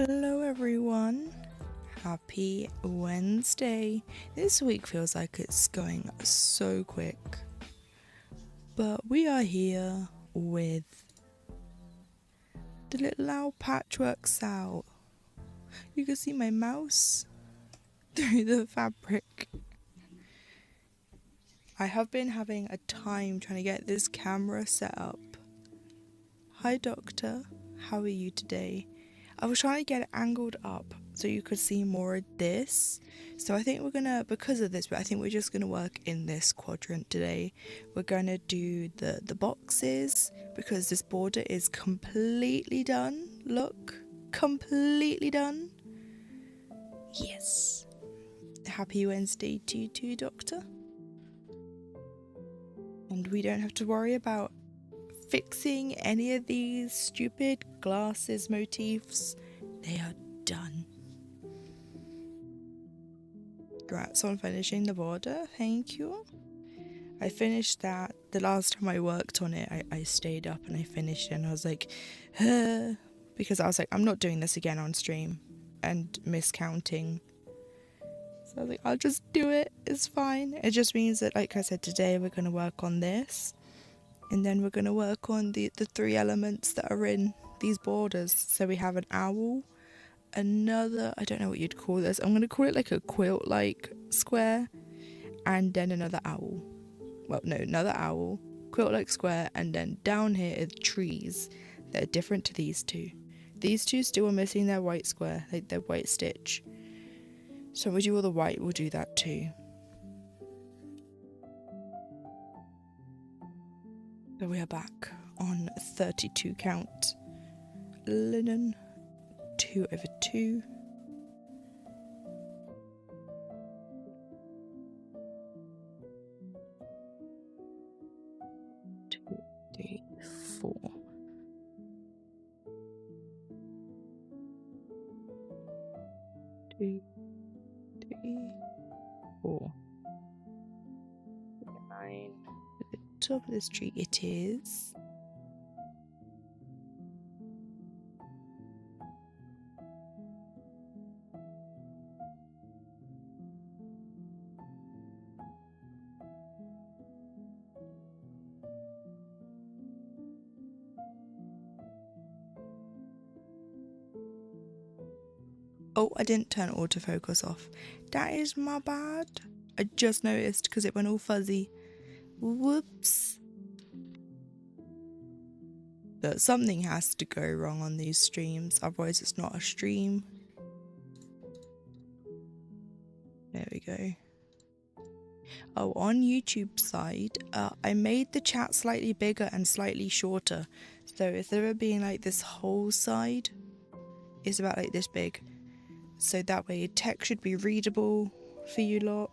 Hello everyone, happy Wednesday. This week feels like it's going so quick, but we are here with the little owl Patchwork SAL. You can see my mouse through the fabric. I have been having a time trying to get this camera set up. Hi doctor, how are you today? I was trying to get it angled up so you could see more of this. So I think we're gonna, because of this, but I think we're just gonna work in this quadrant today. We're gonna do the boxes because this border is completely done. Look, completely done. Yes. Happy Wednesday to you too, Doctor. And we don't have to worry about fixing any of these stupid glasses motifs. They are done. Congrats on finishing the border, thank you. I finished that. The last time I worked on it, I stayed up and I finished it and I was like, because I was like, I'm not doing this again on stream and miscounting. So I was like, I'll just do it, it's fine. It just means that, like I said, today we're going to work on this. And then we're going to work on the three elements that are in these borders. So we have an owl, another, I don't know what you'd call this. I'm going to call it like a quilt-like square. And then another owl. Well, no, another owl, quilt-like square. And then down here are trees that are different to these two. These two still are missing their white square, like their white stitch. So when we do all the white, we'll do that too. So we are back on 32 count linen, 2/2. Two, three, 4. 2, 3, 4. 9. At the top of this tree it is. Oh, I didn't turn autofocus off. That is my bad. I just noticed because it went all fuzzy. Whoops. But something has to go wrong on these streams, otherwise it's not a stream. There we go. Oh, on YouTube side, I made the chat slightly bigger and slightly shorter. So instead of it being like this whole side, it's about like this big. So that way text should be readable for you lot.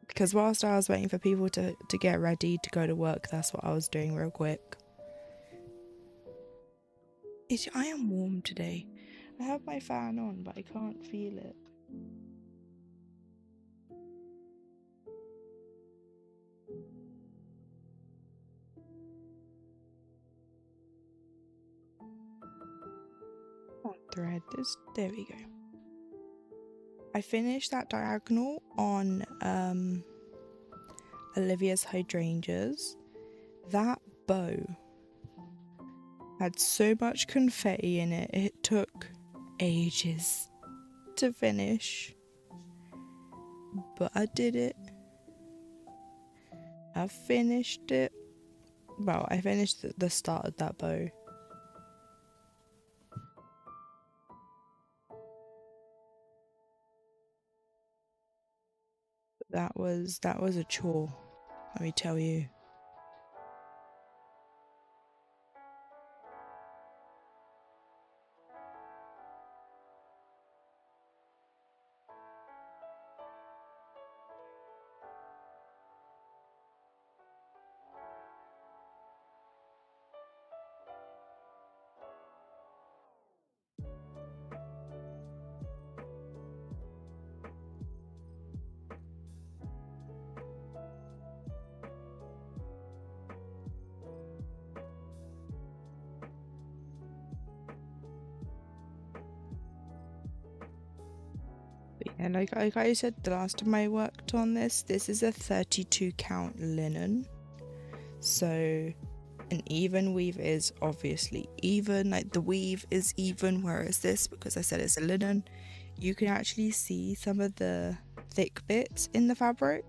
Because whilst I was waiting for people to get ready to go to work, that's what I was doing real quick. I am warm today. I have my fan on, but I can't feel it. Thread this. There we go. I finished that diagonal on Olivia's hydrangeas. That bow had so much confetti in it, it took ages to finish. But I did it. I finished it. Well, I finished the start of that bow. That was a chore, let me tell you. And like I said, the last time I worked on this is a 32 count linen. So an even weave is obviously even, like the weave is even, whereas this, because I said it's a linen, you can actually see some of the thick bits in the fabric.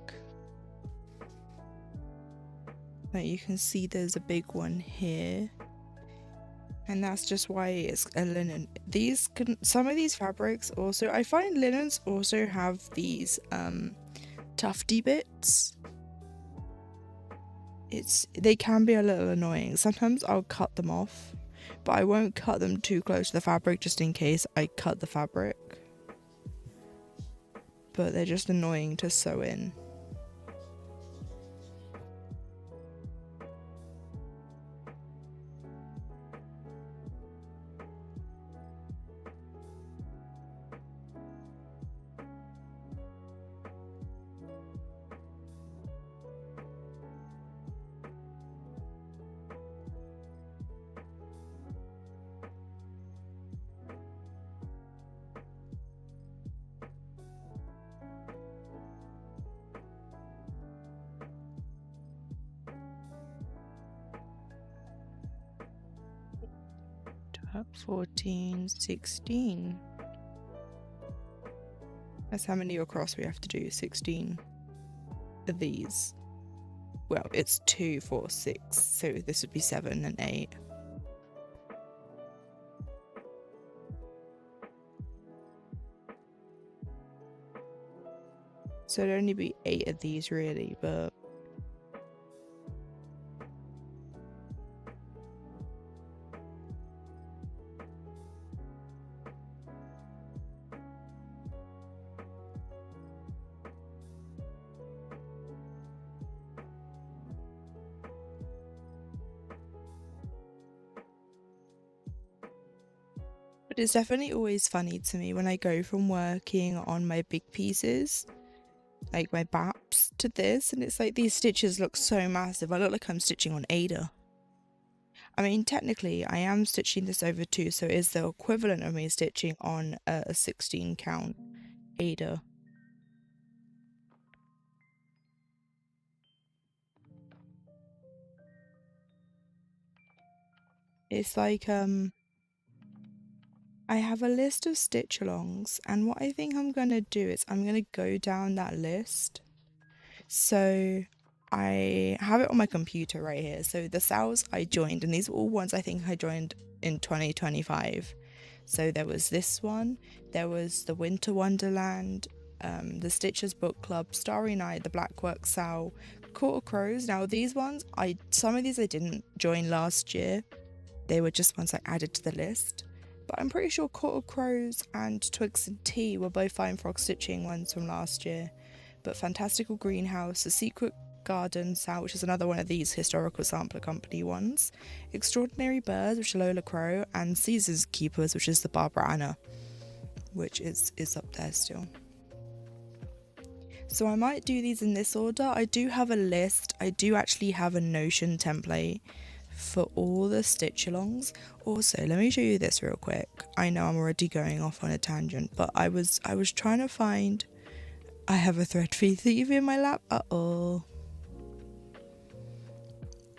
Like you can see there's a big one here, and that's just why it's a linen. Some of these fabrics also, I find linens also have these tufty bits. They can be a little annoying. Sometimes I'll cut them off, but I won't cut them too close to the fabric just in case I cut the fabric. But they're just annoying to sew in. Up 14, 16. That's how many across we have to do, 16 of these. Well, it's 2, 4, 6, so this would be 7 and 8. So it'd only be 8 of these really, but it's definitely always funny to me when I go from working on my big pieces, like my BAPs, to this, and it's like these stitches look so massive. I look like I'm stitching on Ada. I mean, technically I am stitching this over 2, so it is the equivalent of me stitching on a 16 count Ada. It's like I have a list of stitch alongs, and what I think I'm gonna do is I'm gonna go down that list. So I have it on my computer right here. So the SALs I joined, and these are all ones I think I joined in 2025. So there was this one, there was the Winter Wonderland, the Stitchers Book Club, Starry Night, the Blackwork SAL, Court of Crows. Now these ones, some of these I didn't join last year. They were just ones I added to the list. But I'm pretty sure Court of Crows and Twigs and Tea were both Fine Frog Stitching ones from last year. But Fantastical Greenhouse, The Secret Garden SAL, which is another one of these historical sampler company ones, Extraordinary Birds, which is Lola Crow, and Caesar's Keepers, which is the Barbara Anna, which is up there still. So I might do these in this order. I do have a list. I do actually have a Notion template for all the stitch alongs. Also, let me show you this real quick. I know I'm already going off on a tangent, but I was trying to find, I have a thread thief in my lap.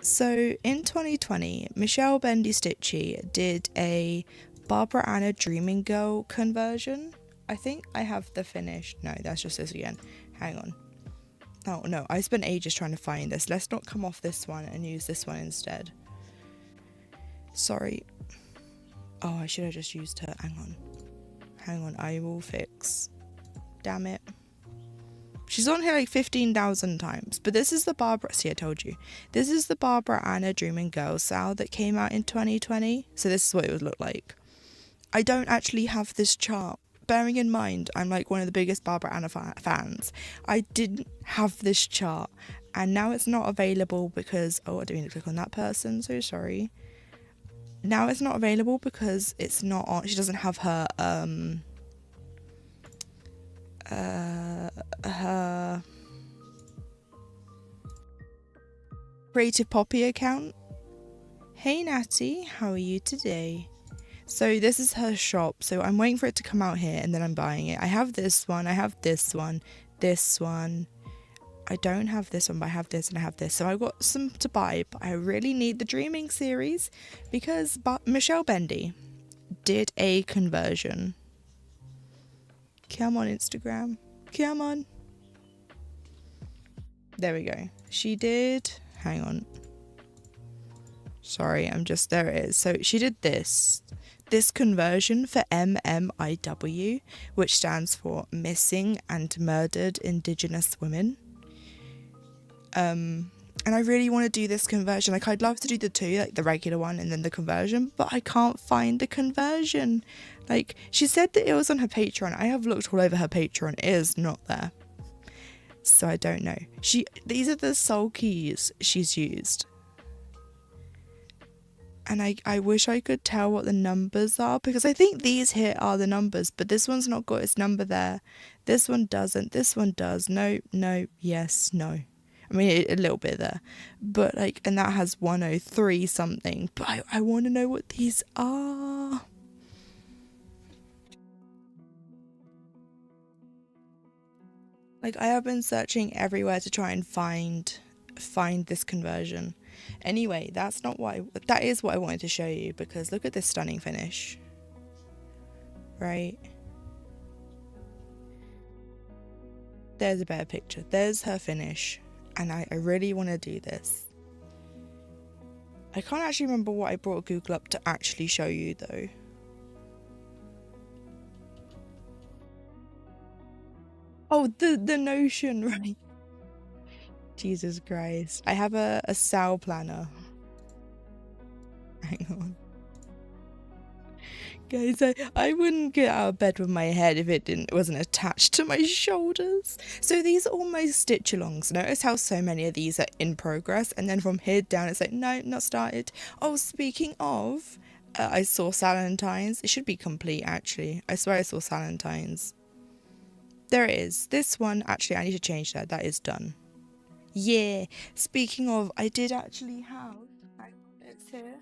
So in 2020, Michelle Bendy Stitchy did a Barbara Anna Dreaming Girl conversion. I think I have the finished. No, that's just this again. Hang on. Oh no, I spent ages trying to find this. Let's not come off this one and use this one instead. Sorry. Oh, I should have just used her. Hang on, I will fix. Damn it. She's on here like 15,000 times. But this is the Barbara... See, I told you. This is the Barbara Anna Dreaming Girl SAL that came out in 2020. So this is what it would look like. I don't actually have this chart. Bearing in mind, I'm like one of the biggest Barbara Anna fans. I didn't have this chart. And now it's not available because... Oh, I didn't mean to click on that person. So sorry. Now it's not available because it's not on... She doesn't have her... her Creative Poppy account. Hey Natty, how are you today? So this is her shop. So I'm waiting for it to come out here and then I'm buying it. I have this one, I have this one, this one. I don't have this one, but I have this and I have this. So I've got some to buy, but I really need the Dreaming series because Michelle Bendy did a conversion. Come on, Instagram. Come on. There we go. She did. Hang on. Sorry, there it is. So she did this conversion for MMIW, which stands for Missing and Murdered Indigenous Women. And I really want to do this conversion. Like, I'd love to do the two, like the regular one and then the conversion, but I can't find the conversion. Like, she said that it was on her Patreon. I have looked all over her Patreon. It is not there. So I don't know. These are the soul keys she's used. And I wish I could tell what the numbers are, because I think these here are the numbers, but this one's not got its number there. This one doesn't. This one does. No, yes, no. I mean, a little bit there. But like, and that has 103 something. But I want to know what these are. Like, I have been searching everywhere to try and find this conversion. Anyway, that is what I wanted to show you, because look at this stunning finish. Right? There's a better picture. There's her finish. And I really want to do this. I can't actually remember what I brought Google up to actually show you though. Oh, the Notion, right? Jesus Christ. I have a SAL planner. Hang on. Guys, I wouldn't get out of bed with my head if it wasn't attached to my shoulders. So these are all my stitch alongs. Notice how so many of these are in progress, and then from here down it's like, no, not started. Oh, speaking of, I saw Salentine's. It should be complete actually. I swear I saw Salentine's. There it is. This one, actually, I need to change that. That is done. Yeah. Speaking of, I did actually have, it's here,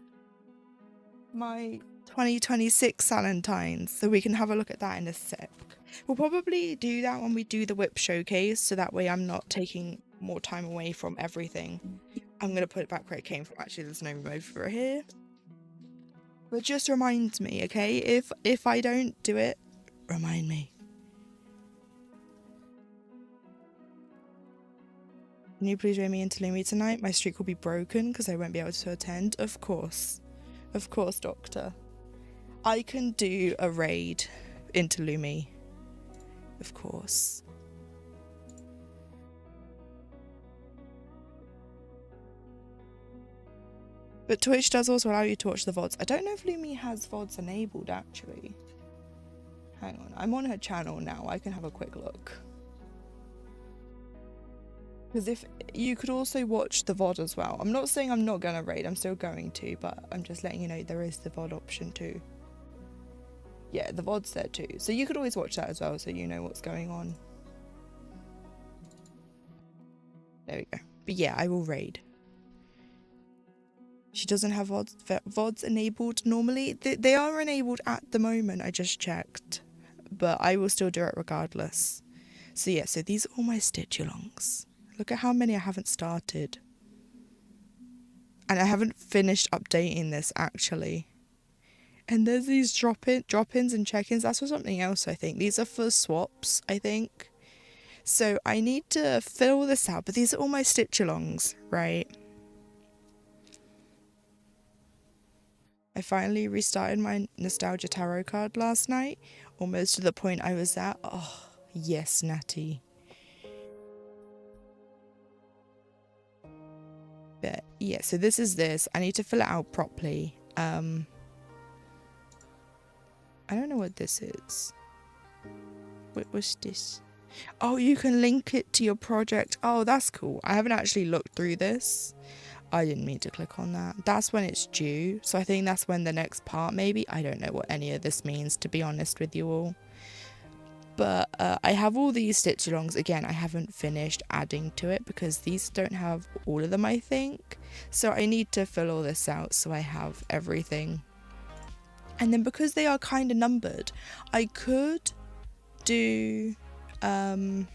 my 2026 Salentine's, so we can have a look at that in a sec. We'll probably do that when we do the whip showcase, so that way I'm not taking more time away from everything. I'm going to put it back where it came from. Actually, there's no remote for it here. But just remind me, okay? If I don't do it, remind me. Can you please bring me into Lumi tonight? My streak will be broken because I won't be able to attend. Of course. Of course, Doctor. I can do a raid into Lumi. Of course. But Twitch does also allow you to watch the VODs. I don't know if Lumi has VODs enabled, actually. Hang on. I'm on her channel now. I can have a quick look. Because if you could also watch the VOD as well. I'm not saying I'm not going to raid. I'm still going to. But I'm just letting you know there is the VOD option too. Yeah, the VOD's there too. So you could always watch that as well, so you know what's going on. There we go. But yeah, I will raid. She doesn't have VODs enabled normally. They are enabled at the moment, I just checked. But I will still do it regardless. So yeah, so these are all my stitch alongs. Look at how many I haven't started. And I haven't finished updating this actually. And there's these drop-ins and check-ins. That's for something else, I think. These are for swaps, I think. So I need to fill this out. But these are all my stitch-alongs, right? I finally restarted my Nostalgia Tarot card last night. Almost to the point I was at. Oh, yes, Natty. But yeah, so this is this. I need to fill it out properly. I don't know what this is. What's this? Oh, you can link it to your project. Oh, that's cool. I haven't actually looked through this. I didn't mean to click on that. That's when it's due. So I think that's when the next part maybe. I don't know what any of this means, to be honest with you all. But I have all these stitch alongs. Again, I haven't finished adding to it because these don't have all of them, I think. So I need to fill all this out so I have everything. And then because they are kind of numbered, I could do a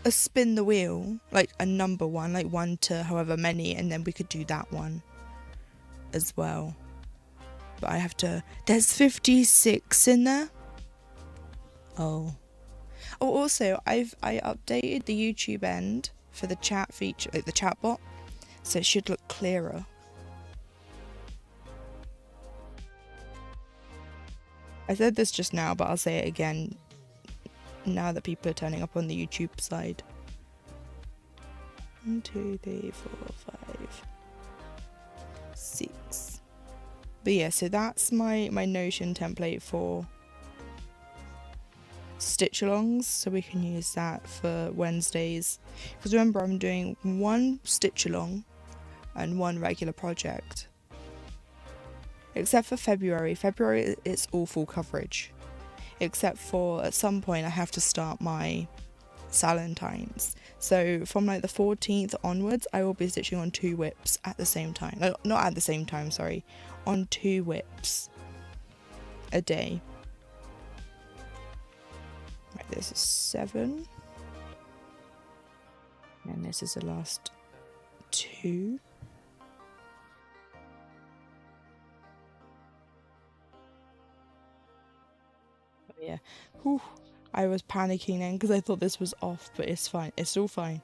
spin the wheel, like a number one, like 1 to however many, and then we could do that one as well. But I have to, there's 56 in there. Oh, also I updated the YouTube end for the chat feature, like the chat bot, so it should look clearer. I said this just now, but I'll say it again now that people are turning up on the YouTube side. 1, 2, 3, 4, 5, 6. But yeah, so that's my Notion template for stitch alongs, so we can use that for Wednesdays. Because remember, I'm doing 1 stitch along and 1 regular project. Except for February. February, it's all full coverage. Except for at some point I have to start my Salentines. So from like the 14th onwards, I will be stitching on 2 whips at the same time. No, not at the same time, sorry. On 2 whips a day. Right, this is 7. And this is the last 2. Yeah, whew, I was panicking then because I thought this was off, but it's fine. It's all fine.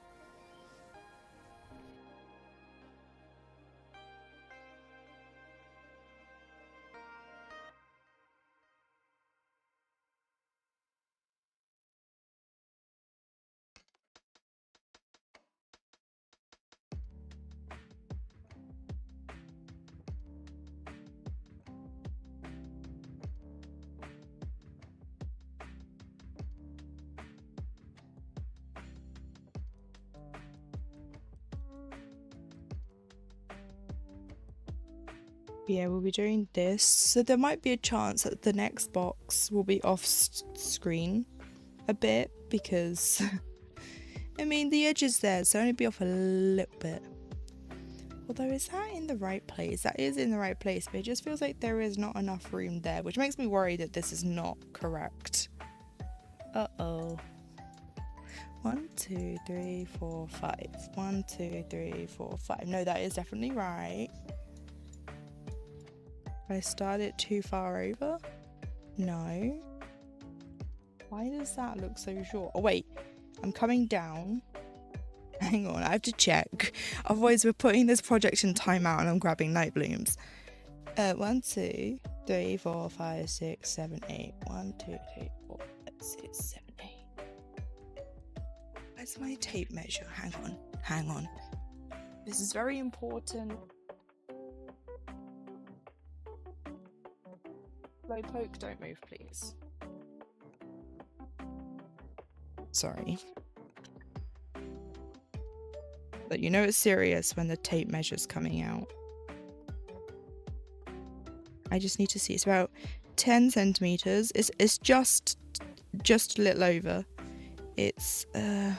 Yeah, we'll be doing this. So there might be a chance that the next box will be off screen a bit because I mean the edge is there, so only be off a little bit. Although is that in the right place? That is in the right place, but it just feels like there is not enough room there, which makes me worry that this is not correct. Uh-oh. 1, 2, 3, 4, 5. 1, 2, 3, 4, 5. No, that is definitely right. I started too far over? No. Why does that look so short? Oh wait, I'm coming down. Hang on, I have to check. Otherwise we're putting this project in timeout and I'm grabbing night blooms. 1, 2, 3, 4, 5, 6, 7, 8. 1, 2, 3, 4, 5, 6, 7, 8. Where's my tape measure? Hang on. This is very important. Low poke, don't move, please. Sorry. But you know it's serious when the tape measure's coming out. I just need to see. It's about 10 centimeters. It's just a little over. It's there.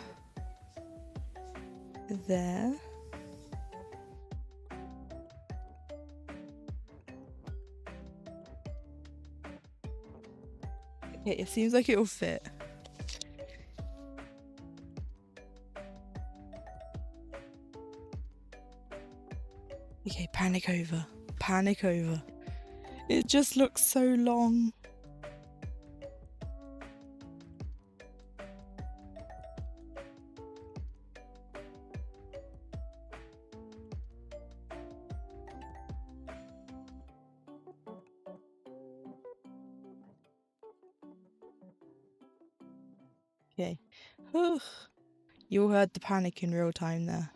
Okay, it seems like it'll fit. Okay, panic over. It just looks so long. Okay. You all heard the panic in real time there.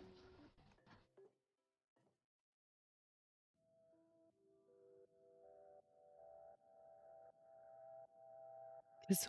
Because,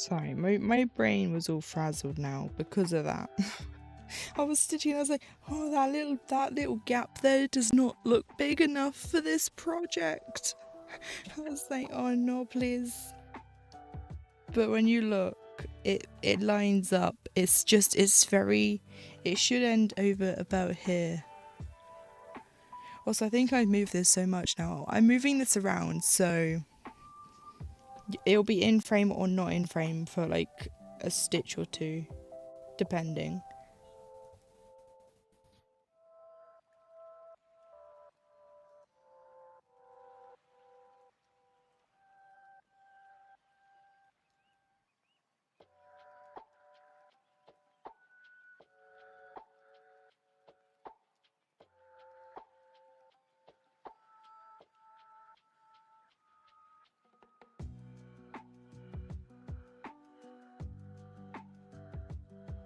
Sorry, my brain was all frazzled now because of that. I was stitching and I was like, oh, that little gap there does not look big enough for this project. I was like, oh no, please. But when you look, it lines up. It should end over about here. Also, I think I've moved this so much now. I'm moving this around, so it'll be in frame or not in frame for like a stitch or two, depending.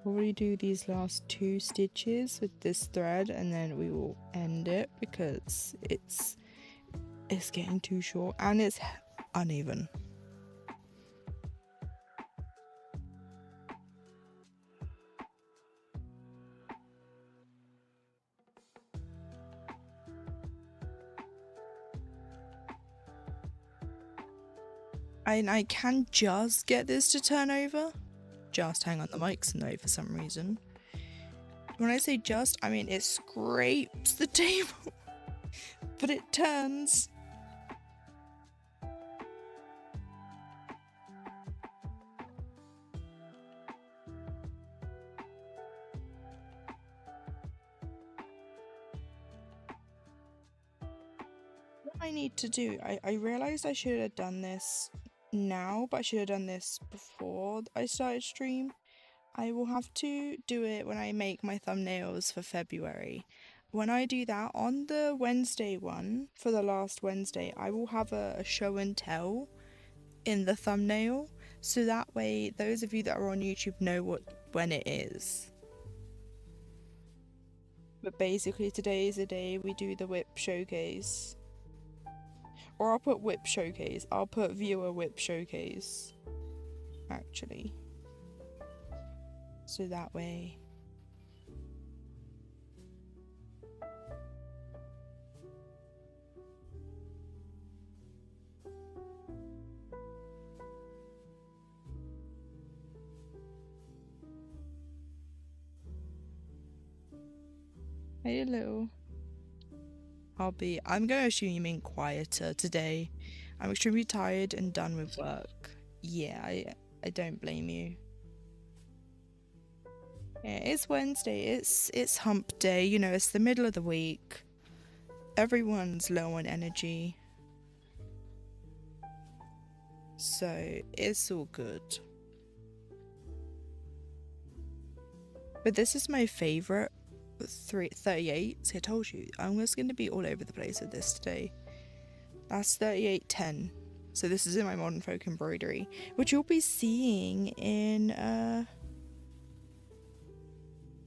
Probably do these last 2 stitches with this thread and then we will end it because it's getting too short and it's uneven. And I can just get this to turn over. Just hang on, the mic's in the way for some reason. When I say just, I mean it scrapes the table, but it turns. What I need to do, I realised I should have done this now, but I should have done this before I started stream. I will have to do it when I make my thumbnails for February. When I do that, on the Wednesday one, for the last Wednesday, I will have a show and tell in the thumbnail, so that way those of you that are on YouTube know when it is. But basically today is the day we do the whip showcase. Or I'll put whip showcase. I'll put viewer whip showcase, actually. So that way. Hey, hello. I'm gonna assume you mean quieter today. I'm extremely tired and done with work. Yeah, I don't blame you. Yeah, it's Wednesday. It's hump day. You know, it's the middle of the week. Everyone's low on energy. So it's all good. But this is my favorite 38. See, I told you, I'm just going to be all over the place with this today. That's 3810. So this is in my Modern Folk embroidery, which you'll be seeing in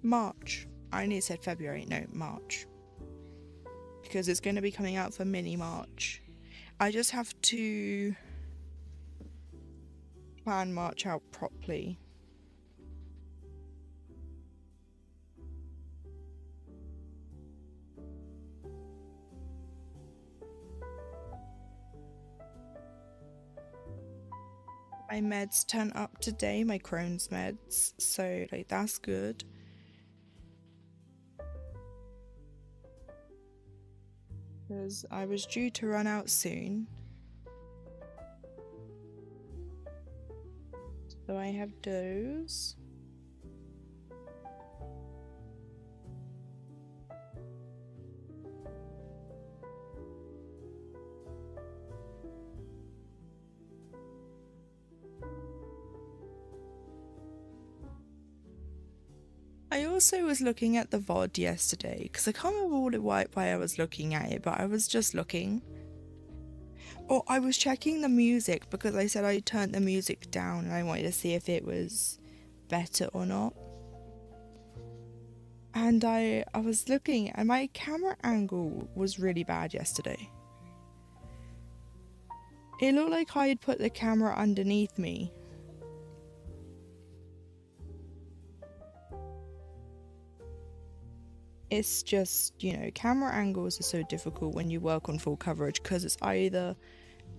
March. I only said February, no, March. Because it's going to be coming out for mini March. I just have to plan March out properly. My meds turn up today, my Crohn's meds, so like that's good. Because I was due to run out soon. So I have those. I also was looking at the VOD yesterday, because I can't remember why I was looking at it, but I was just looking. Or I was checking the music, because I said I turned the music down and I wanted to see if it was better or not. And I was looking, and my camera angle was really bad yesterday. It looked like I had put the camera underneath me. It's just, camera angles are so difficult when you work on full coverage because it's either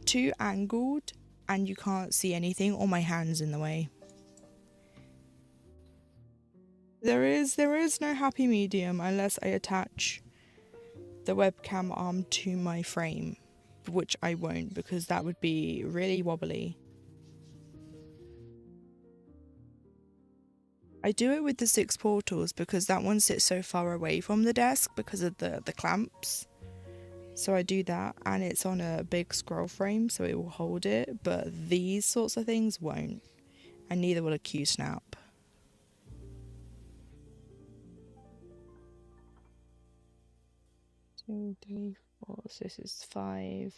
too angled and you can't see anything, or my hand's in the way. There is no happy medium unless I attach the webcam arm to my frame, which I won't because that would be really wobbly. I do it with the 6 portals because that one sits so far away from the desk because of the clamps. So I do that, and it's on a big scroll frame so it will hold it, but these sorts of things won't, and neither will a Q snap. Two, three, four, so this is 5.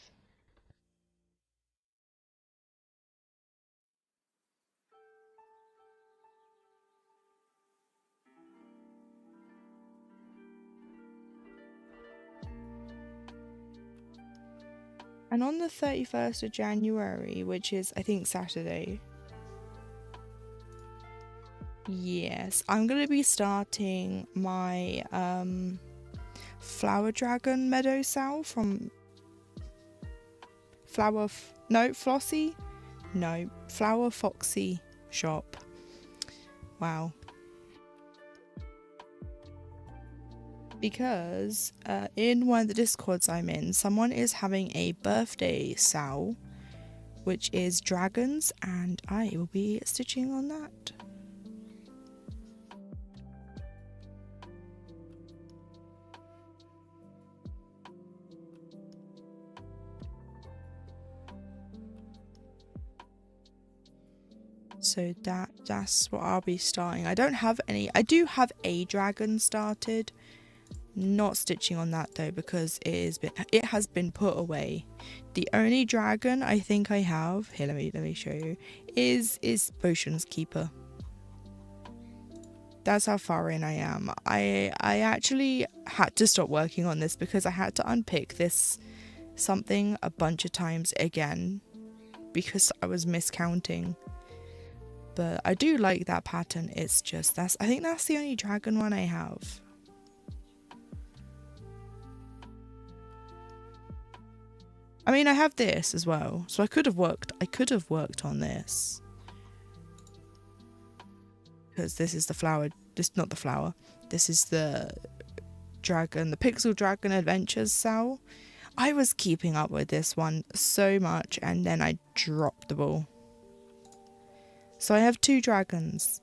And on the 31st of January, which is, I think, Saturday, yes, I'm going to be starting my Flower Dragon Meadow SAL from Flower Foxy shop. Wow. Because in one of the discords I'm in, someone is having a birthday SAL, which is dragons, and I will be stitching on that. So that's what I'll be starting. I don't have any. I do have a dragon started. Not stitching on that though because it has been put away. The only dragon I think I have here, let me show you, is Potion's Keeper. That's how far in I am. I actually had to stop working on this because I had to unpick this something a bunch of times again because I was miscounting. But I do like that pattern. It's just I think that's the only dragon one I have. I mean, I have this as well, so I could have worked on this. Because this is the flower, not the flower. This is the dragon, the Pixel Dragon Adventures SAL. I was keeping up with this one so much and then I dropped the ball. So I have 2 dragons.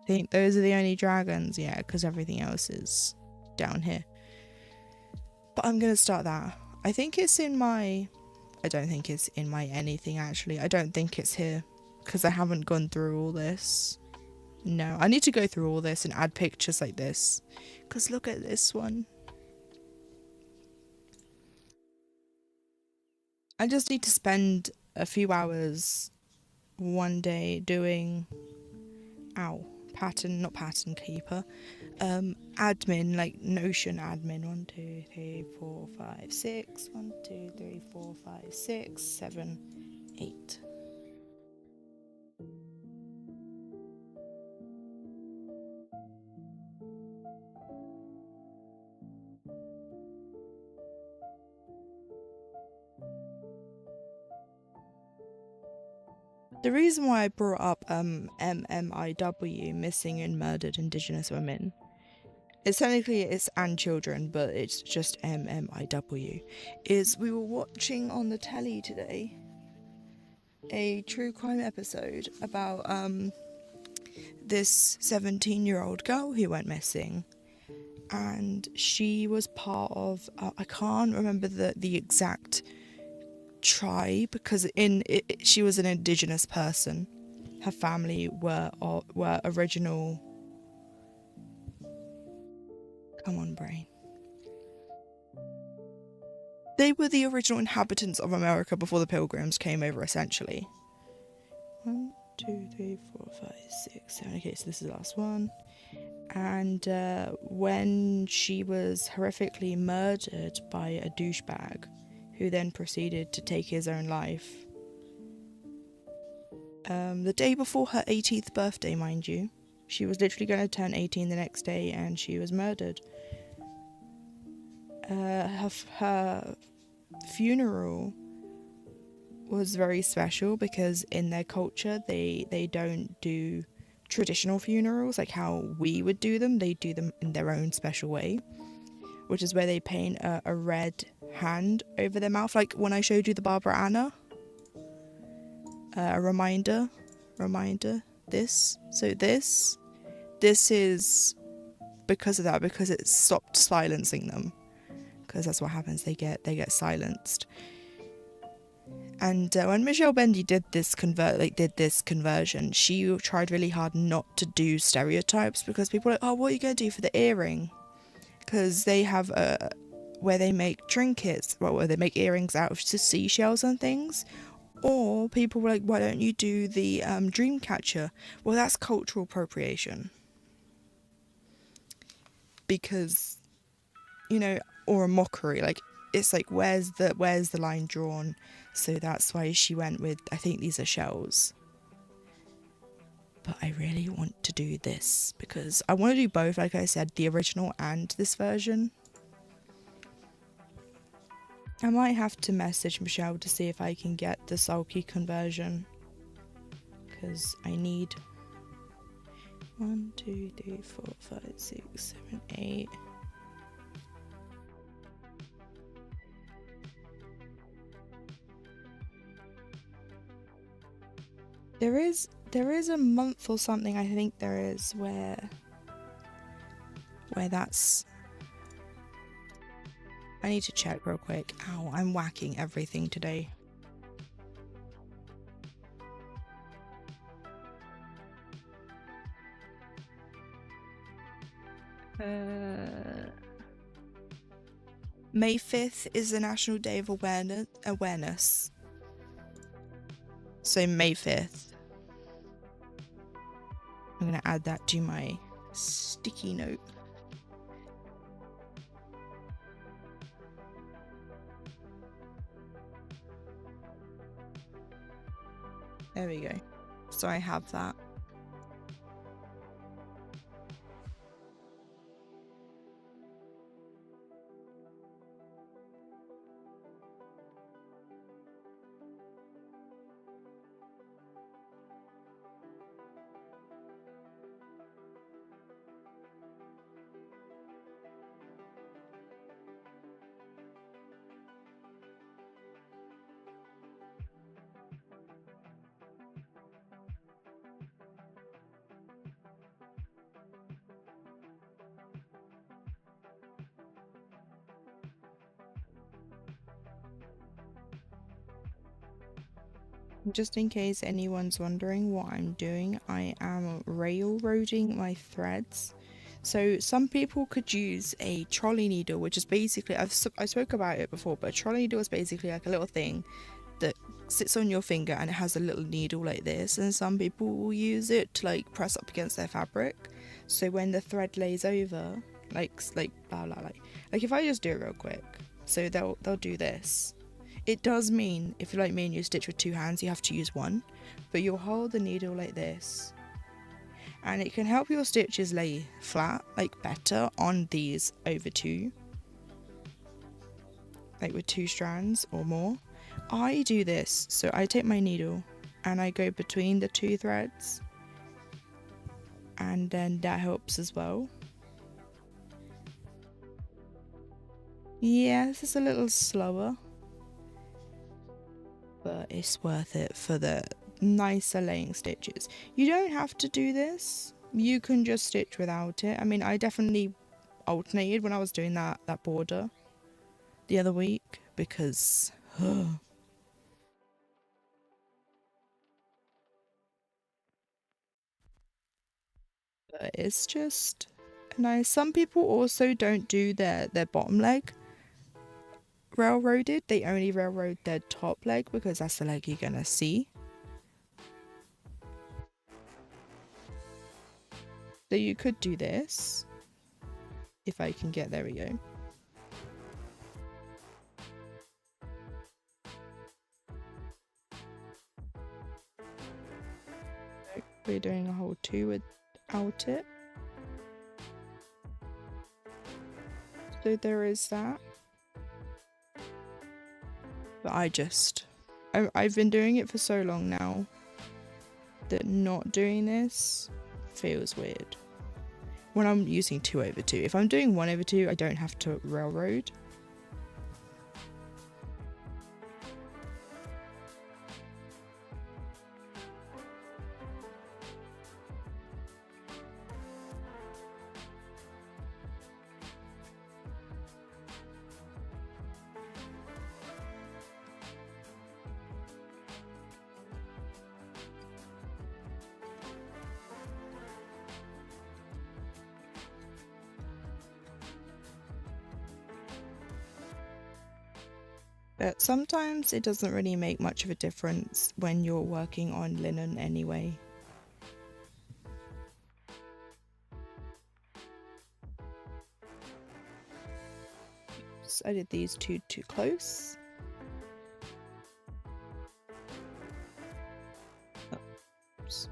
I think those are the only dragons, yeah, because everything else is down here. But I'm going to start that. I think it's in my... I don't think it's in my anything, actually. I don't think it's here. Because I haven't gone through all this. No, I need to go through all this and add pictures like this. Because look at this one. I just need to spend a few hours one day doing... Ow. Not pattern keeper. Admin, like Notion admin. 1, 2, 3, 4, 5, 6. 1, 2, 3, 4, 5, 6, 7, 8. The reason why I brought up MMIW, Missing and Murdered Indigenous Women, it's technically it's and children, but it's just MMIW, is we were watching on the telly today a true crime episode about this 17-year-old girl who went missing, and she was part of I can't remember the exact tribe because she was an indigenous person. Her family were original. Come on, brain. They were the original inhabitants of America before the Pilgrims came over, essentially. 1, 2, 3, 4, 5, 6, 7. Okay, so this is the last one. And when she was horrifically murdered by a douchebag, who then proceeded to take his own life. The day before her 18th birthday, mind you. She was literally going to turn 18 the next day and she was murdered. Her funeral was very special because in their culture they don't do traditional funerals like how we would do them. They do them in their own special way, which is where they paint a red hand over their mouth, like when I showed you the Barbara Anna. A reminder. This is because of that, because it stopped silencing them, because that's what happens. They get silenced. And when Michelle Bendy did this conversion, she tried really hard not to do stereotypes, because people are like, oh, what are you going to do for the earring? Because they have where they make trinkets, well, where they make earrings out of seashells and things. Or people were like, why don't you do the dream catcher? Well, that's cultural appropriation. Because, you know, or a mockery, like, it's like, where's the line drawn? So that's why she went with, I think these are shells. But I really want to do this because I want to do both, like I said, the original and this version. I might have to message Michelle to see if I can get the sulky conversion, because I need 1, 2, 3, 4, 5, 6, 7, 8. There is a month or something, I think there is, where that's... I need to check real quick. Ow, I'm whacking everything today. May 5th is the National Day of Awareness. So May 5th. I'm going to add that to my sticky note. There we go. So I have that. Just in case anyone's wondering what I'm doing, I am railroading my threads. So some people could use a trolley needle, which is basically, I spoke about it before, but a trolley needle is basically like a little thing that sits on your finger and it has a little needle like this, and some people will use it to like press up against their fabric. So when the thread lays over, like blah blah, like if I just do it real quick, so they'll do this. It does mean, if you're like me and you stitch with 2 hands, you have to use one, but you'll hold the needle like this, and it can help your stitches lay flat, like better on these over 2, like with 2 strands or more. I do this, so I take my needle and I go between the 2 threads, and then that helps as well. Yeah, this is a little slower, but it's worth it for the nicer laying stitches. You don't have to do this, you can just stitch without it. I mean, I definitely alternated when I was doing that border the other week, because but it's just nice. Some people also don't do their bottom leg railroaded, they only railroad their top leg because that's the leg you're gonna see. So you could do this, if I can get, there we go. We're doing a whole 2 with out it. So there is that. But I've been doing it for so long now that not doing this feels weird. When I'm using 2/2. If I'm doing 1/2, I don't have to railroad. But sometimes it doesn't really make much of a difference when you're working on linen anyway. Oops, I did these two too close. Oops.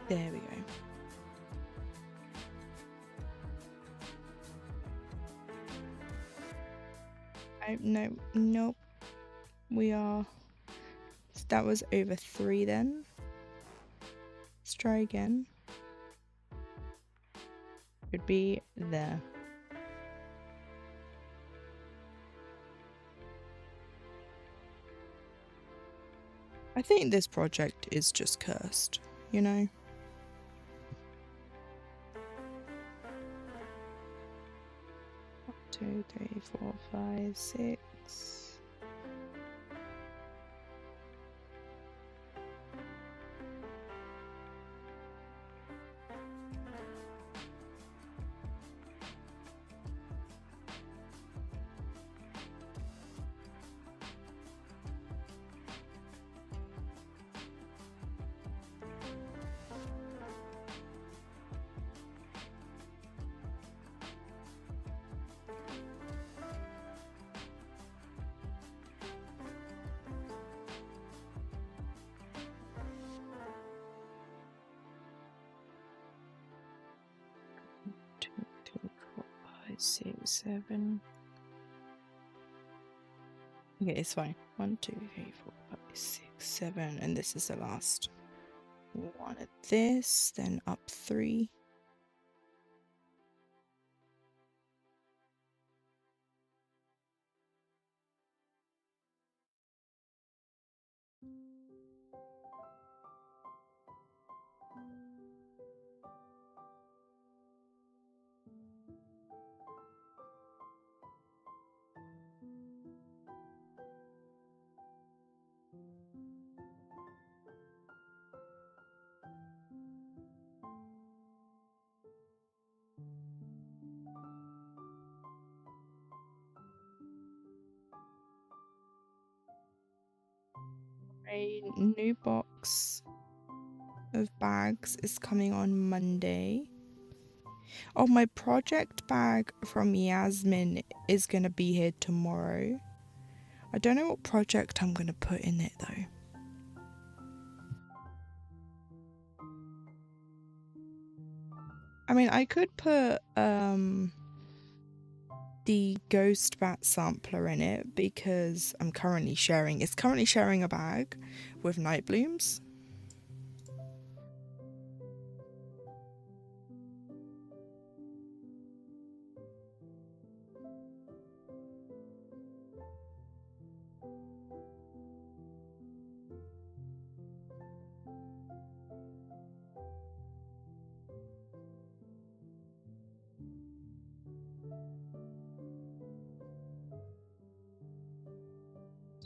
There we go. Oh, no, nope. We are... So that was over 3 then. Let's try again. Should be there. I think this project is just cursed, you know? Two, three, 4, 5, 6. Two, three, 4, 5, 6, 7. Okay, it's fine. 1, 2, 3, 4, 5, 6, 7, and this is the last one of this, then up 3. A new box of bags is coming on Monday. Oh, my project bag from Yasmin is gonna be here tomorrow. I don't know what project I'm gonna put in it though. I mean, I could put the ghost bat sampler in it because it's currently sharing a bag with night blooms.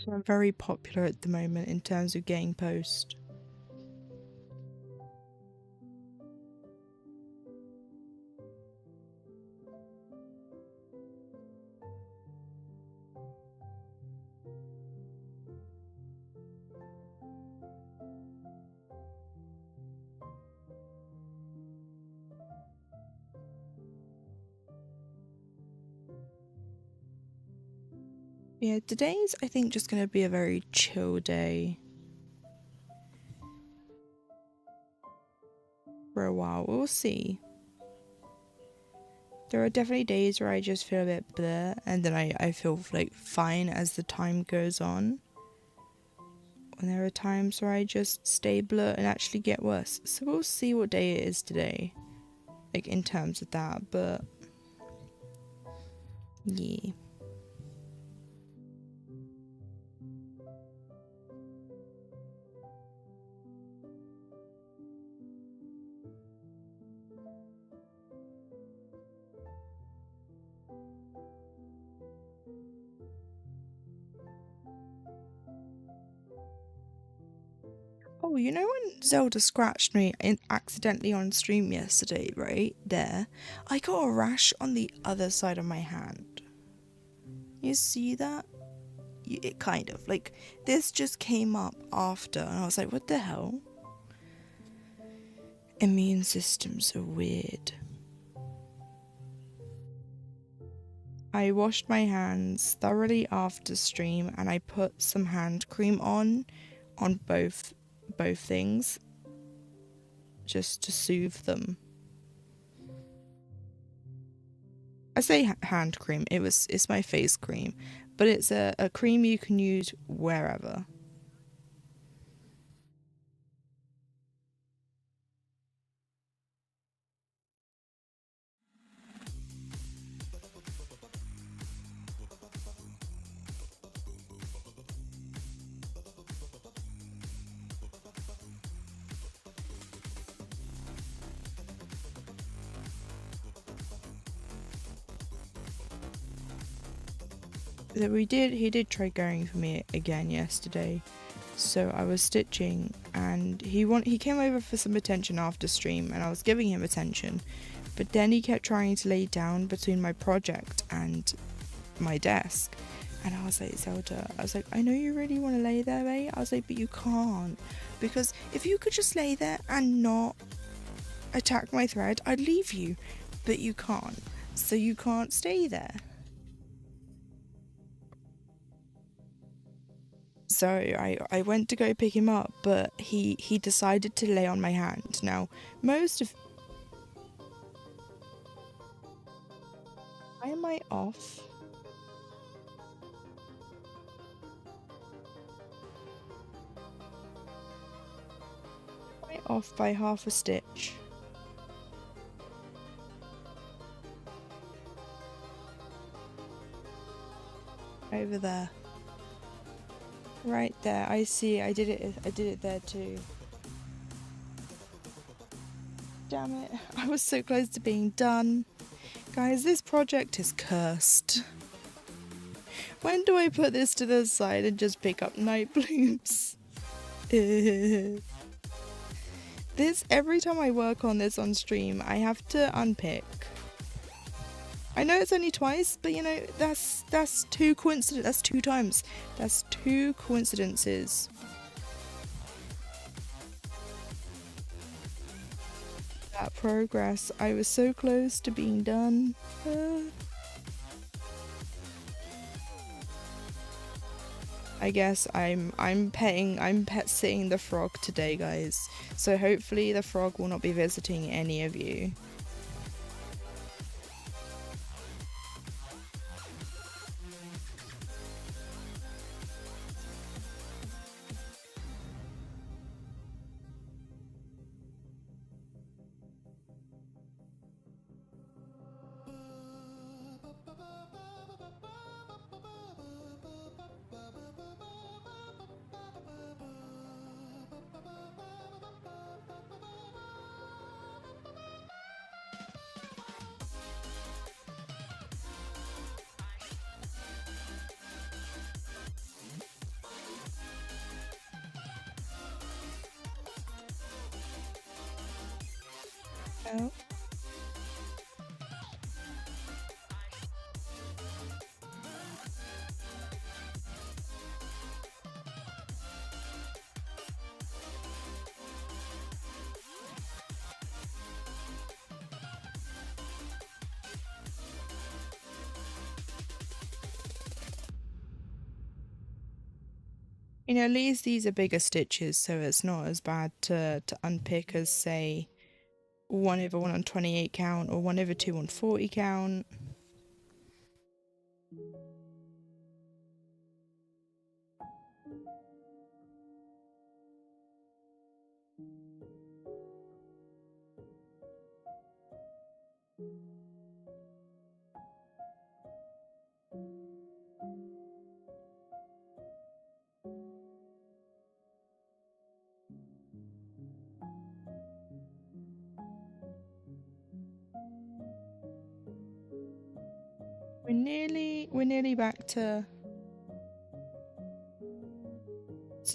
So I'm very popular at the moment in terms of getting post. Yeah, today's I think just gonna be a very chill day. For a while, we'll see. There are definitely days where I just feel a bit bleh, and then I feel like fine as the time goes on. And there are times where I just stay bleh and actually get worse. So we'll see what day it is today, like in terms of that, but yeah. Oh, you know when Zelda scratched me accidentally on stream yesterday, right? There. I got a rash on the other side of my hand. You see that? It kind of. Like, this just came up after, and I was like, what the hell? Immune systems are weird. I washed my hands thoroughly after stream, and I put some hand cream on both things just to soothe them. I say hand cream, it's my face cream, but it's a cream you can use wherever. He did try going for me again yesterday. So I was stitching, and he came over for some attention after stream, and I was giving him attention, but then he kept trying to lay down between my project and my desk, and I was like, Zelda, I was like, I know you really want to lay there, mate. I was like, but you can't, because if you could just lay there and not attack my thread, I'd leave you, but you can't, so you can't stay there. So I went to go pick him up, but he decided to lay on my hand. Now, most of... Why am I off? Am I off by half a stitch? Over there. Right there, I see, I did it there too. Damn it, I was so close to being done. Guys, this project is cursed. When do I put this to the side and just pick up night blooms? This, every time I work on this on stream, I have to unpick. I know it's only twice, but you know, that's two coincidences. That's two times. That's two coincidences. That progress. I was so close to being done. I guess I'm pet sitting the frog today, guys. So hopefully the frog will not be visiting any of you. out. You know, at least these are bigger stitches, so it's not as bad to unpick as, say, 1/1 on 28 count or 1/2 on 40 count. We're nearly back to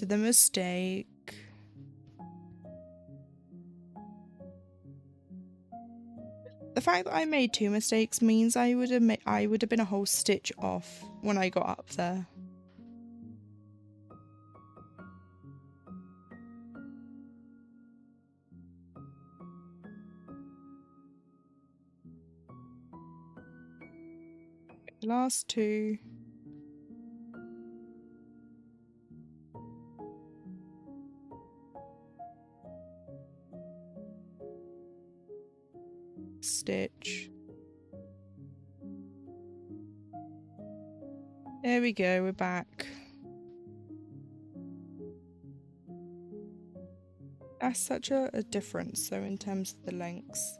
the mistake. The fact that I made 2 mistakes means I would have been a whole stitch off when I got up there. Last 2. Stitch. There we go, we're back. That's such a difference, though, in terms of the lengths.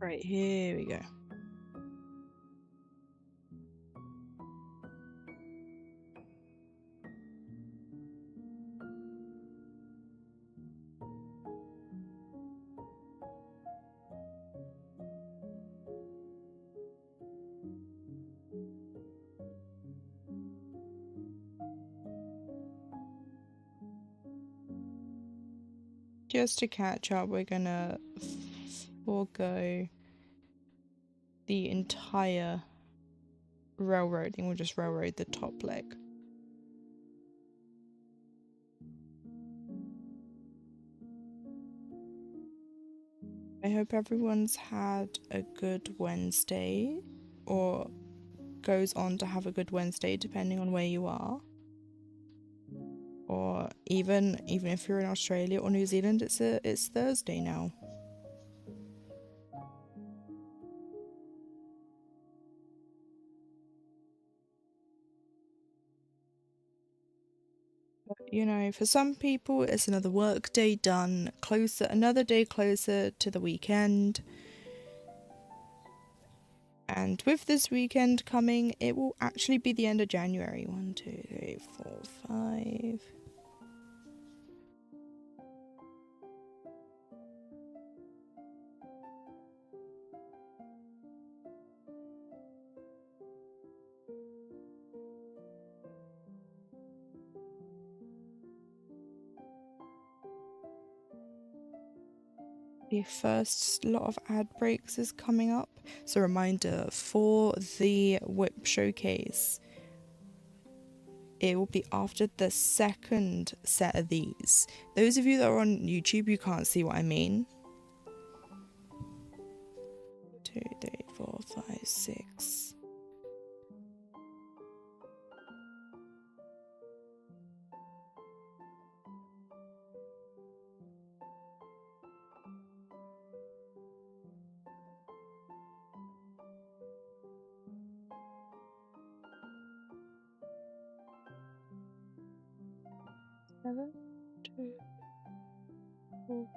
Right, here we go. Just to catch up, we're gonna forego the entire railroading. We'll just railroad the top leg. I hope everyone's had a good Wednesday, or goes on to have a good Wednesday, depending on where you are. Or even if you're in Australia or New Zealand, it's Thursday now. You know, for some people, it's another work day done, another day closer to the weekend. And with this weekend coming, it will actually be the end of January. 1, 2, 3, 4, 5. The first lot of ad breaks is coming up. So reminder, for the whip showcase, it will be after the second set of these. Those of you that are on YouTube, you can't see what I mean. 2, 3, 4, 5, 6. 7, 2, 4.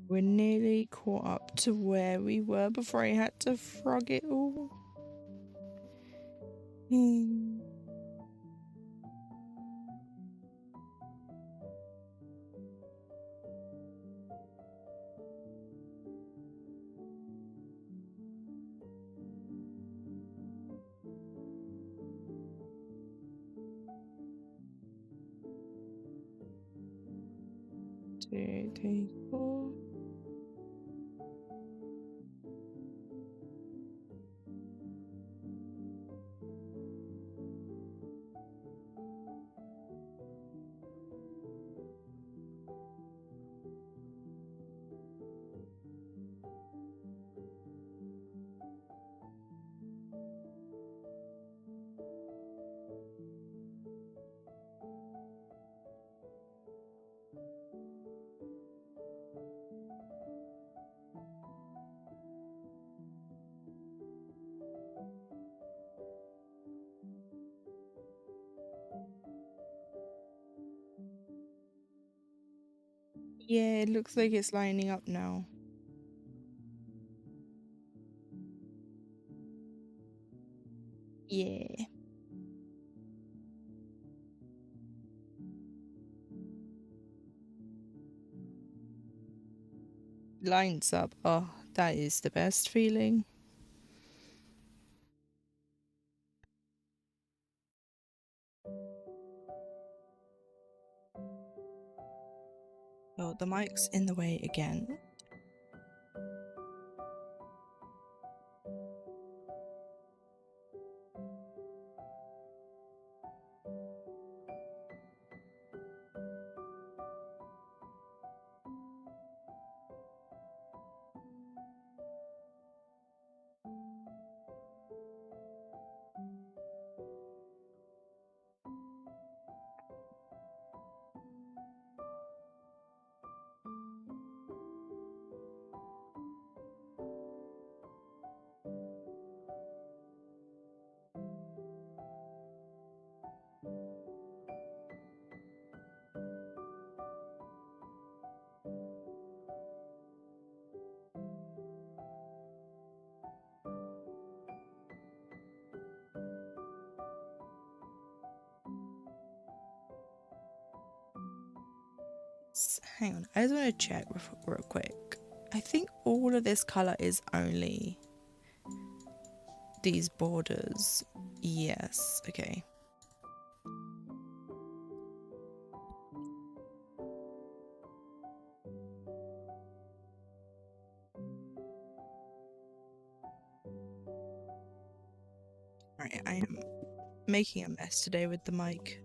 We're nearly caught up to where we were before I had to frog it all. Two, three, four. Yeah, it looks like it's lining up now. Yeah. Lines up. Oh, that is the best feeling. Oh, the mic's in the way again. Hang on, I just want to check real quick. I think all of this colour is only these borders. Yes, okay. Right, I am making a mess today with the mic.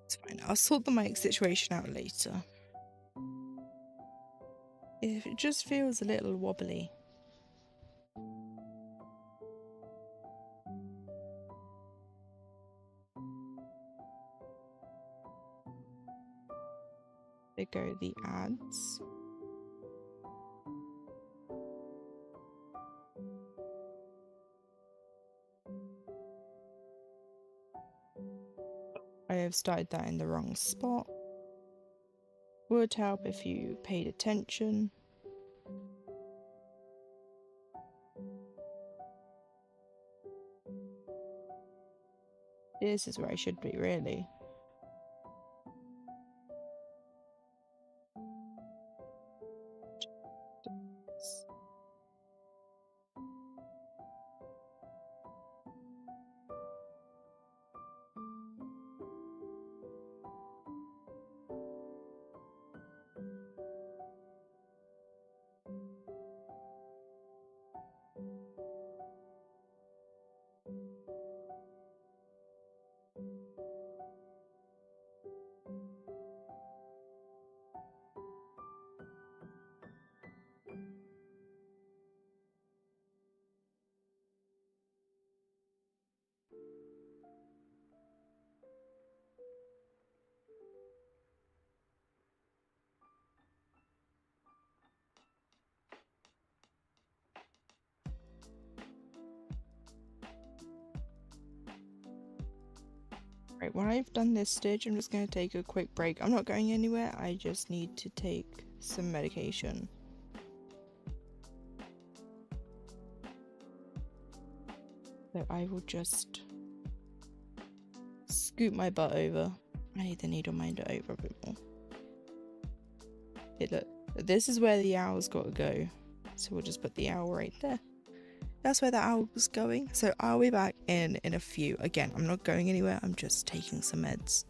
It's fine, I'll sort the mic situation out later. If it just feels a little wobbly. There go the ads. I have started that in the wrong spot. Would help if you paid attention. This is where I should be, really. Right, when I've done this stitch, I'm just going to take a quick break. I'm not going anywhere, I just need to take some medication. So I will just scoot my butt over. I need the needle minder over a bit more. Hey, look, this is where the owl's got to go. So we'll just put the owl right there. That's where the owl was going. So I'll be back in a few. Again, I'm not going anywhere, I'm just taking some meds.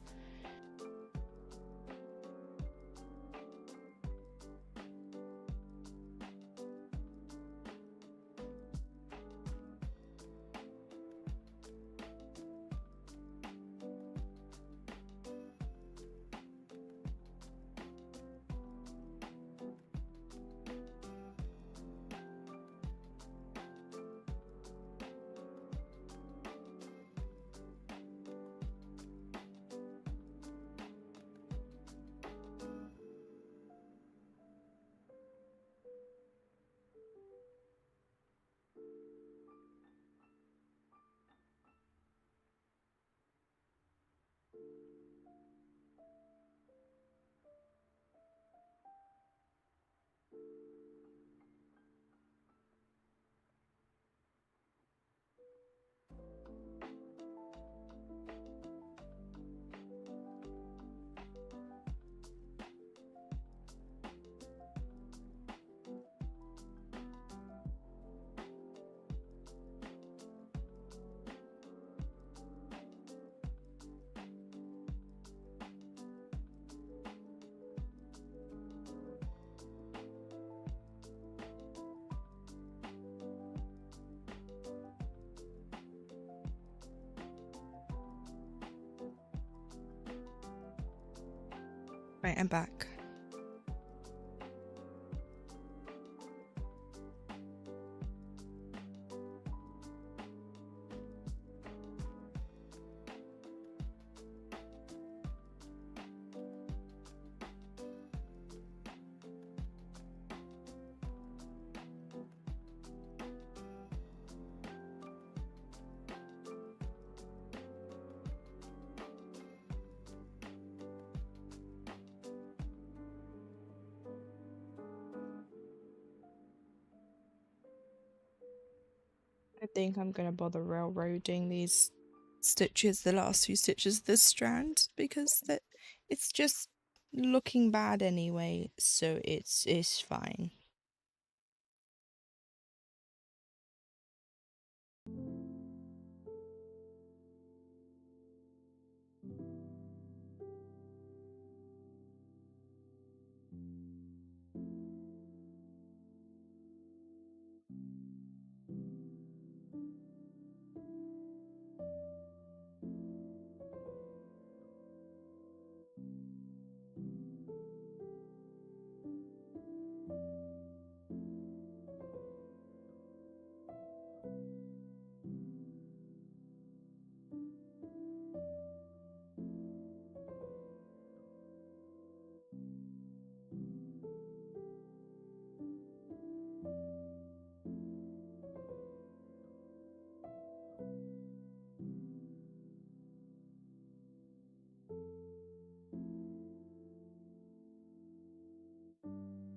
Right, I'm back. I think I'm gonna bother railroading these stitches, the last few stitches of this strand, because it's just looking bad anyway, so it's fine.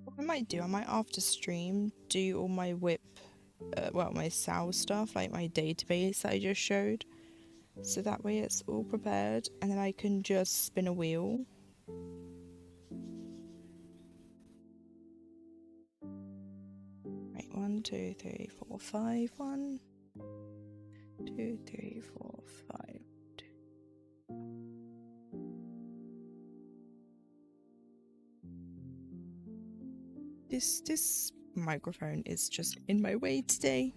What I might do, I might after stream do all my my SAL stuff, like my database that I just showed. So that way it's all prepared, and then I can just spin a wheel. Right, 1, 2, 3, 4, 5. 1, 2, 3, 4, 5. This microphone is just in my way today.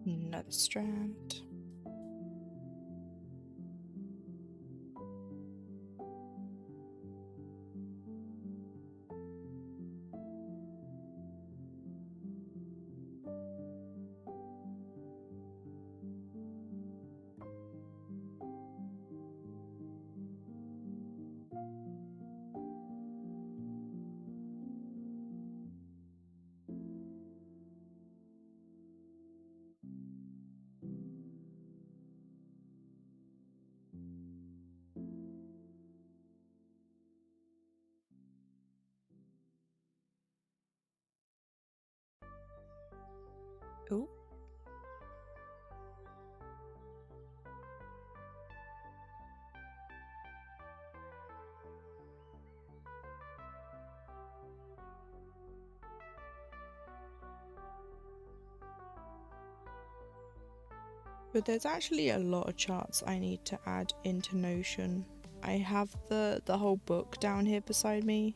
Another strand. Oh. But there's actually a lot of charts I need to add into Notion. I have the whole book down here beside me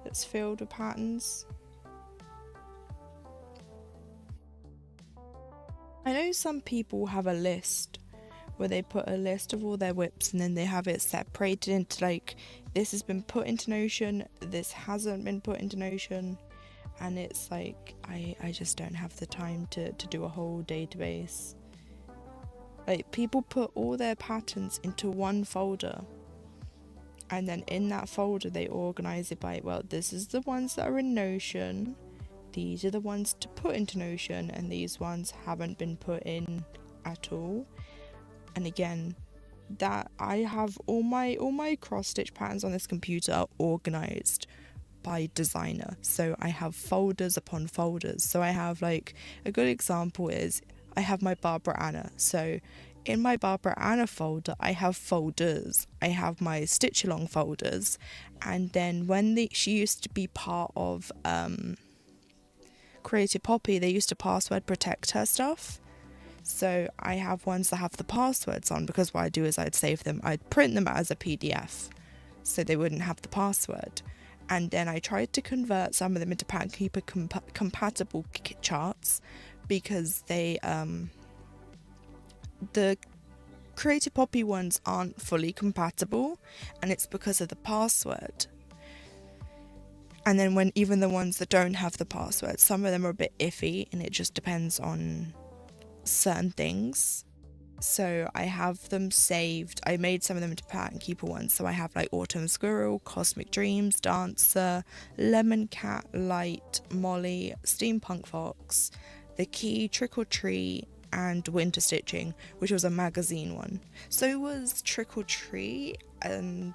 that's filled with patterns. I know some people have a list where they put a list of all their whips and then they have it separated into like, this has been put into Notion, this hasn't been put into Notion, and it's like I just don't have the time to do a whole database. Like, people put all their patterns into one folder, and then in that folder they organize it by, well, this is the ones that are in Notion, these are the ones to put into Notion, and these ones haven't been put in at all. And again, that I have all my cross stitch patterns on this computer organized by designer, so I have folders upon folders. So I have, like, a good example is I have my Barbara Anna, so in my Barbara Anna folder I have folders. I have my stitch along folders, and then when she used to be part of Creative Poppy, they used to password protect her stuff. So I have ones that have the passwords on, because what I do is I'd save them, I'd print them as a PDF so they wouldn't have the password. And then I tried to convert some of them into Pattern Keeper compatible charts, because they the Creative Poppy ones aren't fully compatible, and it's because of the password. And then when even the ones that don't have the password, some of them are a bit iffy, and it just depends on certain things. So I have them saved. I made some of them into Pat and Keeper ones. So I have like Autumn Squirrel, Cosmic Dreams, Dancer, Lemon Cat, Light, Molly, Steampunk Fox, The Key, Trick or Treat, and Winter Stitching, which was a magazine one. So it was Trick or Treat and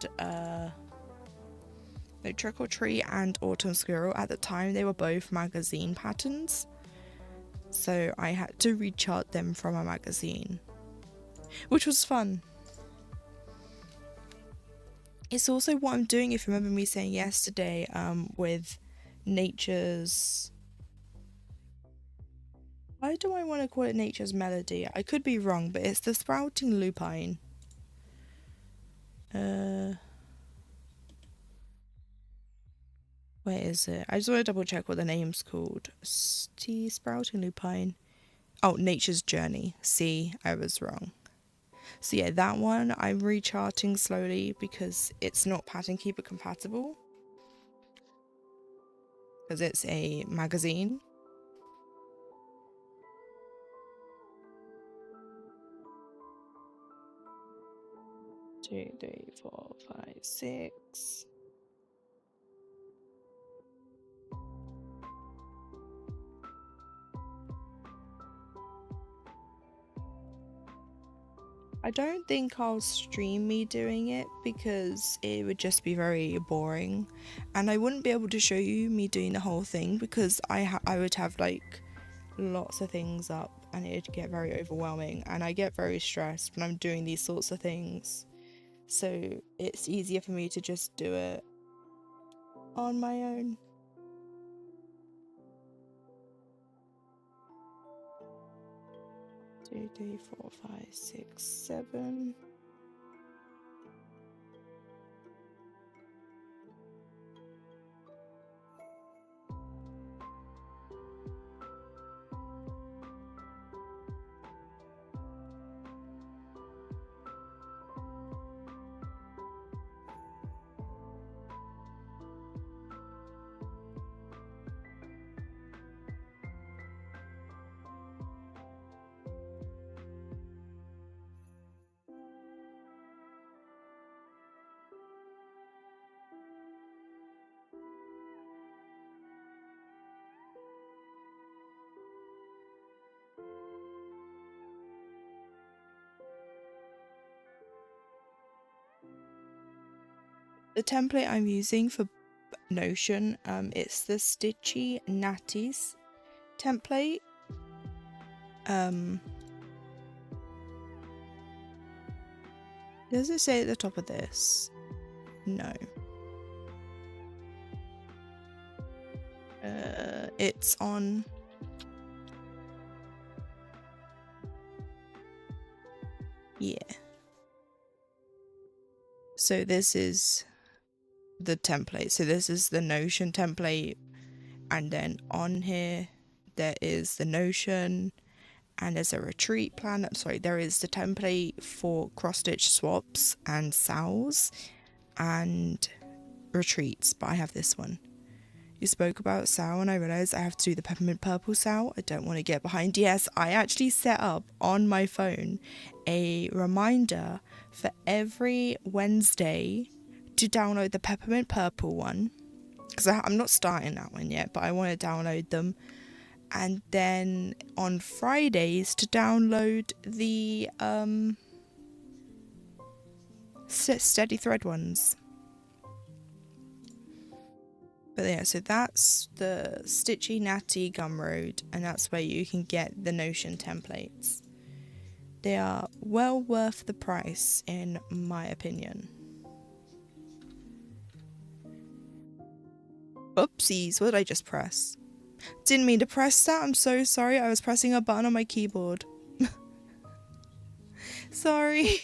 Trick or Treat and Autumn Squirrel. At the time, they were both magazine patterns. So I had to rechart them from a magazine, which was fun. It's also what I'm doing, if you remember me saying yesterday, with Nature's... Why do I want to call it Nature's Melody? I could be wrong, but it's the Sprouting Lupine. Where is it? I just want to double check what the name's called. Sprouting Lupine. Oh, Nature's Journey. See, I was wrong. So yeah, that one I'm recharting slowly because it's not Pattern Keeper compatible. Because it's a magazine. 2, 3, 4, 5, 6. I don't think I'll stream me doing it because it would just be very boring, and I wouldn't be able to show you me doing the whole thing because I would have like lots of things up and it'd get very overwhelming, and I get very stressed when I'm doing these sorts of things, so it's easier for me to just do it on my own. Two, 3, 4, 5, 6, 7. The template I'm using for Notion, it's the Stitchy Natties template. Does it say at the top of this? No. It's on... Yeah. So this is the template. So this is the Notion template, and then on here there is the Notion, and there's a retreat plan. Sorry, there is the template for cross stitch swaps and SALs and retreats, but I have this one. You spoke about SAL and I realised I have to do the peppermint purple SAL. I don't want to get behind. Yes, I actually set up on my phone a reminder for every Wednesday to download the peppermint purple one, because I'm not starting that one yet, but I want to download them. And then on Fridays to download the steady thread ones. But yeah, so that's the Stitchy Natty Gumroad, and that's where you can get the Notion templates. They are well worth the price, in my opinion. Oopsies, what did I just press? Didn't mean to press that, I'm so sorry. I was pressing a button on my keyboard. Sorry.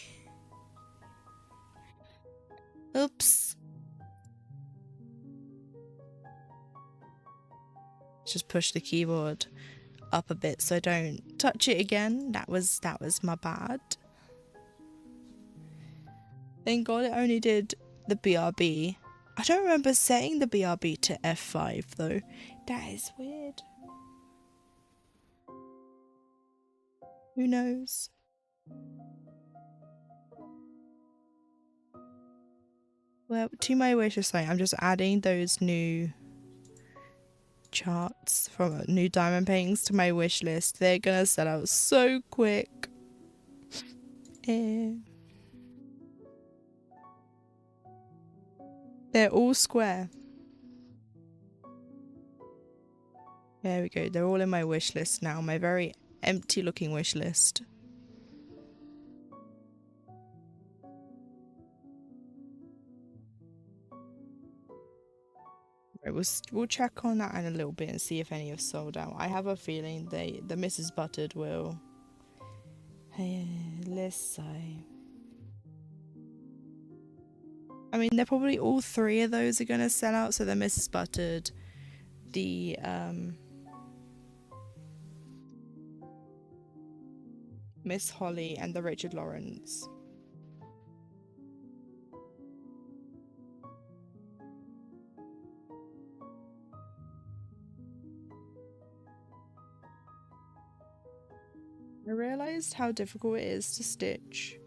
Oops. Just push the keyboard up a bit so I don't touch it again. That was my bad. Thank God it only did the BRB. I don't remember setting the BRB to F5 though. That is weird. Who knows? Well, to my wish list, I'm just adding those new charts from new diamond paintings to my wish list. They're gonna sell out so quick. They're all square. There we go. They're all in my wish list now. My very empty looking wish list. Right, we'll check on that in a little bit and see if any have sold out. I have a feeling the Mrs. Buttered will. Hey, let's see. I mean, they're probably all three of those are gonna sell out. So the Mrs. Buttered, the Miss Holly, and the Richard Lawrence. I realised how difficult it is to stitch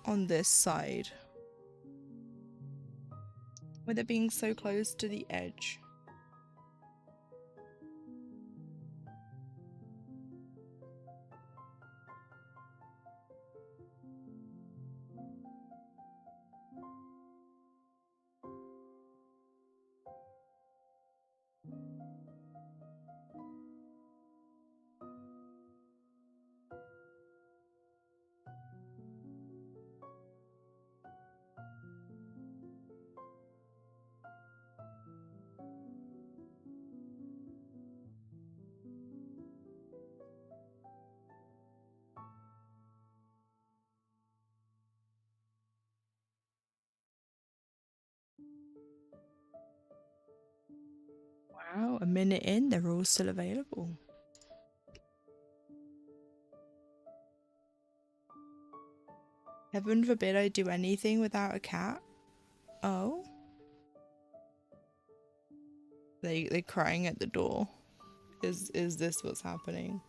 on this side with it being so close to the edge. Wow, a minute in, they're all still available. Heaven forbid I do anything without a cat. Oh. They're crying at the door. Is this what's happening?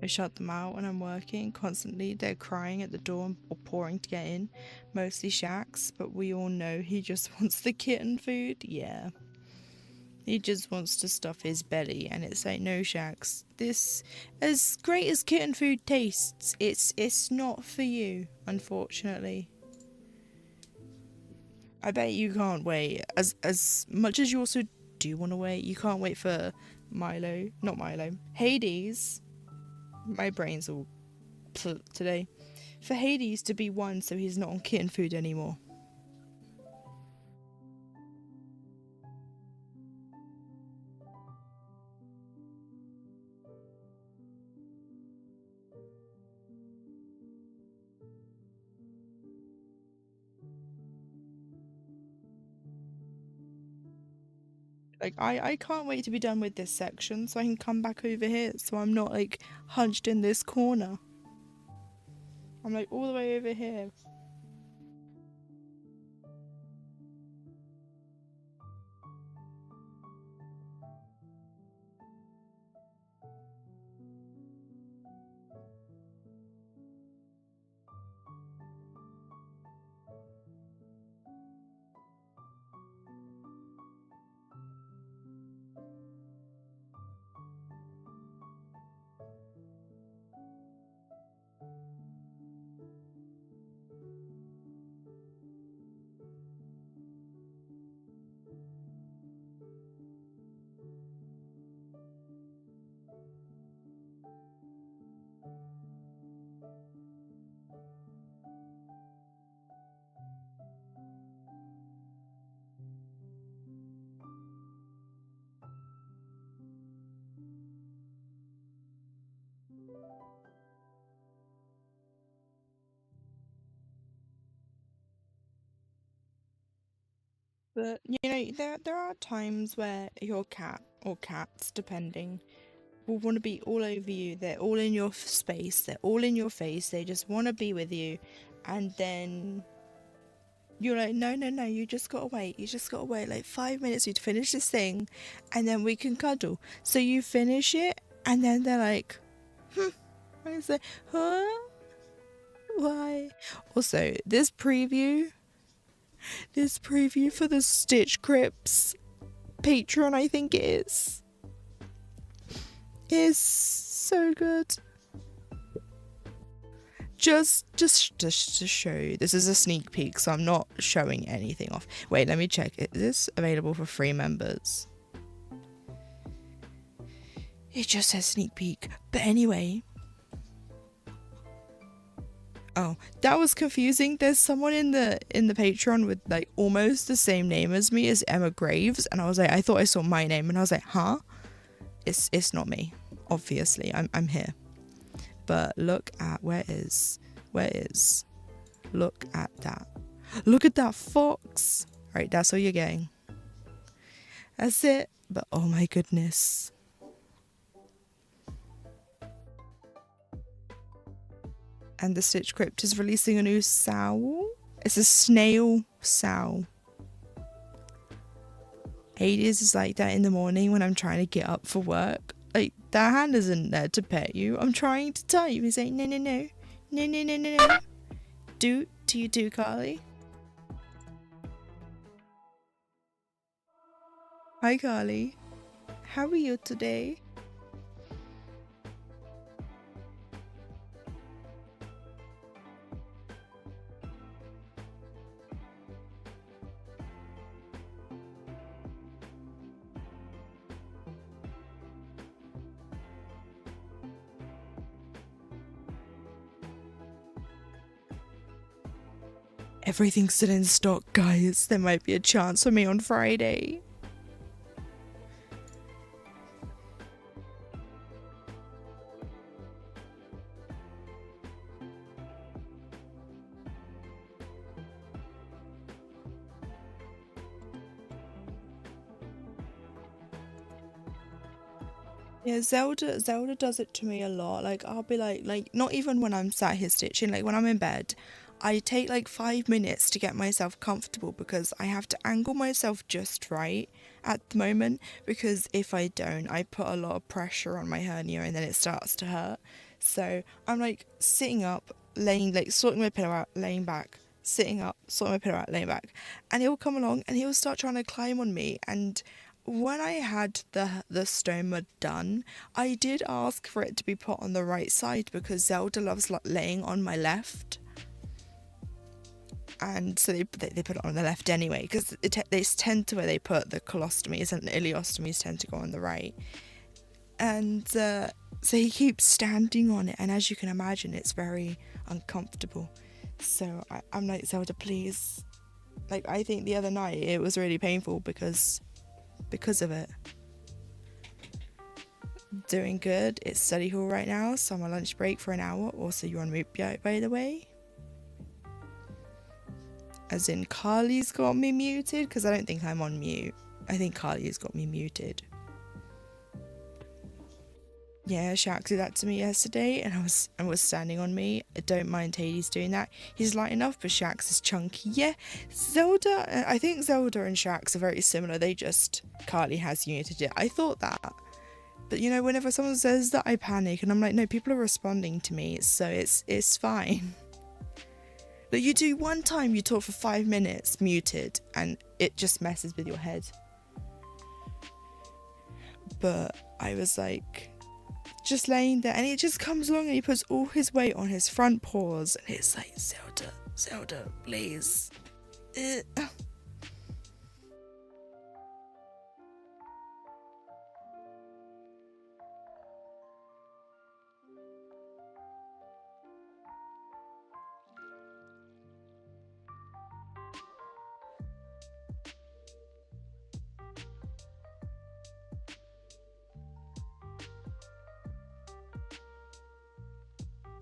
I shut them out when I'm working. Constantly, they're crying at the door or pouring to get in. Mostly Shax, but we all know he just wants the kitten food. Yeah. He just wants to stuff his belly, and it's like, no, Shax. This, as great as kitten food tastes, it's not for you, unfortunately. I bet you can't wait. As much as you also do want to wait, you can't wait for not Milo, Hades. My brain's all today. For Hades to be one so he's not on kitten food anymore. Like, I can't wait to be done with this section so I can come back over here so I'm not like hunched in this corner. I'm like all the way over here. But you know, there are times where your cat or cats, depending, will want to be all over you. They're all in your space. They're all in your face. They just want to be with you, and then you're like, no, no, no. You just gotta wait. You just gotta wait like 5 minutes. You'd finish this thing, and then we can cuddle. So you finish it, and then they're like, I say, huh? Why? Also, this preview for the Stitch Crips Patreon, I think it is so good. Just to show you, this is a sneak peek, so I'm not showing anything off. Wait, let me check. Is this available for free members? It just says sneak peek. But anyway. Oh, that was confusing. There's someone in the Patreon with like almost the same name as me as Emma Graves, and I was like, I thought I saw my name, and I was like, huh? It's not me. Obviously, I'm here. But look at where is look at that. Look at that fox. Right, that's all you're getting. That's it. But oh my goodness. And the Stitch Crypt is releasing a new SAL. It's a snail SAL. Hades is like that in the morning when I'm trying to get up for work. Like, that hand isn't there to pet you. I'm trying to type. He's like, no, no, no. No, no, no, no, no. Do you do, Carly? Hi, Carly. How are you today? Everything's still in stock, guys. There might be a chance for me on Friday. Yeah, Zelda does it to me a lot. Like, I'll be like not even when I'm sat here stitching, like when I'm in bed, I take like 5 minutes to get myself comfortable because I have to angle myself just right at the moment, because if I don't, I put a lot of pressure on my hernia and then it starts to hurt. So I'm like sitting up, laying, like sorting my pillow out, laying back, sitting up, sorting my pillow out, laying back, and he'll come along and he'll start trying to climb on me. And when I had the stoma done, I did ask for it to be put on the right side because Zelda loves like laying on my left, and so they put it on the left anyway, because they tend to, where they put the colostomies and the ileostomies tend to go on the right, and so he keeps standing on it, and as you can imagine, it's very uncomfortable. So I'm like, Zelda, please. Like, I think the other night it was really painful because of it. Doing good. It's study hall right now, so I'm on lunch break for an hour. Also, you're on mute, by the way. As in, Carly's got me muted, because I don't think I'm on mute. I think Carly's got me muted. Yeah, Shax did that to me yesterday, and I was standing on me. I don't mind Hades doing that. He's light enough, but Shax is chunky. Yeah, Zelda, I think Zelda and Shax are very similar. They just, Carly has muted it. I thought that. But you know, whenever someone says that, I panic, and I'm like, no, people are responding to me, so it's fine. But you do one time, you talk for 5 minutes muted, and it just messes with your head. But I was like, just laying there, and he just comes along and he puts all his weight on his front paws, and it's like, Zelda, please.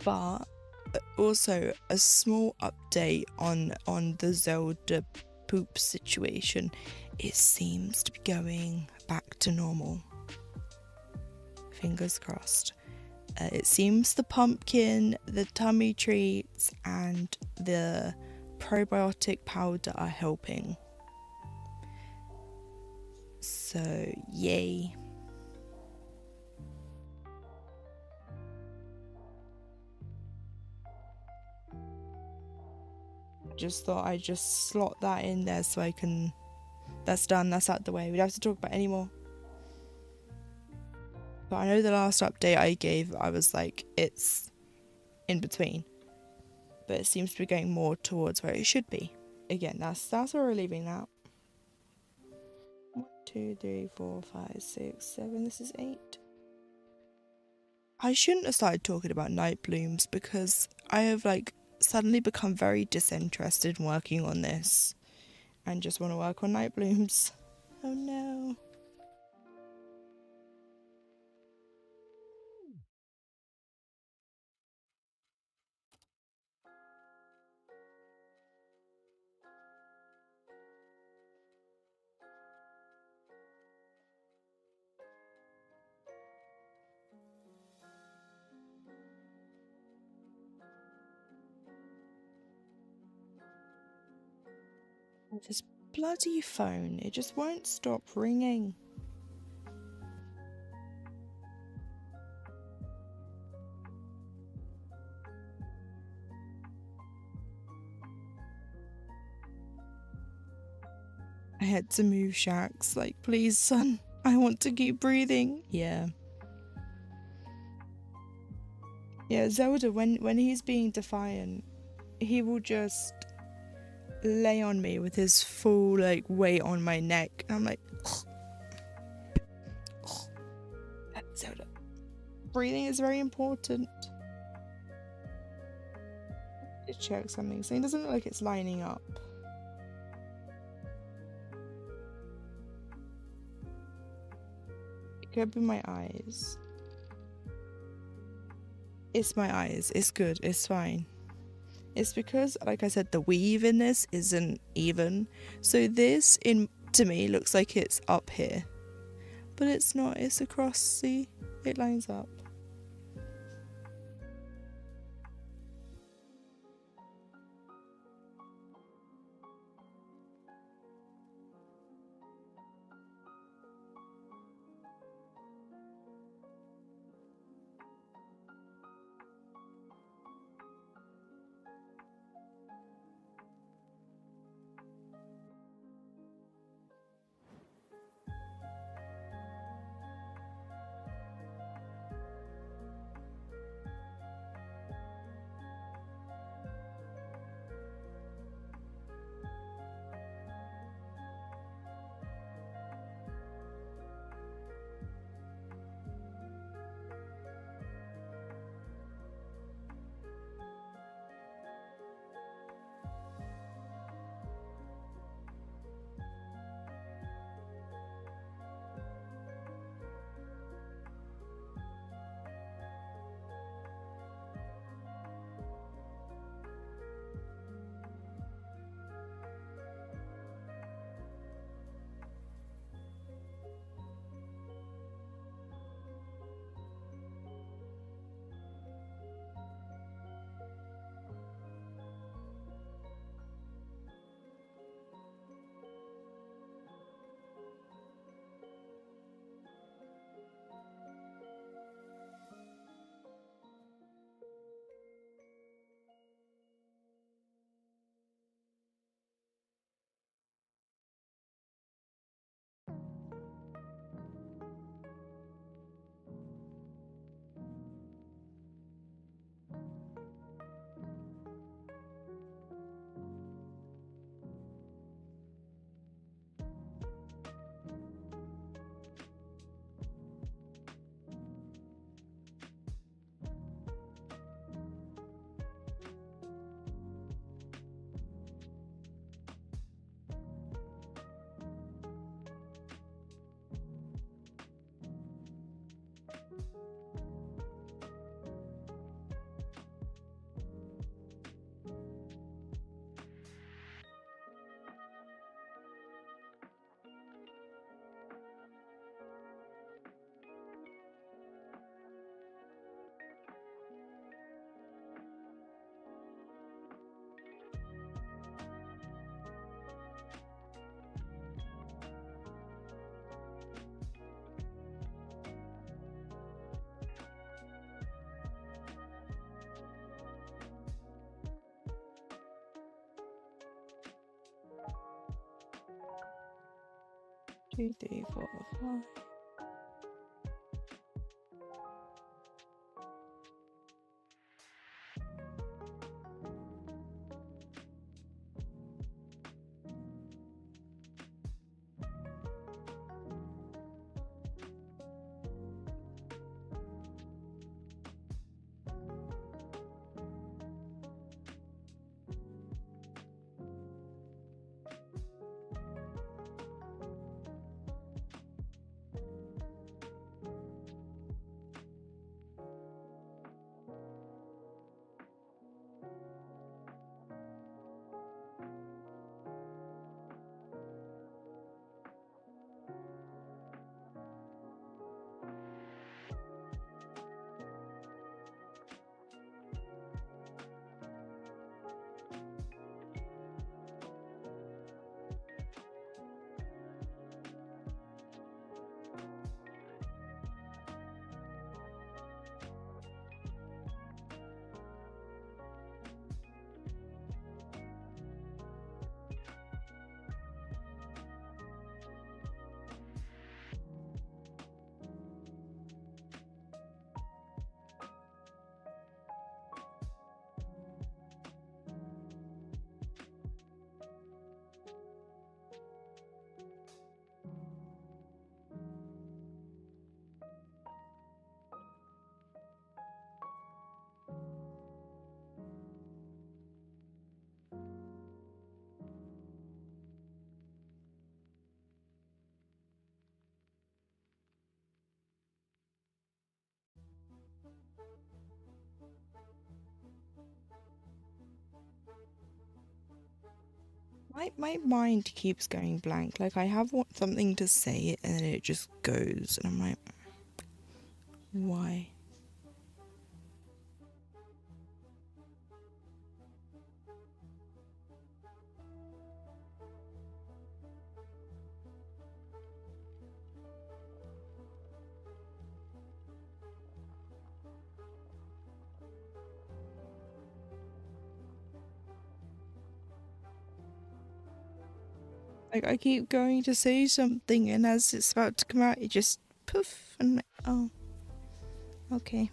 But also a small update on the Zelda poop situation, it seems to be going back to normal. Fingers crossed. It seems the pumpkin, the tummy treats, and the probiotic powder are helping. So, yay. Just thought I'd just slot that in there so I can... That's done, that's out the way. We don't have to talk about it anymore. But I know the last update I gave, I was like, it's in between. But it seems to be going more towards where it should be. Again, that's where we're leaving that. 1, 2, 3, 4, 5, 6, 7. This is 8. I shouldn't have started talking about night blooms because I have like suddenly become very disinterested in working on this and just want to work on night blooms. Oh no. This bloody phone, it just won't stop ringing. I had to move Shax, like, please son, I want to keep breathing. Yeah. Yeah, Zelda, when he's being defiant, he will just lay on me with his full like weight on my neck. And I'm like, Zelda, breathing is very important. Let's check something. So it doesn't look like it's lining up. It could be my eyes. It's my eyes. It's good. It's fine. It's because, like I said, the weave in this isn't even. So this, to me, looks like it's up here. But it's not. It's across. See? It lines up. 2, 3, 4, 5. My mind keeps going blank. Like, I have something to say and then it just goes, and I'm like, why? Like, I keep going to say something, and as it's about to come out, it just poof, and I'm like, oh, okay.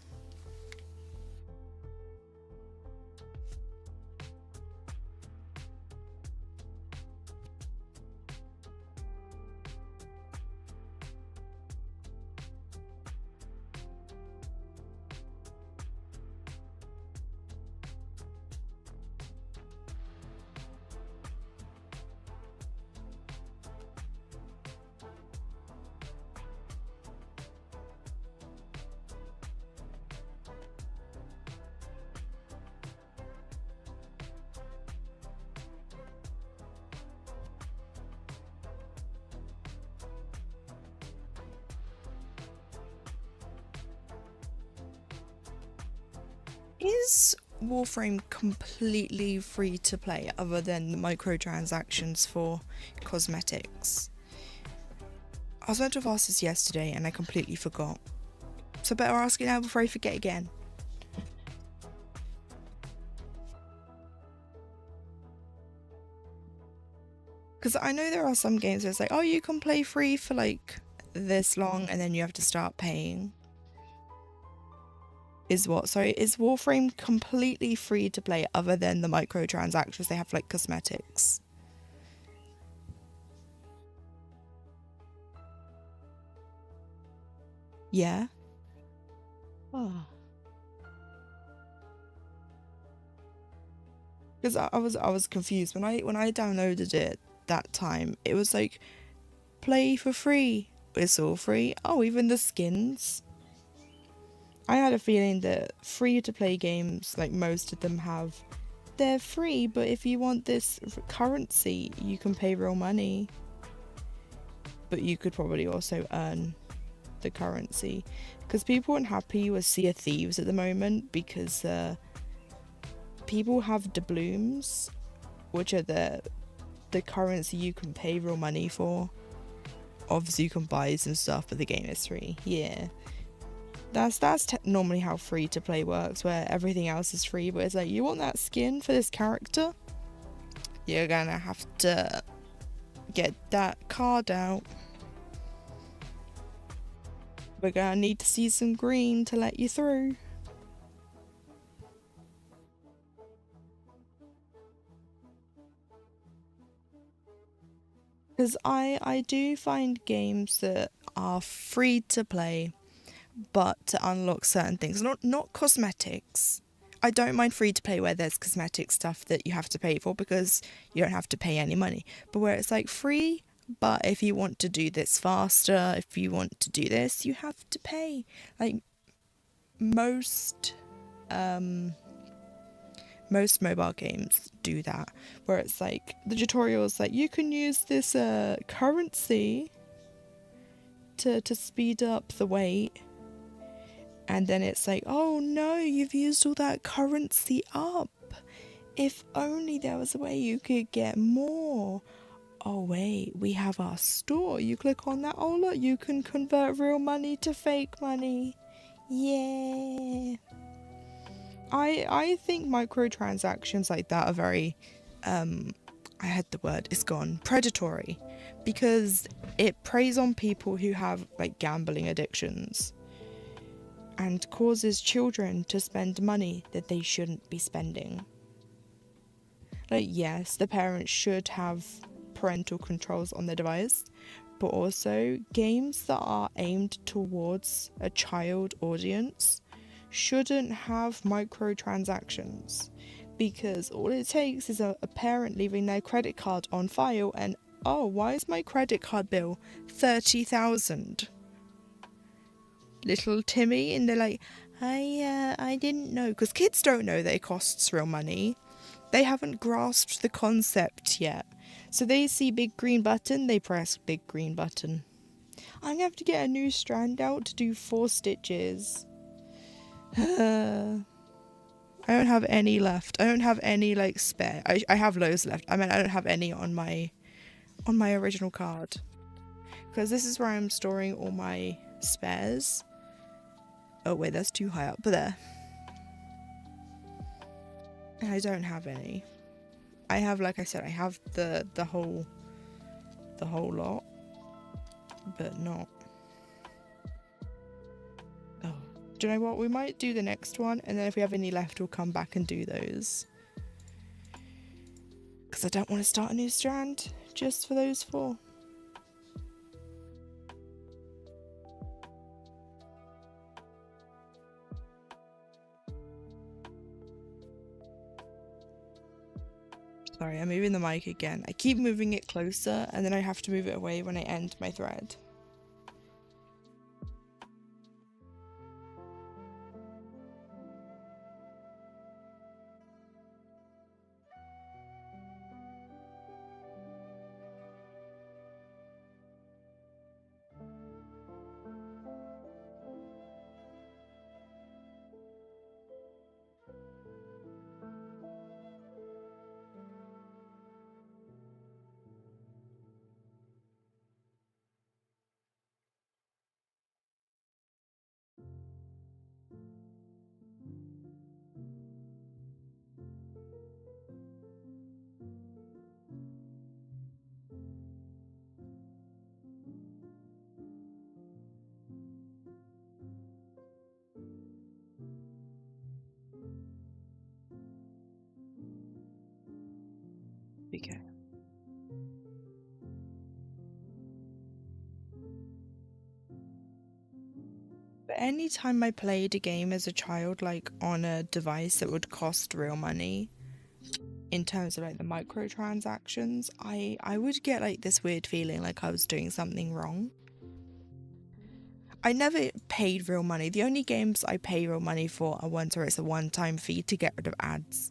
Is Warframe completely free to play other than the microtransactions for cosmetics? I was meant to have asked this yesterday and I completely forgot. So better ask it now before I forget again. Because I know there are some games where it's like, oh, you can play free for like this long and then you have to start paying. Is what? Sorry, is Warframe completely free to play other than the microtransactions they have like cosmetics? Yeah. Oh. Because I was confused when I downloaded it that time. It was like, play for free. It's all free. Oh, even the skins. I had a feeling that free to play games, like most of them have, they're free, but if you want this currency, you can pay real money. But you could probably also earn the currency. Because people aren't happy with Sea of Thieves at the moment because people have doubloons, which are the currency you can pay real money for. Obviously you can buy some stuff, but the game is free. Yeah. That's normally how free to play works, where everything else is free, but it's like, you want that skin for this character? You're gonna have to get that card out. We're gonna need to see some green to let you through. Because I do find games that are free to play, but to unlock certain things, not cosmetics. I don't mind free to play where there's cosmetic stuff that you have to pay for because you don't have to pay any money. But where it's like free, but if you want to do this faster, if you want to do this, you have to pay. Like most um most mobile games do that, where it's like the tutorials like you can use this currency to speed up the wait, and then it's like, oh no, you've used all that currency up. If only there was a way you could get more. Oh wait, we have our store. You click on that. Oh look, you can convert real money to fake money. Yeah. I think microtransactions like that are very I had the word, it's gone, predatory, because it preys on people who have like gambling addictions and causes children to spend money that they shouldn't be spending. Like, yes, the parents should have parental controls on the device, but also games that are aimed towards a child audience shouldn't have microtransactions, because all it takes is a parent leaving their credit card on file and, oh, why is my credit card bill 30,000? Little Timmy, and they're like, I didn't know, because kids don't know that it costs real money. They haven't grasped the concept yet. So they see big green button, they press big green button. I'm gonna have to get a new strand out to do 4 stitches. I don't have any left. I don't have any like spare. I have loads left. I mean, I don't have any on my original card, because this is where I'm storing all my spares. Oh wait, that's too high up. But there. And I don't have any. I have, like I said, I have the whole lot, but not. Oh, do you know what? We might do the next one, and then if we have any left, we'll come back and do those. Because I don't want to start a new strand just for those 4. Sorry, I'm moving the mic again. I keep moving it closer, and then I have to move it away when I end my thread. Okay. But anytime I played a game as a child, like on a device that would cost real money, in terms of like the microtransactions, I would get like this weird feeling like I was doing something wrong. I never paid real money. The only games I pay real money for are ones where it's a one-time fee to get rid of ads.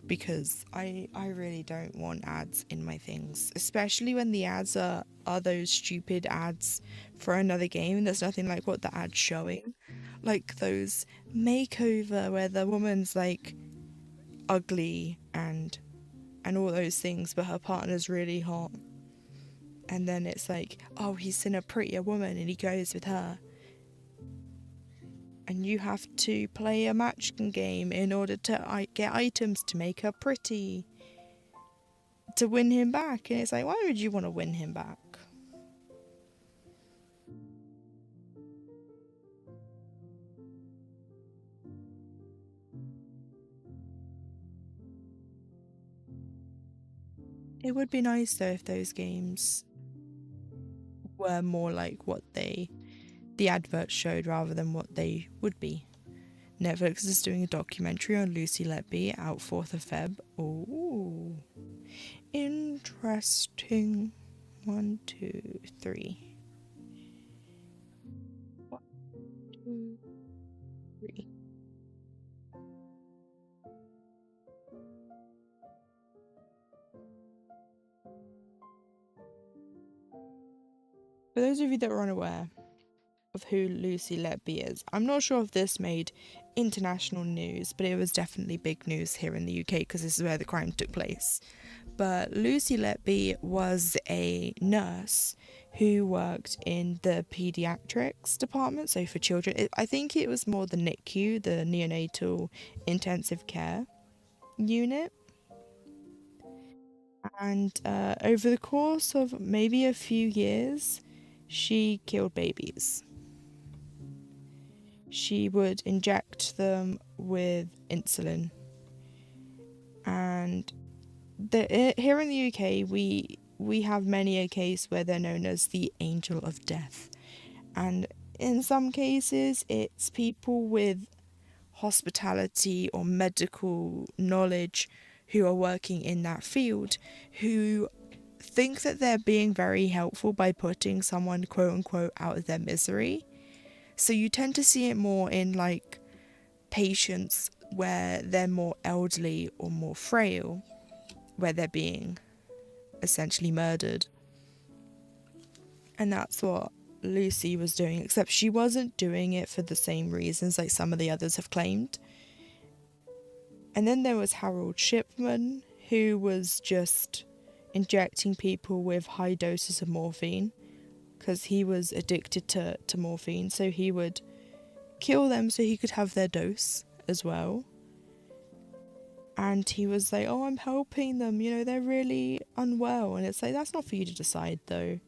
Because I really don't want ads in my things, especially when the ads are those stupid ads for another game. There's nothing like what the ad's showing, like those makeover where the woman's like ugly and all those things, but her partner's really hot, and then it's like, oh, he's seen a prettier woman and he goes with her, and you have to play a matching game in order to get items to make her pretty to win him back. And it's like, why would you want to win him back? It would be nice though if those games were more like what the adverts showed rather than what they would be. Netflix is doing a documentary on Lucy Letby out 4th of Feb. Oh, interesting. 1, 2, 3. 1, 2, 3. For those of you that are unaware of who Lucy Letby is, I'm not sure if this made international news, but it was definitely big news here in the UK because this is where the crime took place. But Lucy Letby was a nurse who worked in the pediatrics department, so for children. I think it was more the NICU, the neonatal intensive care unit. And over the course of maybe a few years, she killed babies. She would inject them with insulin. And here in the UK, we have many a case where they're known as the angel of death. And in some cases, it's people with hospitality or medical knowledge who are working in that field who think that they're being very helpful by putting someone quote unquote out of their misery. So you tend to see it more in like patients where they're more elderly or more frail, where they're being essentially murdered. And that's what Lucy was doing, except she wasn't doing it for the same reasons like some of the others have claimed. And then there was Harold Shipman, who was just injecting people with high doses of morphine because he was addicted to morphine, so he would kill them so he could have their dose as well. And he was like, oh, I'm helping them, you know, they're really unwell. And it's like, that's not for you to decide though.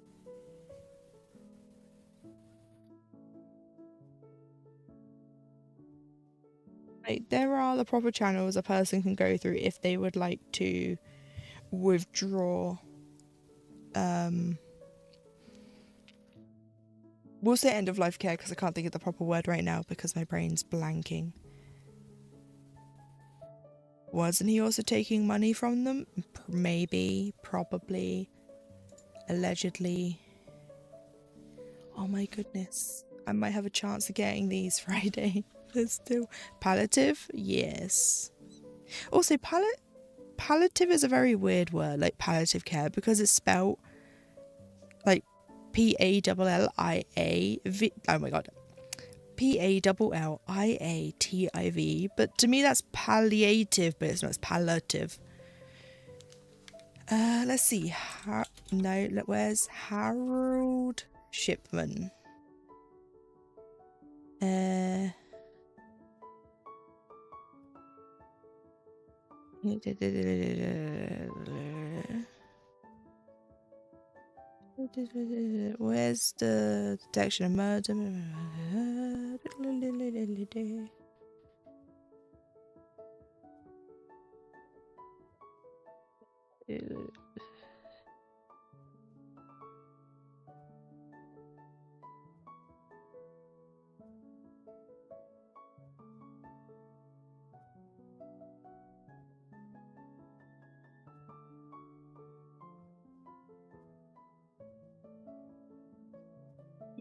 Like, there are the proper channels a person can go through if they would like to withdraw, we'll say end of life care because I can't think of the proper word right now because my brain's blanking. Wasn't he also taking money from them? Maybe, probably, allegedly. Oh my goodness. I might have a chance of getting these Friday. But still. Palliative? Yes. Also, palliative is a very weird word, like palliative care, because it's spelled like P-A-L-L-I-A-V. Oh my god. P-A-L-L-I-A-T-I-V. But to me that's palliative, but it's not, it's palliative. Let's see. Where's Harold Shipman? Where's the detection of murder?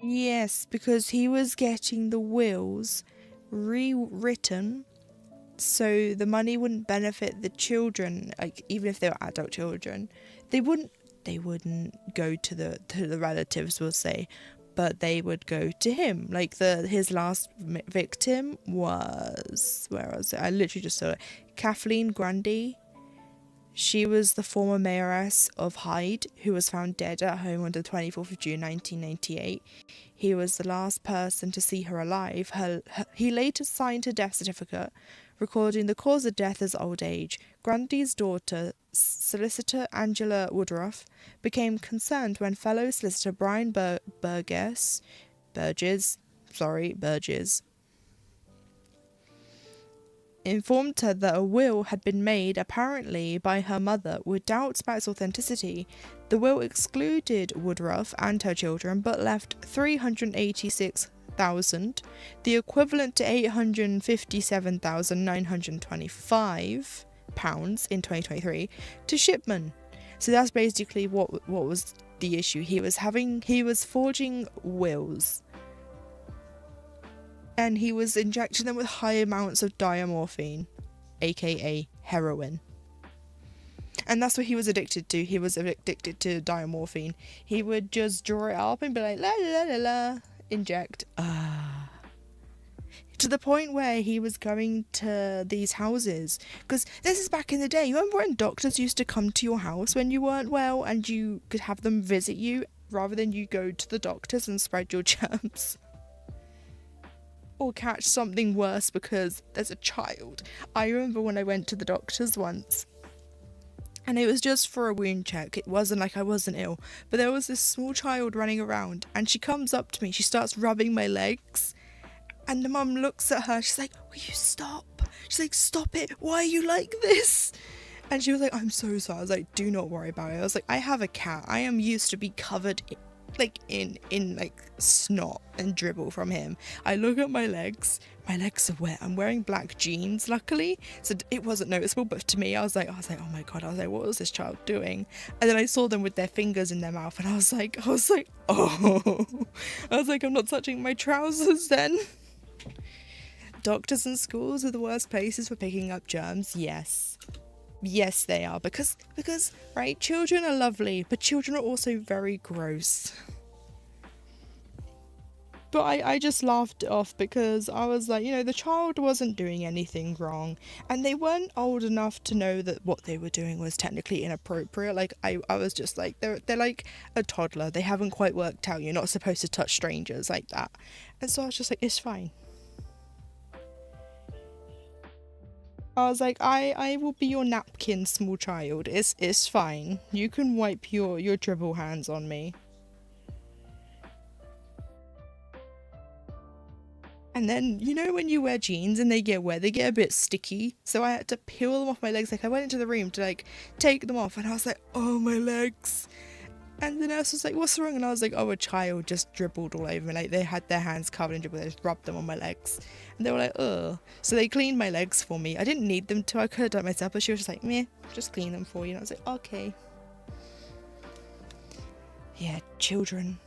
Yes, because he was getting the wills rewritten so the money wouldn't benefit the children, like even if they were adult children. They wouldn't go to the relatives, we'll say, but they would go to him. Like his last victim was, where was it? I literally just saw it. Kathleen Grundy. She was the former mayoress of Hyde, who was found dead at home on the 24th of June 1998. He was the last person to see her alive. He later signed her death certificate, recording the cause of death as old age. Grundy's daughter, solicitor Angela Woodruff, became concerned when fellow solicitor Brian Burgess informed her that a will had been made apparently by her mother with doubts about its authenticity. The will excluded Woodruff and her children but left $386,000, the equivalent to £857,925 in 2023, to Shipman. So that's basically what was the issue. He was forging wills, and he was injecting them with high amounts of diamorphine, aka heroin. And that's what he was addicted to. He was addicted to diamorphine. He would just draw it up and be like, la la la la, inject. To the point where he was going to these houses. Because this is back in the day. You remember when doctors used to come to your house when you weren't well and you could have them visit you rather than you go to the doctors and spread your germs? Or catch something worse because there's a child. I remember when I went to the doctors once, and it was just for a wound check. It wasn't like I wasn't ill, but there was this small child running around, and she comes up to me, she starts rubbing my legs, and the mum looks at her, she's like, will you stop? She's like, stop it, why are you like this? And she was like, I'm so sorry. I was like, do not worry about it. I was like, I have a cat, I am used to be covered in snot and dribble from him. I look at my legs are wet. I'm wearing black jeans, luckily, so it wasn't noticeable, but to me, I was like, oh my god, I was like, what was this child doing? And then I saw them with their fingers in their mouth, and I was like, oh. I was like, I'm not touching my trousers then. Doctors and schools are the worst places for picking up germs. Yes, they are, because right, children are lovely, but children are also very gross. But I just laughed it off because I was like, the child wasn't doing anything wrong, and they weren't old enough to know that what they were doing was technically inappropriate. Like, I was just like, they're like a toddler. They haven't quite worked out you're not supposed to touch strangers like that. And so I was just like, it's fine. I was like, I will be your napkin, small child. It's fine. You can wipe your dribble hands on me. And then, when you wear jeans and they get wet, they get a bit sticky. So I had to peel them off my legs. Like, I went into the room to, take them off. And I was like, oh, my legs. And the nurse was like, what's wrong? And I was like, oh, a child just dribbled all over me. Like, they had their hands covered in dribble. They just rubbed them on my legs. And they were like, ugh. So they cleaned my legs for me. I didn't need them to. I could have done it myself. But she was just like, meh, just clean them for you. And I was like, okay. Yeah, children.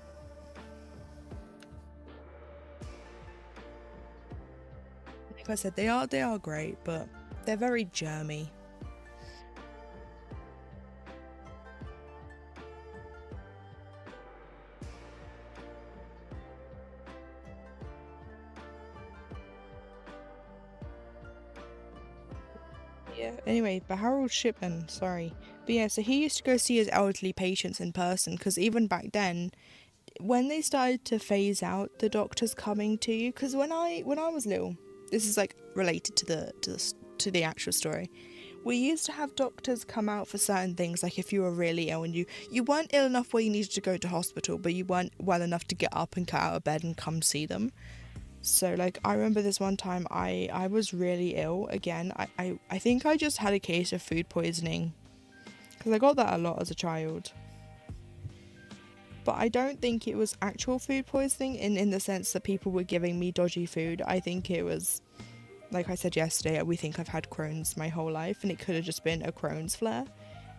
Like I said, they are great, but they're very germy. Yeah, anyway, but Harold Shipman, sorry. But yeah, so he used to go see his elderly patients in person, because even back then, when they started to phase out the doctors coming to you, because when I was little, this is related to the actual story. We used to have doctors come out for certain things, like if you were really ill and you weren't ill enough where you needed to go to hospital, but you weren't well enough to get up and get out of bed and come see them. So I remember this one time I was really ill again. I think I just had a case of food poisoning, because I got that a lot as a child. But I don't think it was actual food poisoning in the sense that people were giving me dodgy food. I think it was, like I said yesterday, we think I've had Crohn's my whole life, and it could have just been a Crohn's flare,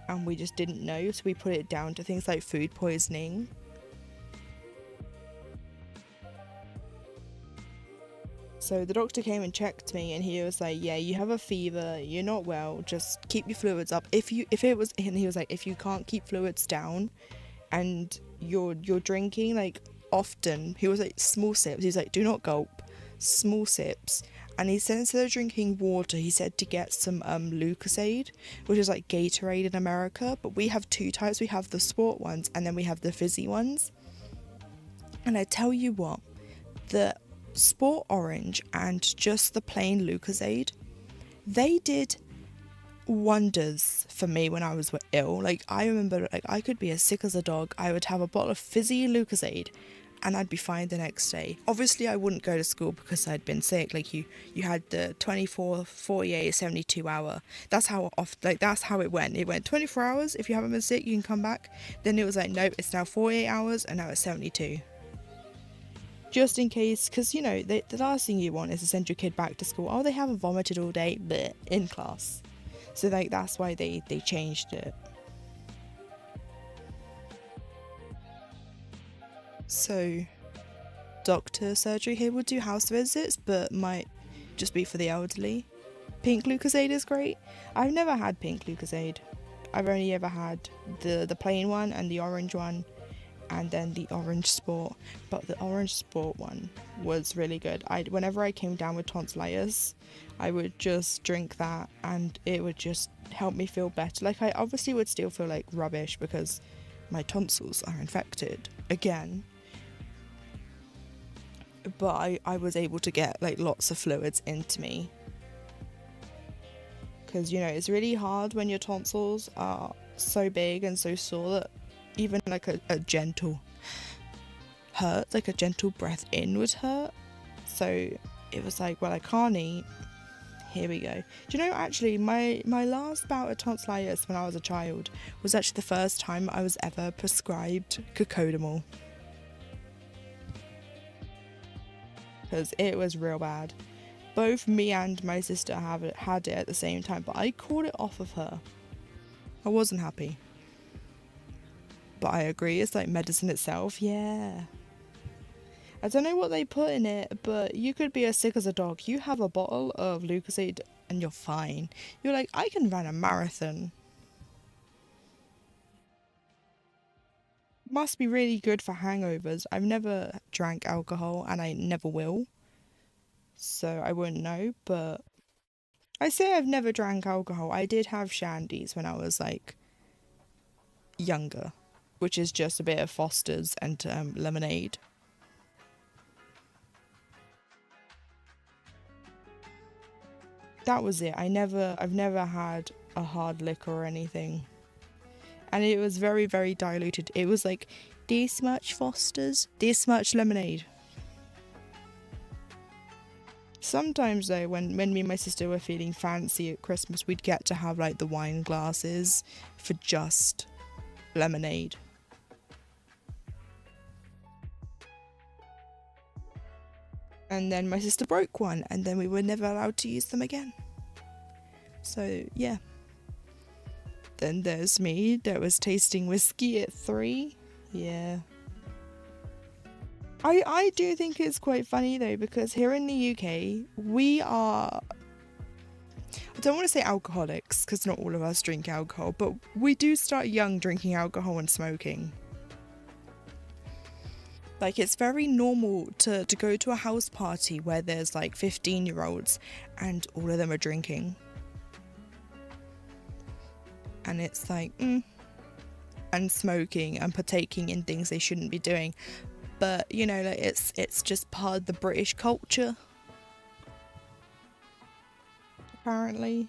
and we just didn't know, so we put it down to things like food poisoning. So the doctor came and checked me, and he was like, yeah, you have a fever, you're not well, just keep your fluids up. And he was like, if you can't keep fluids down and you're drinking often, he was like, small sips. He's like, do not gulp, small sips. And he said instead of drinking water, he said to get some Lucozade, which is like Gatorade in America, but we have two types. We have the sport ones, and then we have the fizzy ones. And I tell you what, the sport orange and just the plain Lucozade, they did wonders for me when I was ill. I remember I could be as sick as a dog. I would have a bottle of fizzy Lucozade and I'd be fine the next day. Obviously I wouldn't go to school because I'd been sick. Like you had the 24, 48, 72 hour. That's how that's how it went. It went 24 hours. If you haven't been sick, you can come back. Then it was like, nope, it's now 48 hours and now it's 72. Just in case, because you know, the last thing you want is to send your kid back to school. Oh, they haven't vomited all day, bleh, in class. So like that's why they changed it. So doctor surgery here would do house visits, but might just be for the elderly. Pink Lucozade is great. I've never had pink Lucozade. I've only ever had the plain one and the orange one, and then the orange sport. But the orange sport one was really good. Whenever I came down with tonsillitis, I would just drink that and it would just help me feel better. Like I obviously would still feel like rubbish because my tonsils are infected again. But I was able to get like lots of fluids into me. Because, you know, it's really hard when your tonsils are so big and so sore that even like a gentle hurt, like a gentle breath in would hurt. So it was like, well, I can't eat. Here we go. Do you know, actually, my last bout of tonsillitis when I was a child was actually the first time I was ever prescribed cocodamol. Because it was real bad. Both me and my sister had it at the same time, but I caught it off of her. I wasn't happy. But I agree, it's like medicine itself, yeah. I don't know what they put in it, but you could be as sick as a dog. You have a bottle of Lucozade and you're fine. You're like, I can run a marathon. Must be really good for hangovers. I've never drank alcohol and I never will. So I wouldn't know, but I say I've never drank alcohol. I did have shandies when I was like younger, which is just a bit of Foster's and lemonade. That was it. I've never had a hard liquor or anything. And it was very, very diluted. It was like this much Foster's, this much lemonade. Sometimes though, when me and my sister were feeling fancy at Christmas, we'd get to have like the wine glasses for just lemonade. And then my sister broke one, and then we were never allowed to use them again. So yeah. Then there's me that was tasting whiskey at 3. Yeah. I do think it's quite funny though, because here in the UK, we are, I don't want to say alcoholics, because not all of us drink alcohol, but we do start young drinking alcohol and smoking. Like, it's very normal to go to a house party where there's like 15-year-olds and all of them are drinking. And it's like, and smoking and partaking in things they shouldn't be doing. But, you know, like it's just part of the British culture, apparently.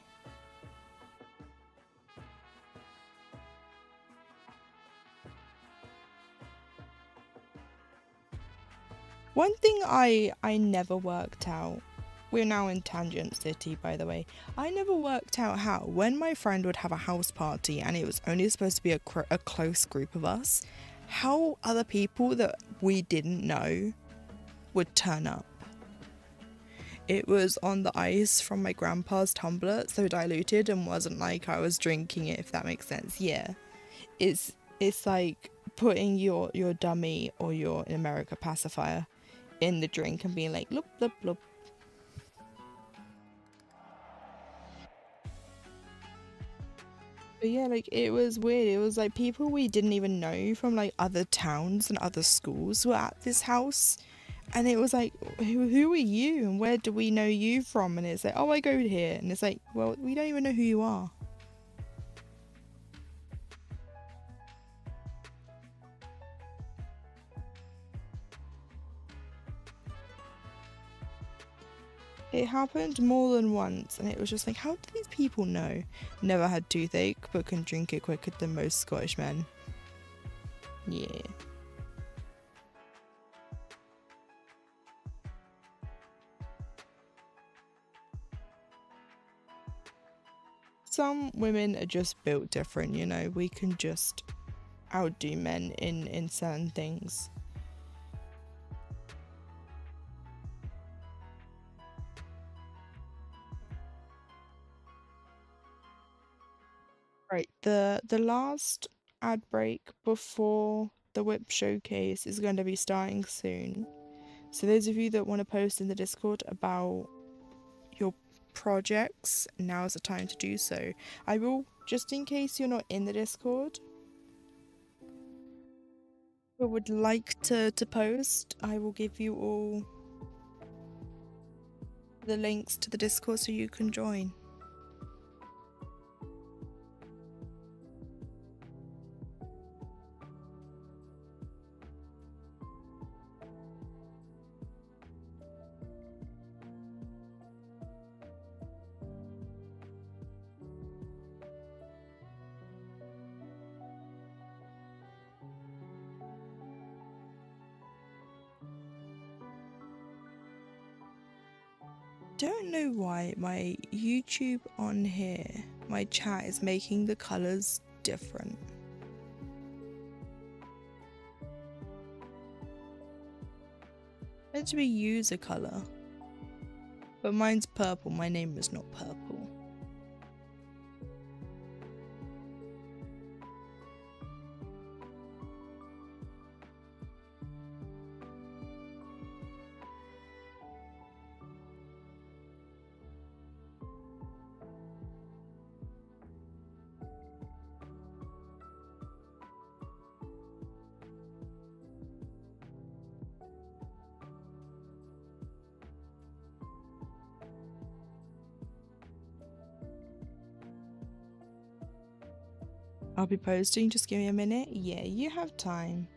One thing I never worked out, we're now in Tangent City, by the way. I never worked out how, when my friend would have a house party and it was only supposed to be a close group of us, how other people that we didn't know would turn up. It was on the ice from my grandpa's tumbler, so diluted and wasn't like I was drinking it, if that makes sense. Yeah. It's like putting your dummy or your, in America, pacifier in the drink and being like, loop, loop, loop. But yeah, like, it was weird. It was like people we didn't even know from like other towns and other schools were at this house. And it was like, who are you and where do we know you from? And it's like, oh, I go here. And it's like, well, we don't even know who you are. It happened more than once, and it was just like, how do these people know? Never had toothache, but can drink it quicker than most Scottish men. Yeah. some women are just built different, you know. We can just outdo men in certain things. Right, the last ad break before the whip showcase is going to be starting soon. So those of you that want to post in the Discord about your projects, now is the time to do so. I will, just in case you're not in the Discord, who would like to post, I will give you all the links to the Discord so you can join. Don't know why my YouTube on here, my chat is making the colours different. Meant to be user colour, but mine's purple. My name is not purple. I'll be posting, just give me a minute. Yeah, you have time.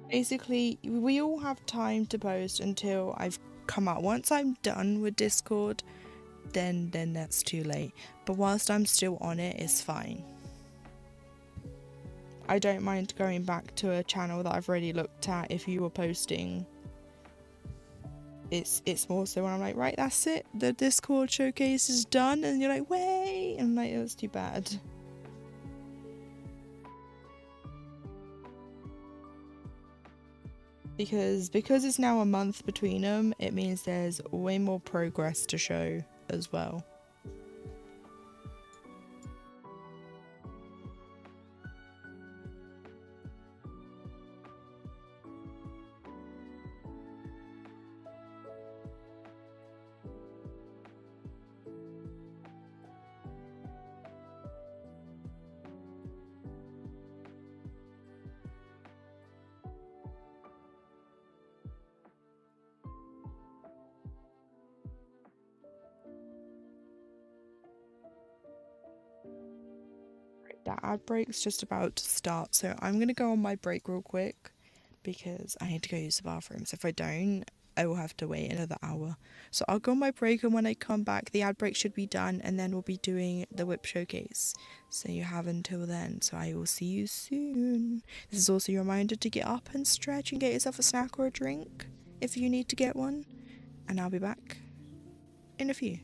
Basically, we all have time to post until I've come out. Once I'm done with Discord, then that's too late. But whilst I'm still on it, it's fine. I don't mind going back to a channel that I've already looked at if you were posting. It's more so when I'm like, right, that's it, the Discord showcase is done, and you're like, wait, and I'm like, that's too bad. Because it's now a month between them, it means there's way more progress to show as well. That ad break's just about to start, so I'm gonna go on my break real quick because I need to go use the bathroom. So if I don't, I will have to wait another hour. So I'll go on my break, and when I come back, the ad break should be done, and then we'll be doing the whip showcase. So you have until then. So I will see you soon. This is also your reminder to get up and stretch and get yourself a snack or a drink if you need to get one. And I'll be back in a few.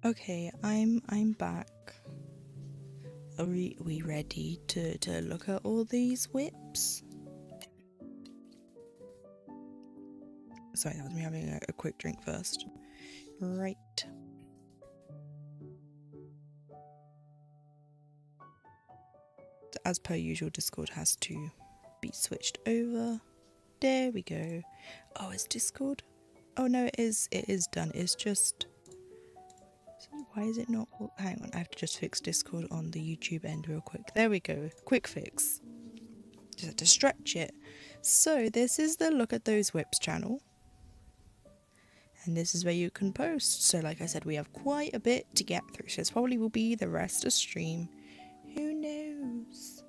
Okay, I'm back. Are we ready to look at all these whips? Sorry, that was me having a quick drink first. Right. As per usual, Discord has to be switched over. There we go. Oh, it's Discord? Oh no, it is done. It's just... Why is it not... Hang on, I have to just fix Discord on the YouTube end real quick. There we go. Quick fix. Just had to stretch it. So this is the Look at Those Whips channel. And this is where you can post. So like I said, we have quite a bit to get through. So this probably will be the rest of stream. Who knows?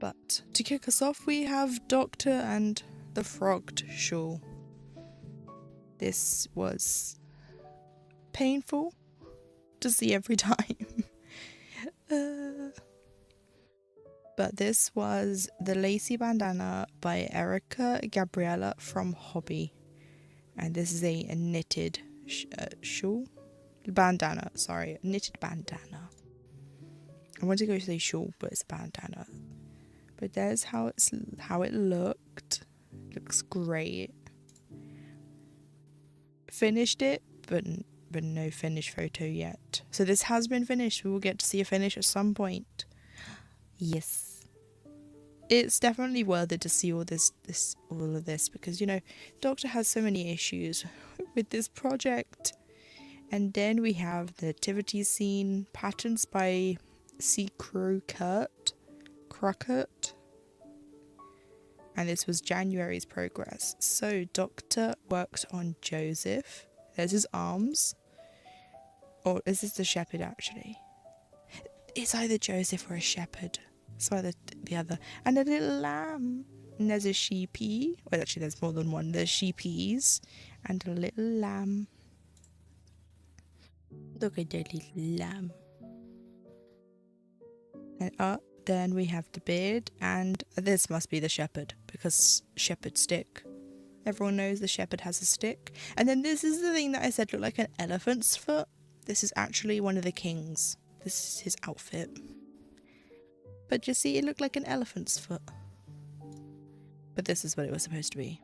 But to kick us off, we have Doctor and the Frogged Shawl. This was painful to see every time. But this was the Lacy Bandana by Erica Gabriella from Hobby. And this is a knitted shawl? Bandana, sorry. Knitted bandana. I want to go say shawl, but it's a bandana. But there's how it looked. Looks great. Finished it, but no finished photo yet. So this has been finished. We will get to see a finish at some point. Yes. It's definitely worth it to see all of this because, you know, Doctor has so many issues with this project. And then we have the nativity scene, patterns by C. Crockett. And this was January's progress. So Doctor worked on Joseph. There's his arms. Or is this the shepherd actually? It's either Joseph or a shepherd. It's either the other. And a little lamb. And there's a sheepy. Well, actually there's more than one. There's sheepies. And a little lamb. Look at that little lamb. And then we have the beard, and this must be the shepherd, because shepherd stick. Everyone knows the shepherd has a stick. And then this is the thing that I said looked like an elephant's foot. This is actually one of the kings. This is his outfit. But you see, it looked like an elephant's foot. But this is what it was supposed to be.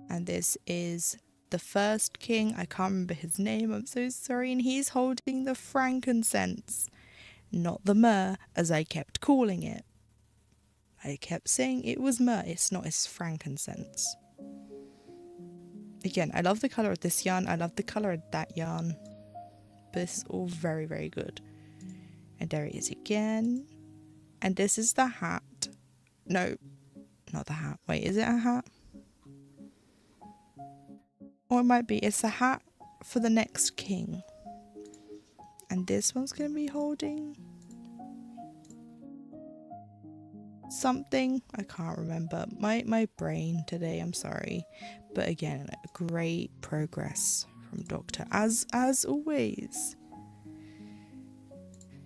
And this is the first king. I can't remember his name, I'm so sorry. And he's holding the frankincense. Not the myrrh, as I kept calling it. I kept saying it was myrrh, it's not, it's frankincense. Again, I love the colour of this yarn, I love the colour of that yarn. But this is all very, very good. And there it is again. And this is the hat. No, not the hat. Wait, is it a hat? Or it might be, it's a hat for the next king. And this one's going to be holding something. I can't remember. My brain today, I'm sorry. But again, great progress from Doctor, as always.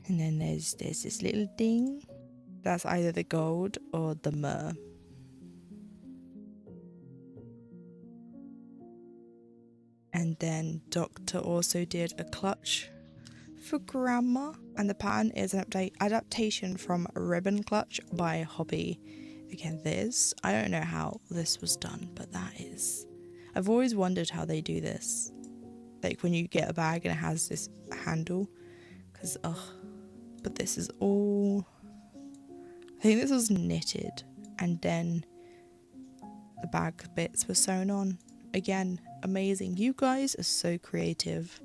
And then there's this little thing. That's either the gold or the myrrh. And then Doctor also did a clutch for grandma, and the pattern is an adaptation from Ribbon Clutch by Hobby. Again, this, I don't know how this was done, but that is, I've always wondered how they do this, like when you get a bag and it has this handle, because but this is all, I think this was knitted and then the bag bits were sewn on. Again, amazing. You guys are so creative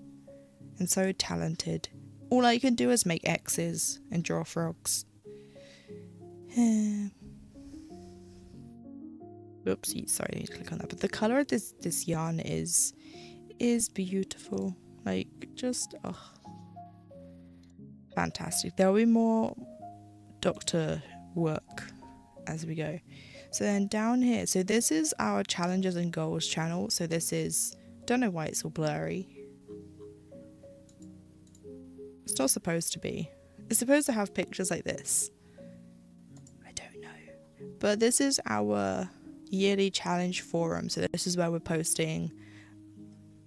and so talented. All I can do is make X's and draw frogs. Oopsie, sorry, I need to click on that. But the colour of this yarn is beautiful. Like, just, fantastic. There will be more Doctor work as we go. So then down here, so this is our challenges and goals channel. So this is, don't know why it's all blurry. It's not supposed to be. It's supposed to have pictures like this. I don't know. But this is our yearly challenge forum. So this is where we're posting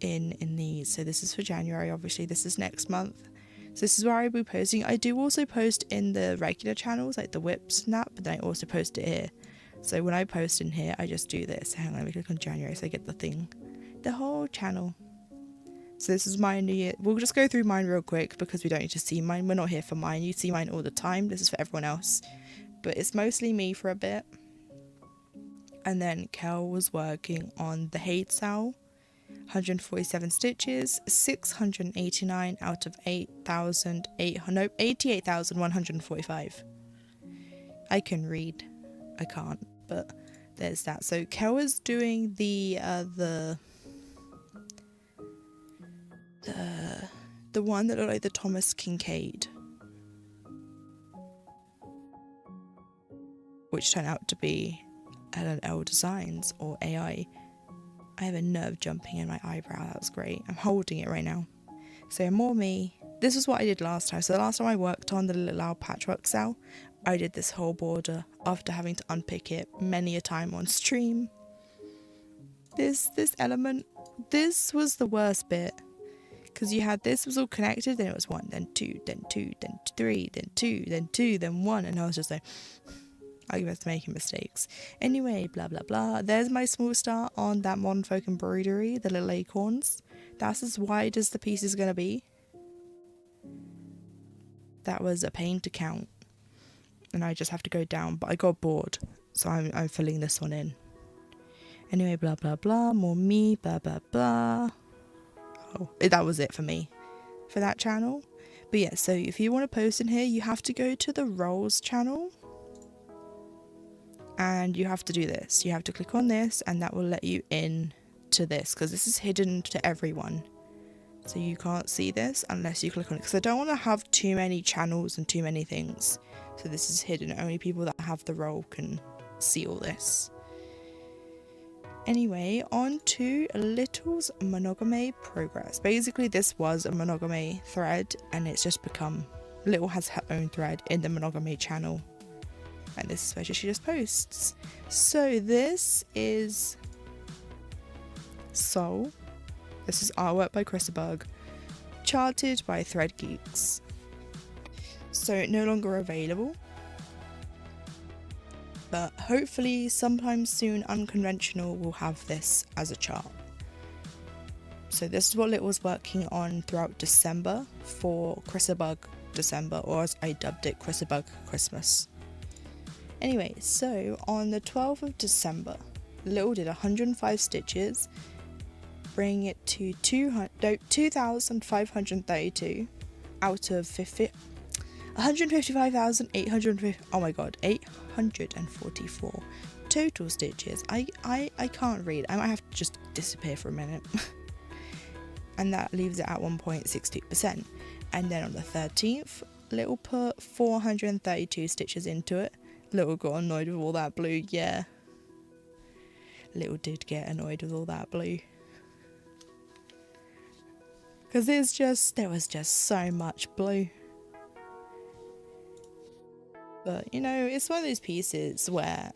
in these. So this is for January, obviously this is next month. So this is where I'll be posting. I do also post in the regular channels, like the whips and that, but then I also post it here. So when I post in here, I just do this. Hang on, let me click on January so I get the thing. The whole channel. So this is my new year. We'll just go through mine real quick because we don't need to see mine. We're not here for mine. You see mine all the time. This is for everyone else. But it's mostly me for a bit. And then Kel was working on the SAL. 147 stitches, 689 out of 88,145. I can read. I can't, but there's that. So Kel was doing the one that looked like the Thomas Kincaid, which turned out to be LL Designs or AI. I have a nerve jumping in my eyebrow. That was great. I'm holding it right now. So more me. This is what I did last time. So the last time I worked on the little Patchwork SAL, I did this whole border after having to unpick it many a time on stream. This element, this was the worst bit. Because you had this was all connected, then it was 1, then 2, then 2, then 3, then 2, then 2, then 1. And I was just like, I was making mistakes. Anyway, blah blah blah. There's my small star on that Modern Folk embroidery, the little acorns. That's as wide as the piece is going to be. That was a pain to count. And I just have to go down, but I got bored. So I'm filling this one in. Anyway, blah blah blah. More me, blah blah blah. Oh, that was it for me. For that channel. But yeah, so if you want to post in here, you have to go to the roles channel. And you have to do this. You have to click on this and that will let you in to this because this is hidden to everyone. So you can't see this unless you click on it because I don't want to have too many channels and too many things. So this is hidden. Only people that have the role can see all this. Anyway, on to Little's monogamy progress. Basically this was a monogamy thread and it's just become, Little has her own thread in the monogamy channel. And this is where she just posts. So this is Soul. This is artwork by Chrisberg, charted by Thread Geeks. So no longer available. But hopefully sometime soon Unconventional will have this as a chart. So this is what Little was working on throughout December for Chrisberg December, or as I dubbed it, Chrisberg Christmas. Anyway, so on the 12th of December, Little did 105 stitches, bringing it to 2,532 out of 155,850. Oh my god, 844 total stitches. I can't read. I might have to just disappear for a minute. And that leaves it at 1.62%. And then on the 13th, Little put 432 stitches into it. Little got annoyed with all that blue, yeah. Little did get annoyed with all that blue. Because there was just so much blue. But, you know, it's one of those pieces where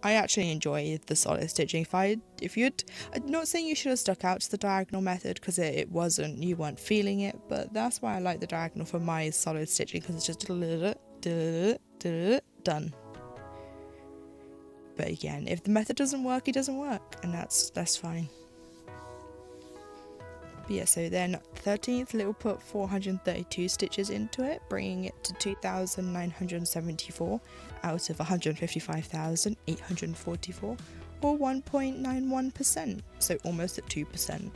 I actually enjoy the solid stitching. I'm not saying you should have stuck out to the diagonal method because you weren't feeling it, but that's why I like the diagonal for my solid stitching because it's just done. But again, if the method doesn't work, it doesn't work, and that's fine. But yeah, so then 13th, Little put 432 stitches into it, bringing it to 2,974 out of 155,844, or 1.91%, so almost at 2%.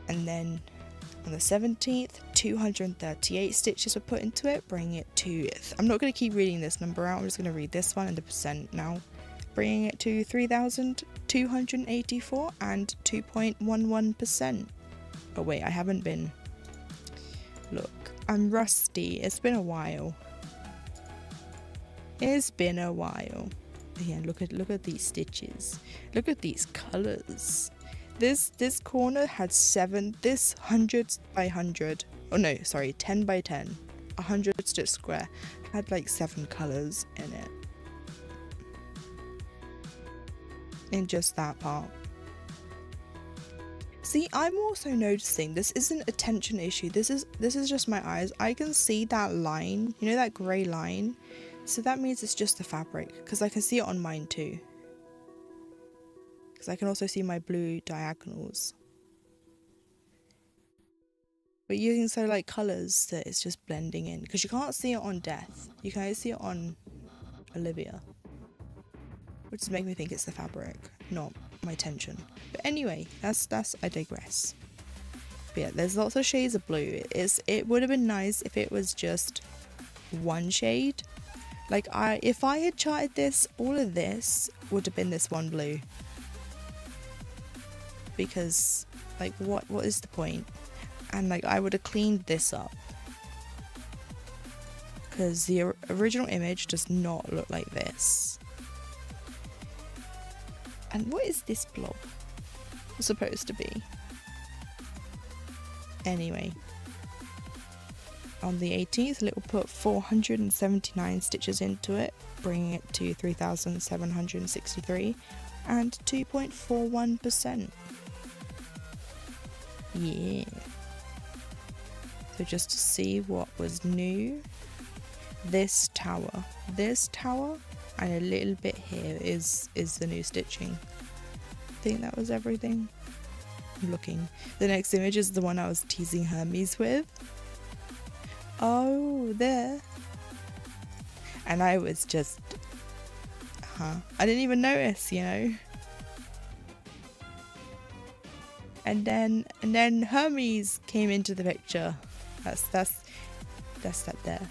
And then on the 17th, 238 stitches were put into it, bringing it to, I'm not going to keep reading this number out, I'm just going to read this one in the percent now, bringing it to 3,284 and 2.11%. Oh wait, I haven't been, look, I'm rusty, it's been a while. It's been a while. Again, look at these stitches, look at these colours. This corner had 100 by 100, oh no, sorry, 10 by 10, 100 stitch square, had like 7 colours in it. In just that part. See, I'm also noticing this isn't a tension issue. This is just my eyes. I can see that line, you know, that grey line. So that means it's just the fabric, because I can see it on mine too. Because I can also see my blue diagonals. But using so like colours that it's just blending in, because you can't see it on Death. You can only see it on Olivia, which is making me think it's the fabric, not my tension. But anyway, that's I digress. But yeah, there's lots of shades of blue. It would have been nice if it was just one shade. Like if I had charted this, all of this would have been this one blue. Because like what is the point? And like I would have cleaned this up. Because the original image does not look like this. And what is this blob supposed to be? Anyway, on the 18th, Little put 479 stitches into it, bringing it to 3,763 and 2.41%. Yeah. So just to see what was new, this tower and a little bit here is the new stitching. I think that was everything. I'm looking. The next image is the one I was teasing Hermes with. Oh, there. And I was just, I didn't even notice, you know. And then Hermes came into the picture. That's that there.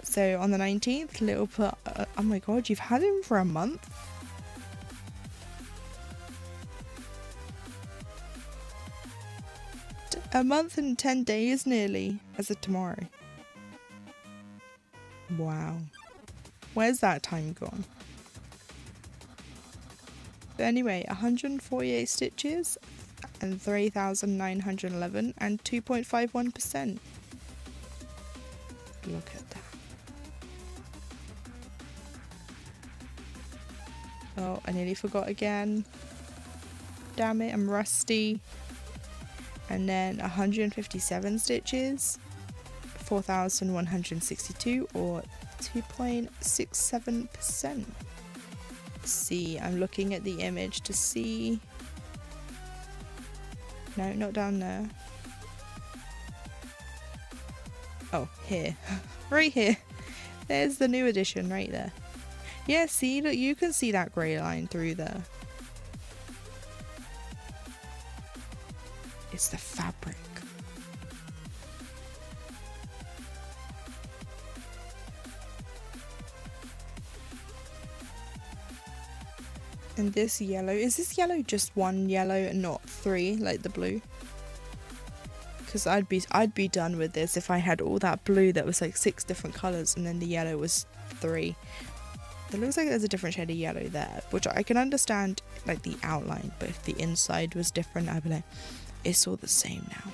So on the 19th, Little put, oh my god, you've had him for a month? A month and 10 days nearly, as of tomorrow. Wow. Where's that time gone? But anyway, 148 stitches and 3,911 and 2.51%. Look at that. Oh, I nearly forgot again. Damn it, I'm rusty. And then 157 stitches, 4,162 or 2.67%. See, I'm looking at the image to see. No, not down there. Oh, here. Right here. There's the new edition right there. Yeah, see, look, you can see that grey line through there. It's the fabric. And this yellow, is this yellow just one yellow and not three like the blue? Because I'd be done with this if I had all that blue that was like 6 different colours and then the yellow was 3. It looks like there's a different shade of yellow there, which I can understand like the outline, but if the inside was different, I'd be like, it's all the same now.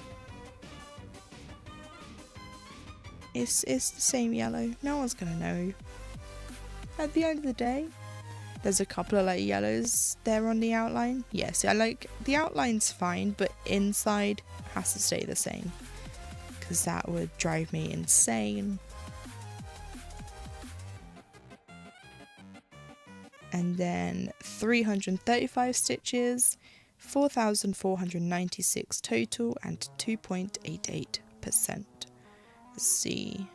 It's the same yellow. No one's gonna know. At the end of the day, there's a couple of like yellows there on the outline. Yes, I like the outline's fine, but inside has to stay the same because that would drive me insane. And then 335 stitches, 4,496 total and 2.88%. Let's see.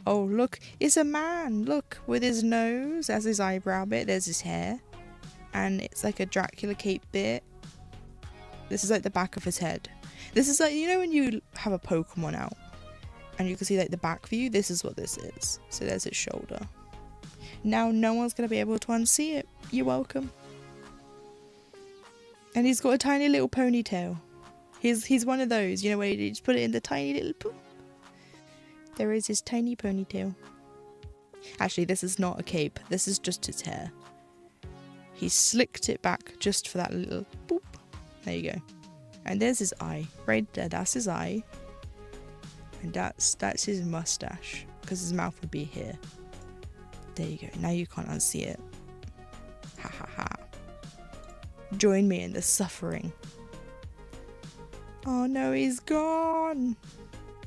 Oh look, it's a man, look, with his nose as his eyebrow bit, there's his hair. And it's like a Dracula cape bit. This is like the back of his head. This is like, you know when you have a Pokemon out and you can see like the back view, this is what this is. So there's his shoulder. Now no one's going to be able to unsee it. You're welcome. And he's got a tiny little ponytail. He's one of those, you know, where you just put it in the tiny little poop. There is his tiny ponytail. Actually, this is not a cape. This is just his hair. He slicked it back just for that little boop. There you go. And there's his eye. Right there, that's his eye. And that's his mustache. Because his mouth would be here. There you go. Now you can't unsee it. Ha ha ha. Join me in the suffering. Oh no, he's gone.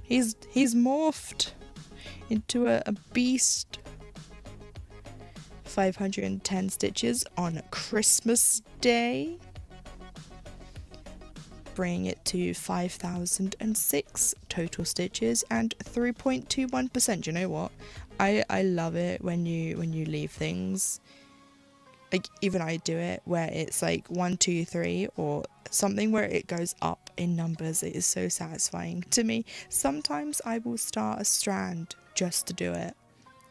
He's morphed into a beast. 510 stitches on Christmas Day, bringing it to 5,006 total stitches and 3.21%. You know what? I love it when you leave things, like even I do it, where it's like 1, 2, 3 or something where it goes up in numbers. It is so satisfying to me. Sometimes I will start a strand just to do it,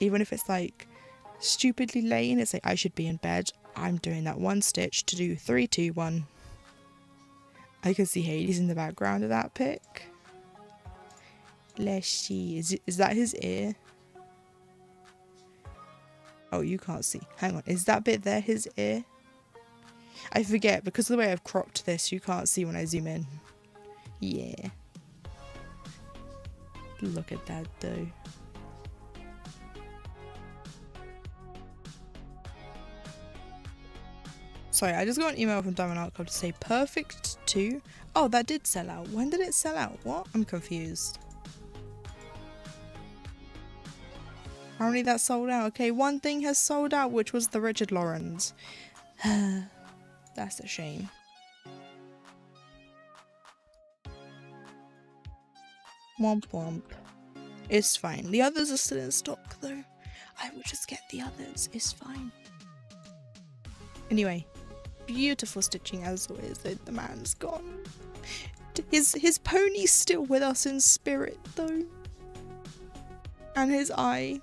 even if it's like stupidly late and it's like I should be in bed. I'm doing that one stitch to do 3, 2, 1. I can see Hades in the background of that pic. Let's see, is that his ear? Oh, you can't see. Hang on, is that bit there his ear? I forget, because of the way I've cropped this, you can't see when I zoom in. Yeah. Look at that though. Sorry, I just got an email from Diamond Art Club to say perfect 2. Oh, that did sell out. When did it sell out? What? I'm confused. Apparently that sold out. Okay, one thing has sold out, which was the Richard Lawrence. That's a shame. Womp womp. It's fine. The others are still in stock though. I will just get the others. It's fine. Anyway, beautiful stitching as always. The man's gone. His pony's still with us in spirit though. And his eye.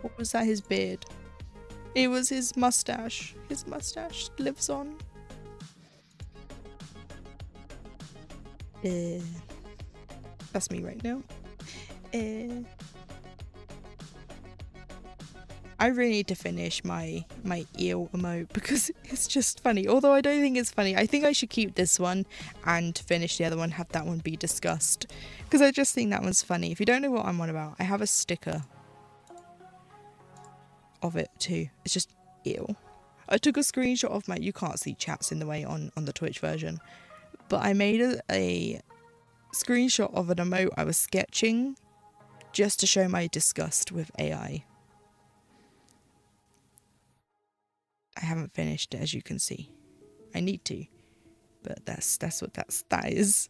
What was that? His beard. It was his mustache. His mustache lives on. That's me right now. I really need to finish my eel emote because it's just funny. Although I don't think it's funny. I think I should keep this one and finish the other one, have that one be discussed. Because I just think that one's funny. If you don't know what I'm on about, I have a sticker of it too. It's just eel. I took a screenshot of my, you can't see chats in the way on the Twitch version, but I made a screenshot of an emote I was sketching just to show my disgust with AI. I haven't finished it, as you can see. I need to, but that's what that is.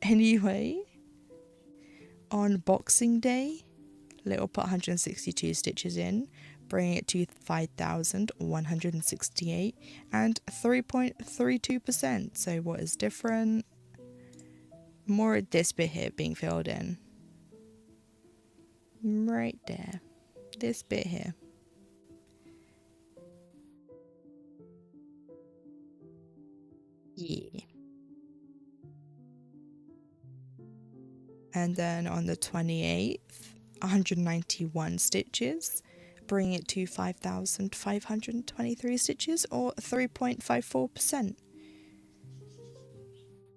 Anyway, on Boxing Day, Little put 162 stitches in, bringing it to 5,168 and 3.32%. So what is different? More of this bit here being filled in. Right there. This bit here. Yeah. And then on the 28th, 191 stitches, bringing it to 5,523 stitches or 3.54%.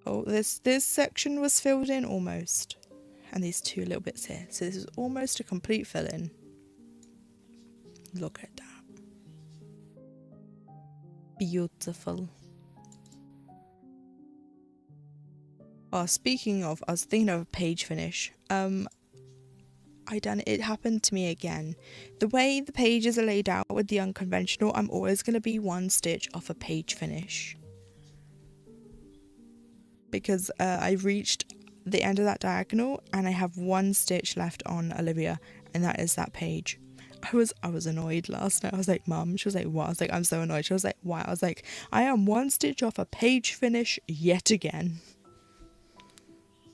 Oh, this section was filled in almost. And these two little bits here. So this is almost a complete fill-in. Look at that. Beautiful. Oh, speaking of, I was thinking of a page finish. It happened to me again. The way the pages are laid out with the unconventional, I'm always going to be one stitch off a page finish. Because I reached the end of that diagonal and I have one stitch left on Olivia, and that is that page. I was annoyed last night. I was like, Mum. She was like, what? I was like, I'm so annoyed. She was like, why? I was like, I am one stitch off a page finish yet again.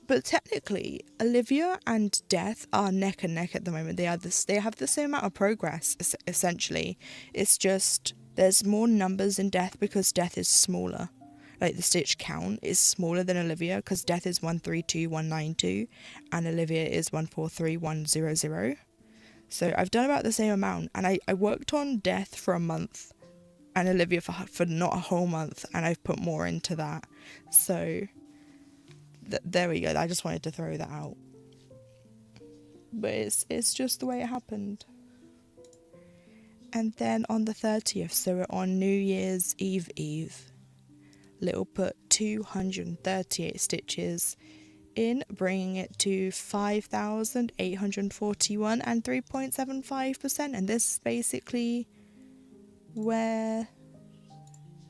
But technically, Olivia and Death are neck and neck at the moment. They have the same amount of progress, essentially. It's just there's more numbers in Death because Death is smaller. Like the stitch count is smaller than Olivia because Death is 132,192 and Olivia is 143,100. So I've done about the same amount, and I worked on Death for a month and Olivia for not a whole month, and I've put more into that. So there we go. I just wanted to throw that out. But it's just the way it happened. And then on the 30th, so we're on New Year's Eve, Little put 238 stitches in, bringing it to 5,841 and 3.75%. And this is basically where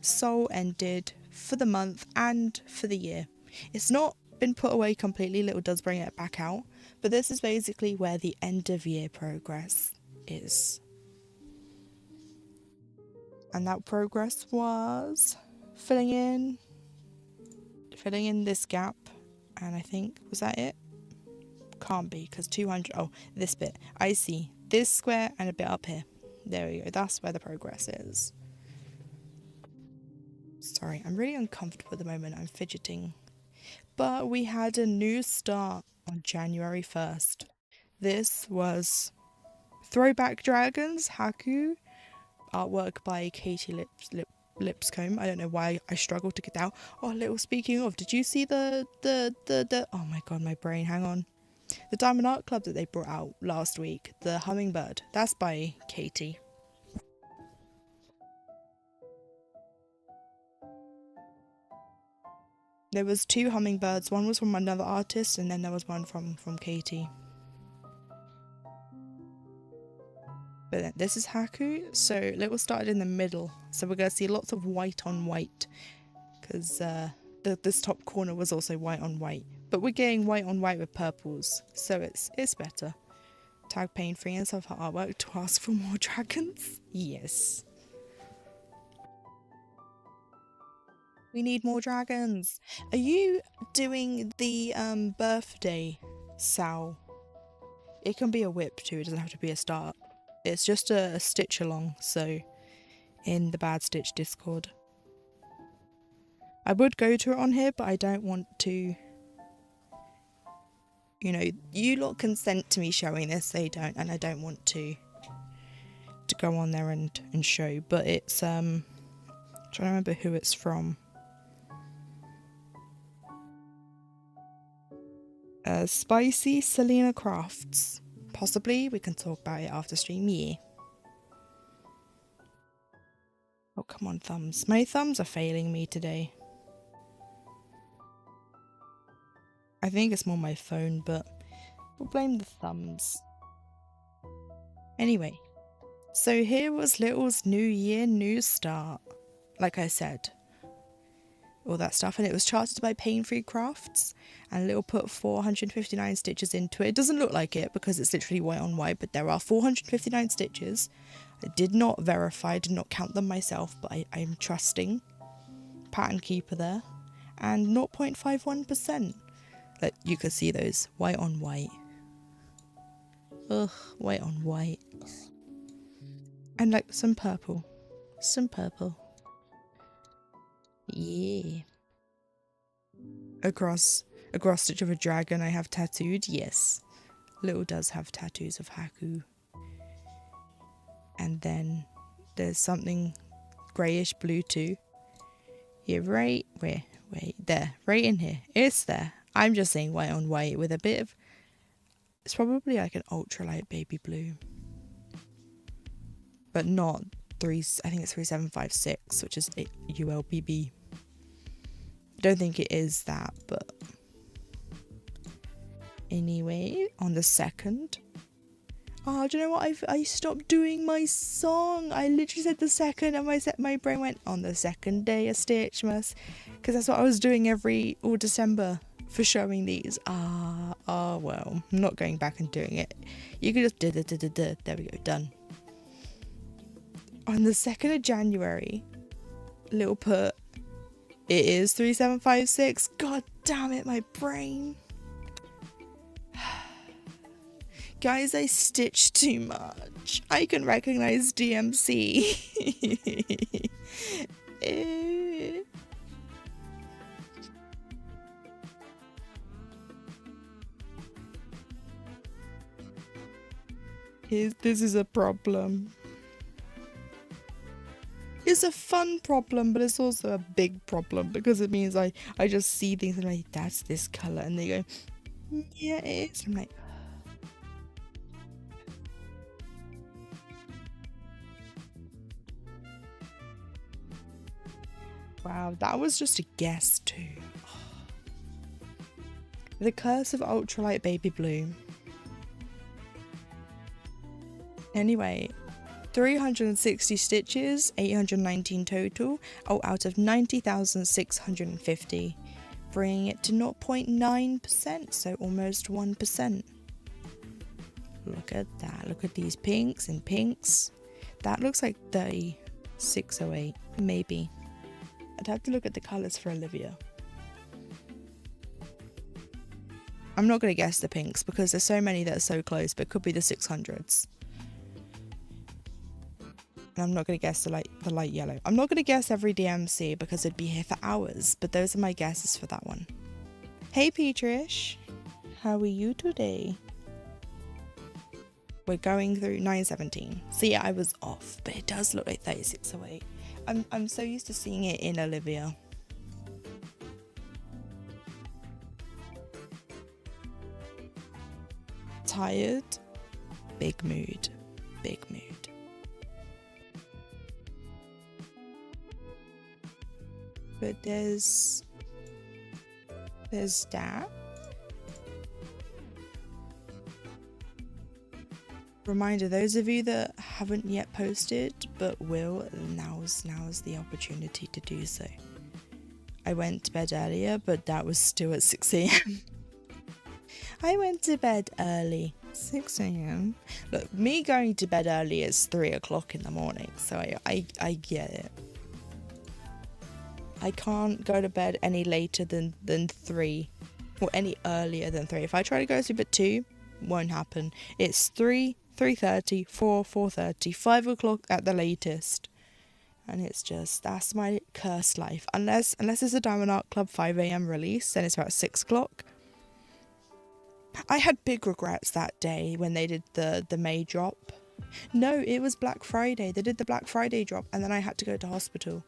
SAL ended for the month and for the year. It's not been put away completely, Little does bring it back out, but this is basically where the end of year progress is. And that progress was filling in this gap, and I think, was that it? Can't be, because 200, oh, this bit, I see this square and a bit up here. There we go, that's where the progress is. Sorry, I'm really uncomfortable at the moment, I'm fidgeting. But we had a new start on January 1st. This was Throwback Dragons, Haku, artwork by Katie Lipscomb. I don't know why I struggled to get out. Oh, Little, speaking of, did you see the oh my god, my brain, hang on. The Diamond Art Club that they brought out last week, the Hummingbird, that's by Katie. There was 2 hummingbirds, one was from another artist and then there was one from Katie. But this is Haku, so Little started in the middle, so we're going to see lots of white on white, because this top corner was also white on white, but we're getting white on white with purples, so it's better. Tag Pain Free and stuff for artwork to ask for more dragons. Yes. We need more dragons. Are you doing the birthday SAL? It can be a whip too, it doesn't have to be a start. It's just a stitch along, so in the Bad Stitch Discord. I would go to it on here, but I don't want to, you know, you lot consent to me showing this, they don't, and I don't want to go on there and show, but it's, trying to remember who it's from. Spicy Selena Crafts. Possibly, we can talk about it after stream, yeah. Oh, come on, thumbs. My thumbs are failing me today. I think it's more my phone, but we'll blame the thumbs. Anyway, so here was Little's New Year, New Start. Like I said, all that stuff, and it was charted by Pain Free Crafts, and Little put 459 stitches into it. It doesn't look like it because it's literally white on white, but there are 459 stitches. I did not verify, did not count them myself, but I'm trusting Pattern Keeper there, and 0.51%. Like, you could see those white on white. Ugh, white on white. And like some purple. Yeah. Across Stitch of a Dragon I have tattooed, yes. Little does have tattoos of Haku. And then there's something greyish blue too. Yeah, right where? Wait, there. Right in here. It's there. I'm just saying white on white with a bit of... It's probably like an ultralight baby blue. But not I think it's 3756, which is ULBB. I don't think it is that, but anyway, on the 2nd. Oh, do you know what? I stopped doing my song. I literally said the 2nd, and my brain went on the 2nd day of Stitchmas, because that's what I was doing all December for showing these. Oh well, I'm not going back and doing it. You could just there we go, done. On the 2nd of January, Little put, it is 3756. God damn it, my brain. Guys, I stitched too much. I can recognize DMC. This is a problem. It's a fun problem, but it's also a big problem, because it means I just see things and I'm like, that's this colour, and they go, yeah, it is. I'm like, Wow, that was just a guess too. The Curse of Ultralight Baby Blue. Anyway, 360 stitches, 819 total, out of 90,650, bringing it to 0.9%, so almost 1%. Look at that, look at these pinks and pinks. That looks like 3608, maybe. I'd have to look at the colours for Olivia. I'm not going to guess the pinks because there's so many that are so close, but it could be the 600s. And I'm not going to guess the light yellow. I'm not going to guess every DMC because it'd be here for hours, but those are my guesses for that one. Hey Petrish, how are you today? We're going through 917. So yeah, I was off, but it does look like 3608. I'm so used to seeing it in Olivia. Tired, big mood, big mood. But there's that. Reminder, those of you that haven't yet posted but will, now's the opportunity to do so. I went to bed earlier, but that was still at 6 a.m. I went to bed early, 6 a.m. Look, me going to bed early is 3 o'clock in the morning, so I get it. I can't go to bed any later than 3, or any earlier than 3. If I try to go to sleep at 2, won't happen. It's 3, 3:30, 4, 4:30, 5 o'clock at the latest. And it's just, that's my cursed life. Unless it's a Diamond Art Club 5 a.m. release, then it's about 6 o'clock. I had big regrets that day when they did the May drop. No, it was Black Friday. They did the Black Friday drop, and then I had to go to hospital.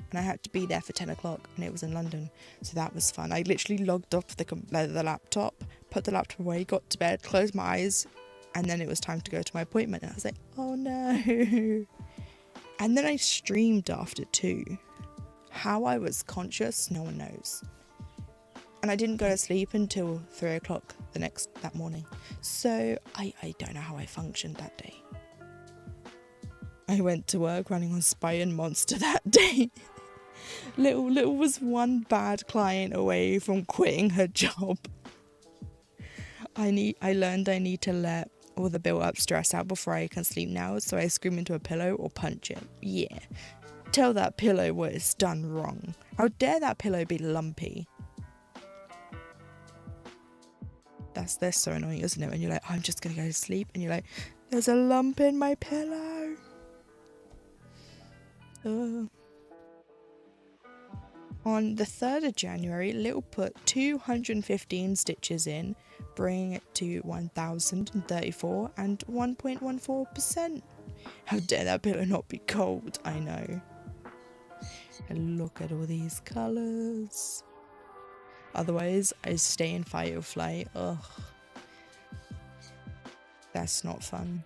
And I had to be there for 10 o'clock, and it was in London. So that was fun. I literally logged off the laptop, put the laptop away, got to bed, closed my eyes, and then it was time to go to my appointment. And I was like, oh no. And then I streamed after too. How I was conscious, no one knows. And I didn't go to sleep until 3 o'clock that morning. So I don't know how I functioned that day. I went to work running on Spy and Monster that day. Little was one bad client away from quitting her job. I learned I need to let all the built up stress out before I can sleep now, so I scream into a pillow or punch it. Yeah. Tell that pillow what it's done wrong. How dare that pillow be lumpy? They're so annoying, isn't it? When you're like, oh, I'm just gonna go to sleep, and you're like, there's a lump in my pillow. On the 3rd of January, Little put 215 stitches in, bringing it to 1,034 and 1.14%. How dare that pillow not be cold? I know. And look at all these colours. Otherwise, I stay in fight or flight. Ugh. That's not fun.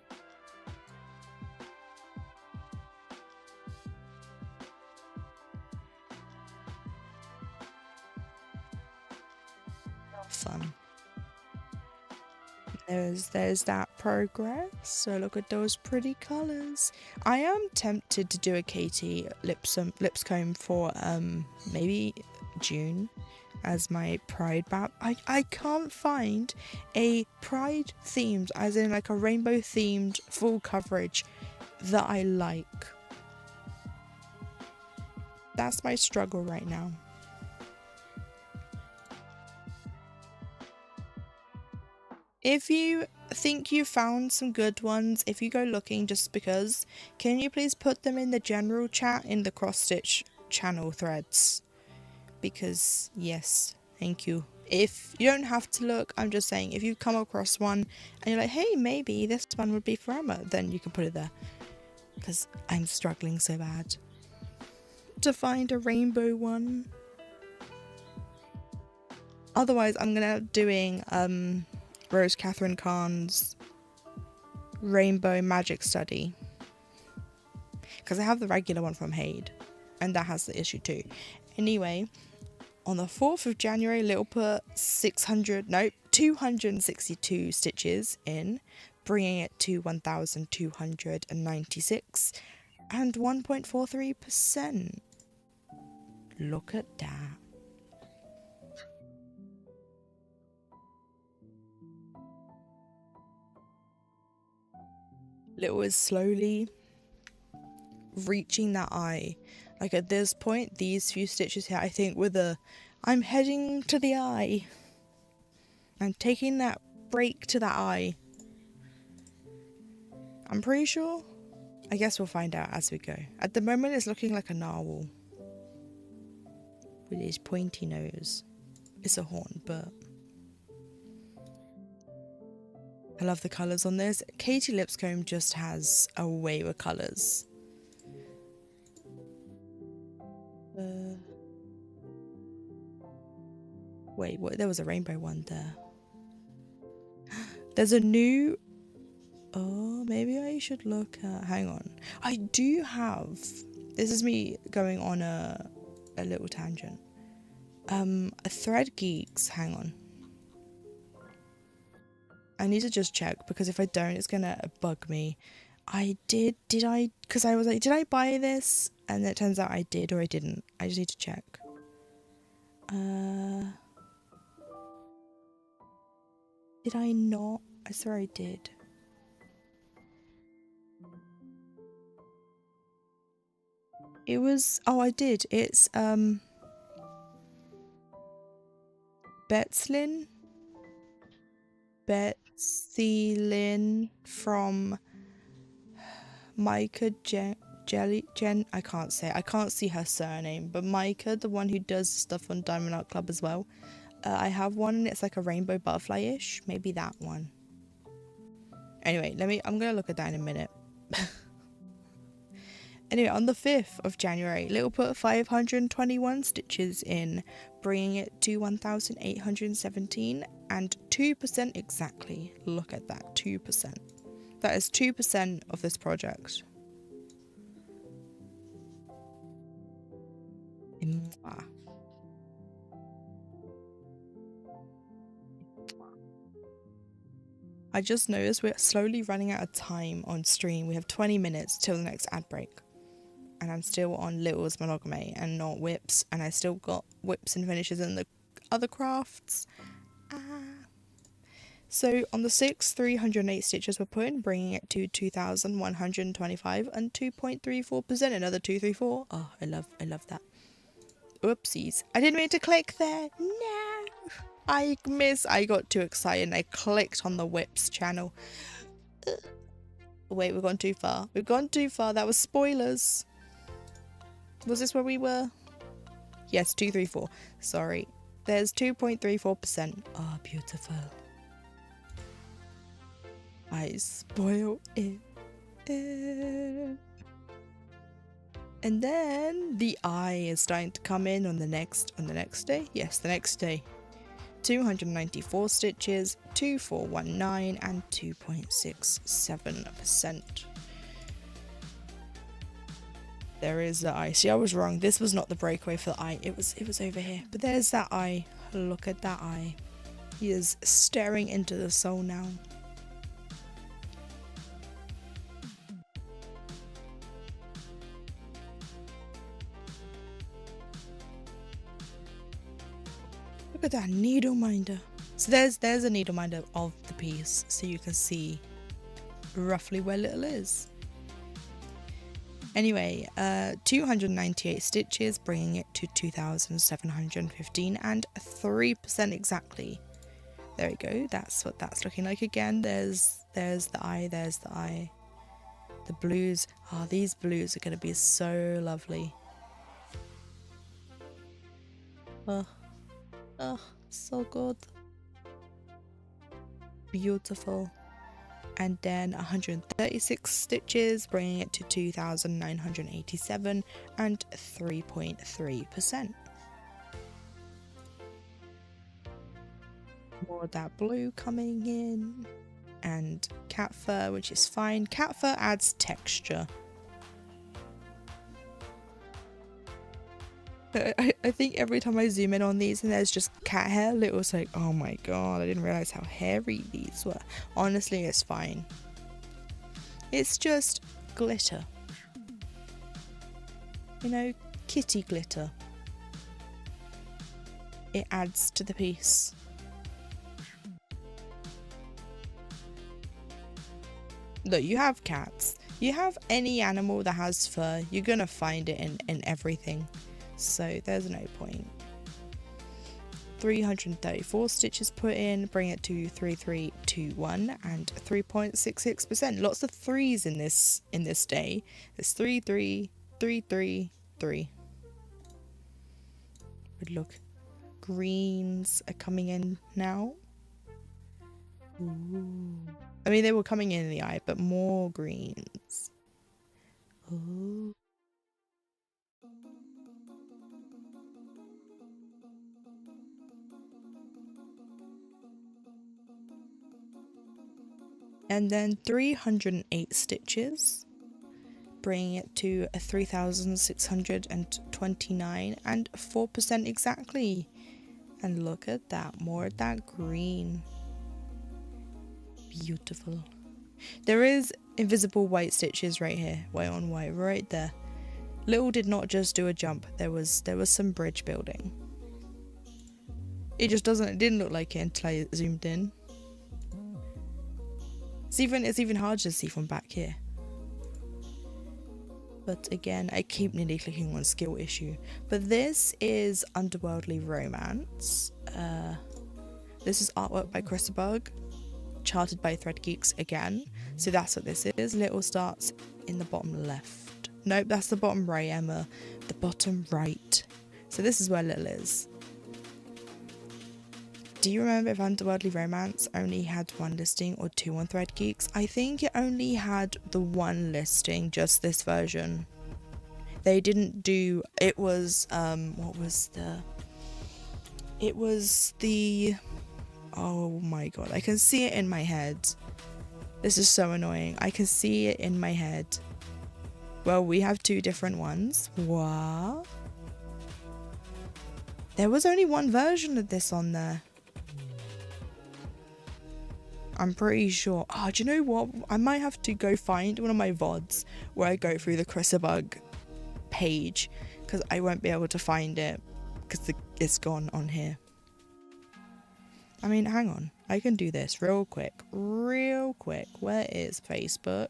Fun. There's that progress. So look at those pretty colours. I am tempted to do a Katie lips comb for maybe June as my Pride map. I can't find a Pride themed, as in like a rainbow themed full coverage that I like. That's my struggle right now. If you think you found some good ones, if you go looking just because, can you please put them in the general chat in the cross stitch channel threads? Because yes, thank you. If you don't have to look, I'm just saying, if you come across one and you're like, hey, maybe this one would be for Emma, then you can put it there. Because I'm struggling so bad to find a rainbow one. Otherwise, I'm gonna doing Rose Catherine Khan's Rainbow Magic Study, because I have the regular one from Hade, and that has the issue too. Anyway, on the 4th of January, Little put 262 stitches in, bringing it to 1,296 and 1.43%. Look at that. Little is slowly reaching that eye. Like at this point, these few stitches here, I think I'm heading to the eye. I'm taking that break to that eye. I'm pretty sure. I guess we'll find out as we go. At the moment, it's looking like a narwhal with his pointy nose. It's a horn, but I love the colours on this. Katie Lipscomb just has a way with colours. Wait, what? There was a rainbow one there. There's a new... Oh, maybe I should look at... Hang on. I do have... This is me going on a little tangent. A Thread Geeks. Hang on. I need to just check, because if I don't, it's gonna bug me. Because I was like, did I buy this? And it turns out I did or I didn't. I just need to check. Did I not? I swear I did. It was... Oh, I did. It's, Betslin from Micah Jen, I can't say. I can't see her surname, but Micah, the one who does stuff on Diamond Art Club as well. I have one and it's like a rainbow butterfly-ish. Maybe that one. Anyway, I'm gonna look at that in a minute. Anyway, on the 5th of January, Little put 521 stitches in, bringing it to 1,817 and 2% exactly. Look at that, 2%. That is 2% of this project. Mwah. I just noticed we're slowly running out of time on stream. We have 20 minutes till the next ad break. And I'm still on Little's monogamy and not whips. And I still got whips and finishes in the other crafts. So on the 6th, 308 stitches were put in, bringing it to 2,125 and 2.34%. Another 234. Oh, I love that. Oopsies. I didn't mean to click there. No. I got too excited and I clicked on the whips channel. Wait, we've gone too far. We've gone too far. That was spoilers. Was this where we were? Yes, 234. Sorry. There's 2.34%. Oh, beautiful. I spoil it. And then the eye is starting to come in on the next day. Yes, the next day. 294 stitches, 2419 and 2.67%. There is the eye. See, I was wrong. This was not the breakaway for the eye. It was over here. But there's that eye. Look at that eye. He is staring into the soul now. Look at that needle minder. So there's a needle minder of the piece, so you can see roughly where Little is. Anyway, 298 stitches, bringing it to 2,715 and 3% exactly. There we go. That's what that's looking like again. There's the eye. There's the eye. The blues. Oh, these blues are going to be so lovely. Oh, so good. Beautiful. And then 136 stitches, bringing it to 2,987 and 3.3%. More of that blue coming in. And cat fur, which is fine. Cat fur adds texture. I think every time I zoom in on these and there's just cat hair, Little's like, oh my god, I didn't realize how hairy these were. Honestly, it's fine. It's just glitter. You know, kitty glitter. It adds to the piece. Look, you have cats. You have any animal that has fur, you're gonna find it in everything. So there's no point. 334 stitches put in, bring it to 3321 and 3.66%. Lots of threes in this day. There's 33333. But look, greens are coming in now. Ooh. I mean, they were coming in the eye, but more greens. Ooh. And then 308 stitches, bringing it to 3,629 and 4% exactly. And look at that, more of that green. Beautiful. There is invisible white stitches right here, white on white, right there. Little did not just do a jump, there was some bridge building. It didn't look like it until I zoomed in. It's even harder to see from back here. But again, I keep nearly clicking on skill issue. But this is Underworldly Romance. This is artwork by Chrisabug, charted by Thread Geeks again. So that's what this is. Little starts in the bottom left. Nope, that's the bottom right, Emma. The bottom right. So this is where Little is. Do you remember if Underworldly Romance only had one listing or two on Thread Geeks? I think it only had the one listing, just this version. They didn't do, it was, oh my god, I can see it in my head. This is so annoying. I can see it in my head. Well, we have two different ones. What? There was only one version of this on there. I'm pretty sure. Oh, do you know what? I might have to go find one of my VODs where I go through the Chrisabug page, because I won't be able to find it because it's gone on here. I mean, hang on. I can do this real quick. Real quick. Where is Facebook?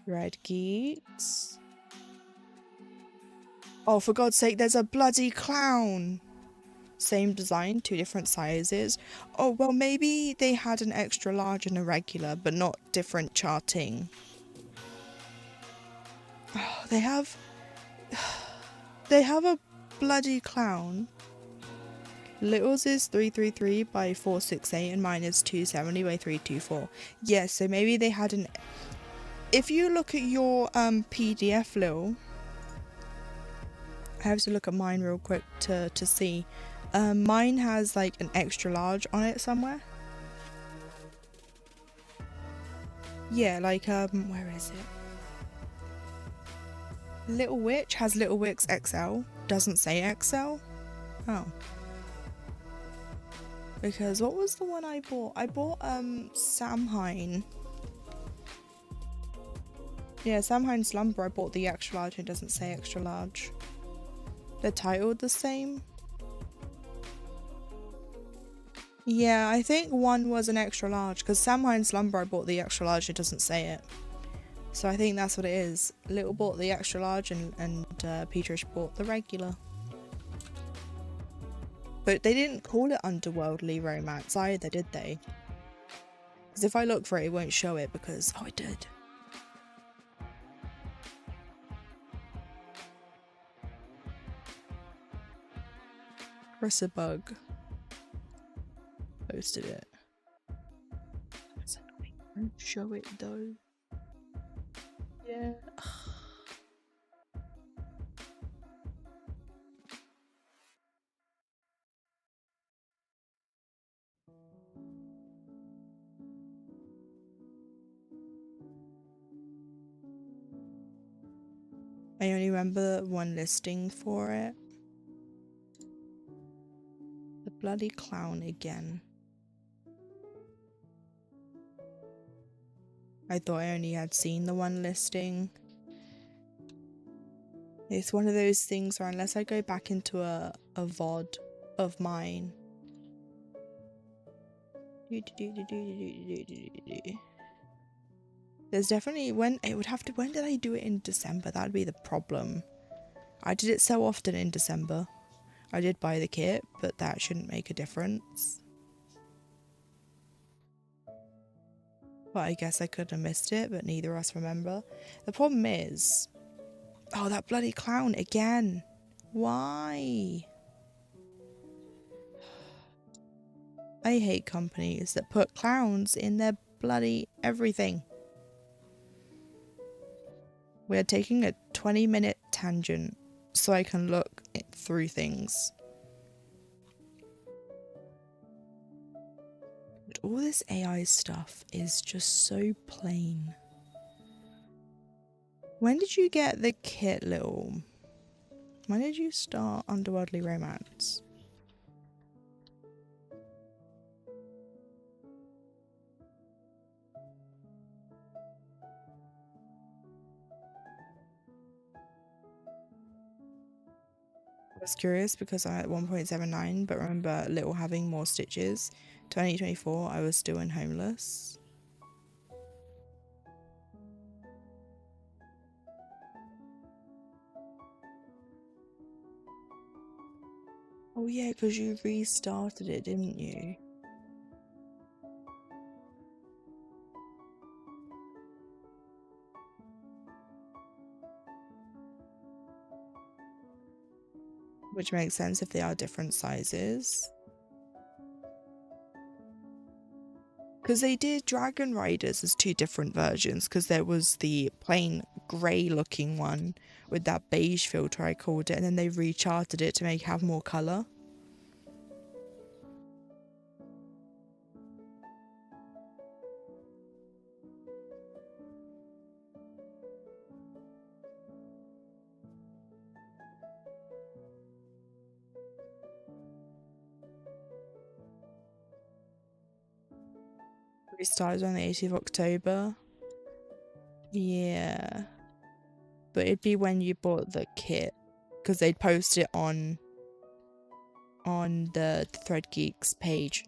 Red Geeks. Oh, for God's sake, there's a bloody clown. Same design, two different sizes. Oh, well, maybe they had an extra large and a regular, but not different charting. Oh, they have a bloody clown. Little's is 333 by 468 and mine is 270 by 324. Yeah, so maybe they had an... If you look at your PDF, Lil, I have to look at mine real quick to see. Mine has like an extra large on it somewhere. Yeah, like where is it? Little Witch has Little Witch XL. Doesn't say XL. Oh. Because what was the one I bought? I bought Samhain. Yeah, Samhain Slumber. I bought the extra large and it doesn't say extra large. They're titled the same. Yeah, I think one was an extra large because Samhain Slumber I bought the extra large, it doesn't say it. So I think that's what it is. Little bought the extra large and Petrish bought the regular. But they didn't call it Underworldly Romance either, did they? Because if I look for it, it won't show it because... Oh, it did. Chrisabug posted it. That's annoying. Don't show it though. Yeah. I only remember one listing for it. The bloody clown again. I thought I only had seen the one listing. It's one of those things where unless I go back into a VOD of mine. There's definitely when did I do it in December? That'd be the problem. I did it so often in December. I did buy the kit, but that shouldn't make a difference. Well, I guess I could have missed it, but neither of us remember. The problem is, oh, that bloody clown again. Why? I hate companies that put clowns in their bloody everything. We're taking a 20-minute tangent so I can look through things. But all this AI stuff is just so plain. When did you get the kit, little? When did you start Underworldly Romance? I was curious because I'm at 1.79, but remember Little having more stitches. 2024, I was still in Homeless. Oh yeah, because you restarted it, didn't you? Which makes sense if they are different sizes. Because they did Dragon Riders as two different versions, because there was the plain grey looking one with that beige filter, I called it, and then they recharted it to have more colour. Restarted on the 18th of October. Yeah. But it'd be when you bought the kit, because they'd post it on the Thread Geeks page.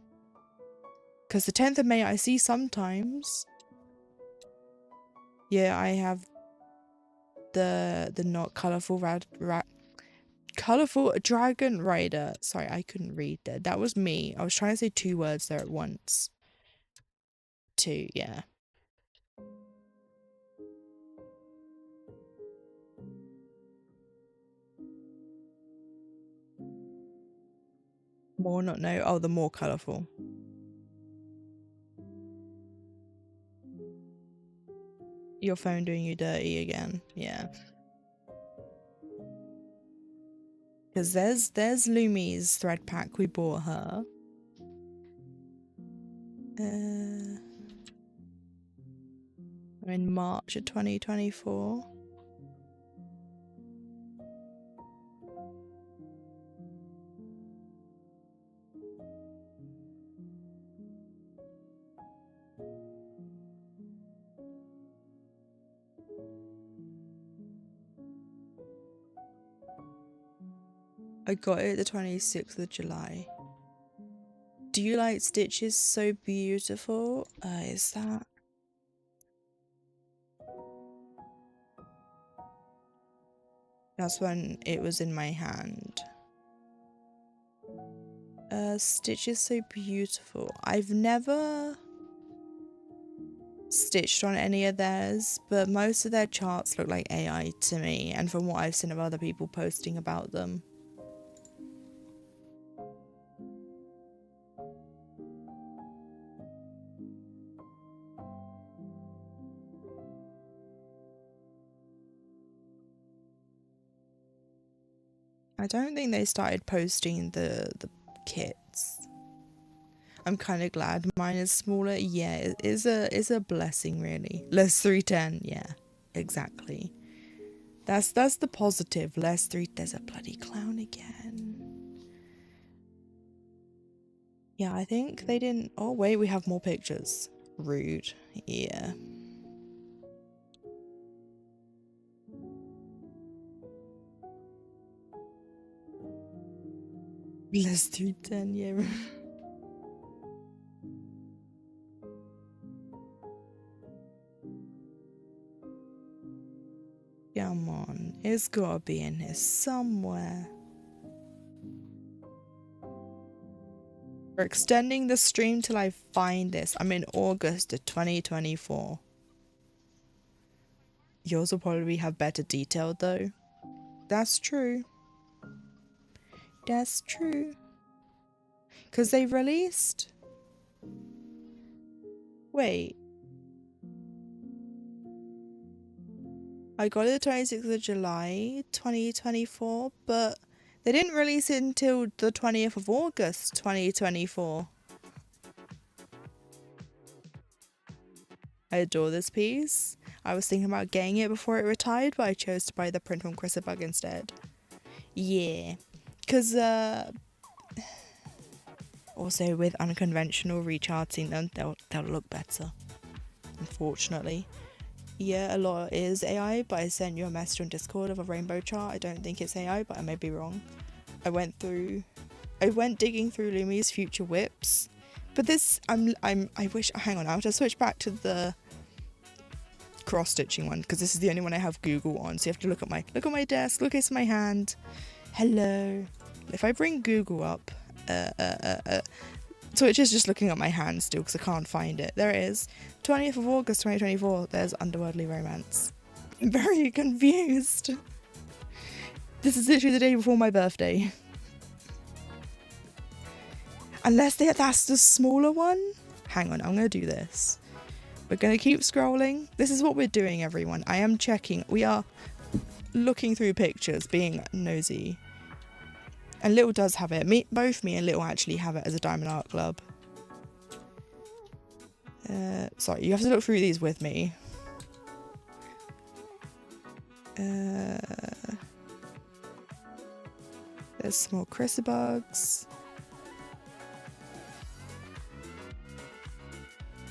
Because the 10th of May I see sometimes. Yeah, I have the not colourful colourful Dragon Rider. Sorry, I couldn't read that. That was me. I was trying to say two words there at once. Two, yeah. More, not no. Oh, the more colourful. Your phone doing you dirty again. Yeah. Because there's Lumi's thread pack. We bought her. In March of 2024. I got it the 26th of July. Do you like Stitches So Beautiful? Is that? That's when it was in my hand. Stitches So Beautiful. I've never stitched on any of theirs, but most of their charts look like AI to me, and from what I've seen of other people posting about them. I don't think they started posting the kits. I'm kind of glad mine is smaller. Yeah, it is a blessing, really. Less 310, yeah, exactly. That's the positive. Less 3. There's a bloody clown again. Yeah, I think they didn't. Oh wait, we have more pictures. Rude. Yeah. Less 310. Yeah. Come on, it's gotta be in here somewhere. We're extending the stream till I find this. I'm in August of 2024. Yours will probably have better detail though. That's true. That's true. Because they released... Wait. I got it the 26th of July 2024, but they didn't release it until the 20th of August 2024. I adore this piece. I was thinking about getting it before it retired, but I chose to buy the print from Chrisabug instead. Yeah. Because, also with unconventional recharting them, they'll look better. Unfortunately. Yeah, a lot is AI, but I sent you a message on Discord of a rainbow chart. I don't think it's AI, but I may be wrong. I went digging through Lumi's future whips, but this I wish. Hang on, I'll just switch back to the cross stitching one because this is the only one I have Google on. So you have to look at my desk, look at my hand. Hello. If I bring Google up, Twitch is just looking at my hand still because I can't find it. There it is. 20th of August 2024. There's Underworldly Romance. I'm very confused. This is literally the day before my birthday. Unless that's the smaller one? Hang on, I'm going to do this. We're going to keep scrolling. This is what we're doing, everyone. I am checking. We are looking through pictures, being nosy. And Little does have it. Both me and Little actually have it as a Diamond Art Club. Sorry, you have to look through these with me. There's small Chrysabugs.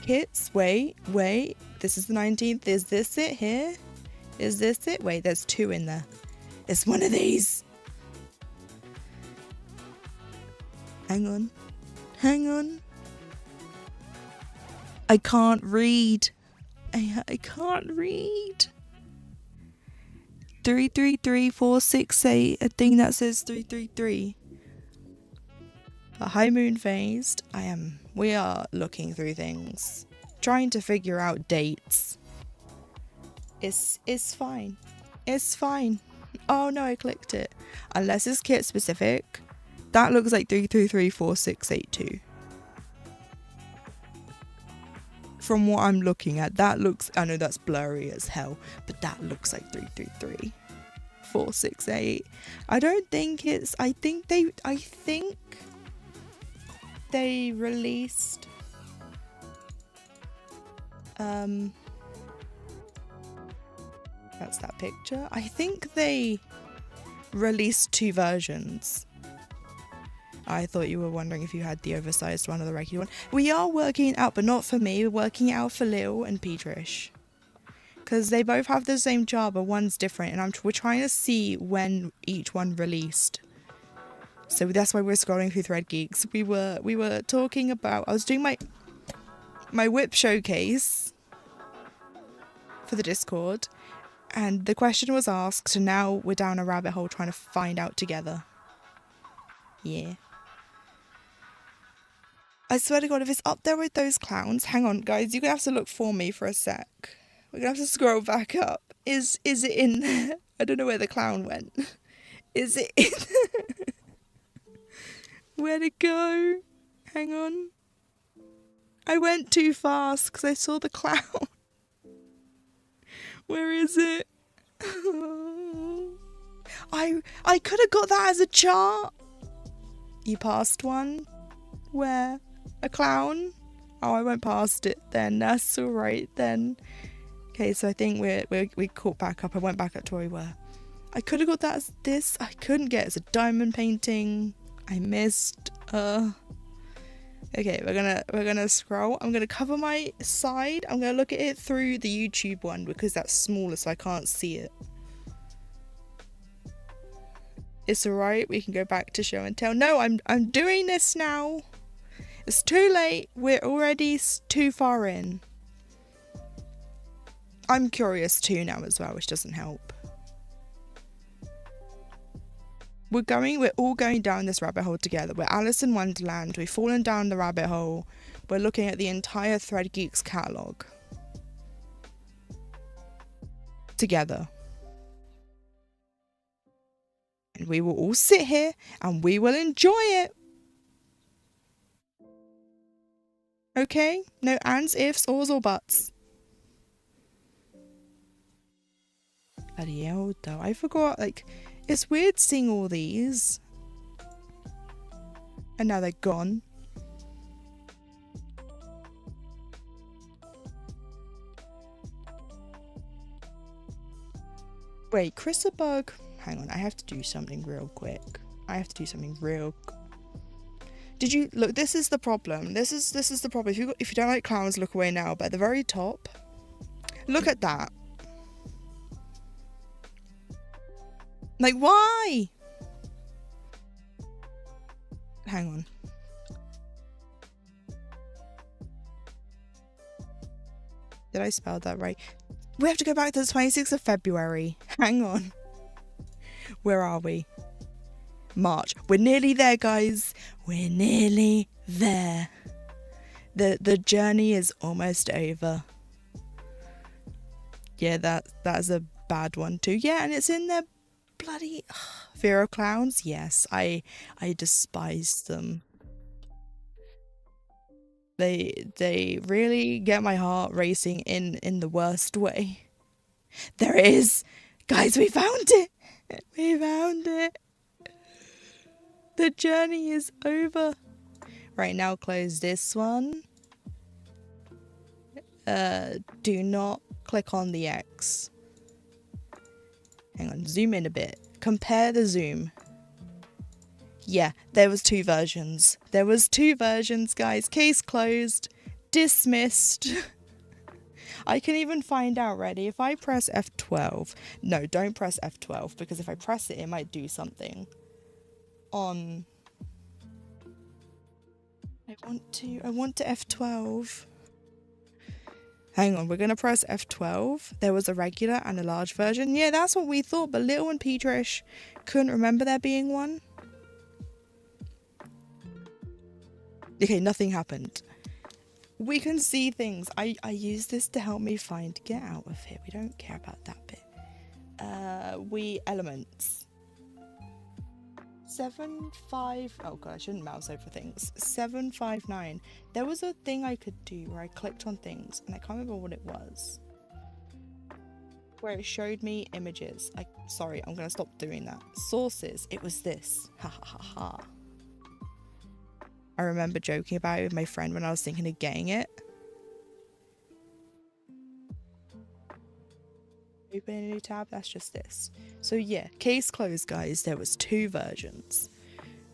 Kits, wait. This is the 19th. Is this it here? Is this it? Wait, there's 2 in there. It's one of these. Hang on. I can't read. I can't read. 333468. I think that says 333. But high moon phased. We are looking through things, trying to figure out dates. It's fine. It's fine. Oh no, I clicked it. Unless it's kit specific. That looks like 33346882. From what I'm looking at, that looks, I know that's blurry as hell, but that looks like 333468. I don't think it's, I think they released that's that picture. I think they released 2 versions. I thought you were wondering if you had the oversized one or the regular one. We are working it out, but not for me. We're working it out for Lil and Petrish. Because they both have the same job, but one's different. And we're trying to see when each one released. So that's why we're scrolling through Thread Geeks. We were talking about... I was doing my whip showcase for the Discord. And the question was asked. So now we're down a rabbit hole trying to find out together. Yeah. I swear to God, if it's up there with those clowns... Hang on, guys. You're going to have to look for me for a sec. We're going to have to scroll back up. Is it in there? I don't know where the clown went. Is it in there? Where'd it go? Hang on. I went too fast because I saw the clown. Where is it? I could have got that as a chart. You passed one? Where? A clown? Oh, I went past it then. That's alright then. Okay, so I think we caught back up. I went back up to where we were. I could have got that as this. I couldn't get it as a diamond painting. I missed. Okay, we're gonna scroll. I'm gonna cover my side. I'm gonna look at it through the YouTube one because that's smaller, so I can't see it. It's alright. We can go back to show and tell. No, I'm doing this now. It's too late. We're already too far in. I'm curious too now as well, which doesn't help. We're all going down this rabbit hole together. We're Alice in Wonderland. We've fallen down the rabbit hole. We're looking at the entire Thread Geeks catalogue. Together. And we will all sit here and we will enjoy it. Okay? No ands, ifs, ors, or buts. Bloody hell, though. I forgot, like, it's weird seeing all these. And now they're gone. Wait, Chrisabug. Hang on, I have to do something real quick. Did you look? This is the problem. This is the problem. If you don't like clowns, look away now. But at the very top, look at that. Like, why? Hang on. Did I spell that right? We have to go back to the 26th of February. Hang on. Where are we? March. We're nearly there, guys. We're nearly there. The journey is almost over. Yeah, that's a bad one too. Yeah, and it's in their bloody Vero clowns. Yes, I despise them. They really get my heart racing in the worst way. There it is. Guys, we found it. We found it. The journey is over. Right, now close this one. Do not click on the X. Hang on, zoom in a bit. Compare the zoom. Yeah, there was two versions. There was two versions, guys. Case closed. Dismissed. I can even find out, ready? If I press F12. No, don't press F12, because if I press it, it might do something. On... I want to F12. Hang on, we're going to press F12. There was a regular and a large version. Yeah, that's what we thought, but Little and Petrish couldn't remember there being one. Okay, nothing happened. We can see things. I use this to help me find... Get out of here. We don't care about that bit. Elements. 7-5... Oh god, I shouldn't mouse over things. 759. There was a thing I could do where I clicked on things, and I can't remember what it was. Where it showed me images. Sorry, I'm going to stop doing that. Sources. It was this. Ha ha ha ha. I remember joking about it with my friend when I was thinking of getting it. Open a new tab, that's just this. So yeah, case closed, guys. There was two versions.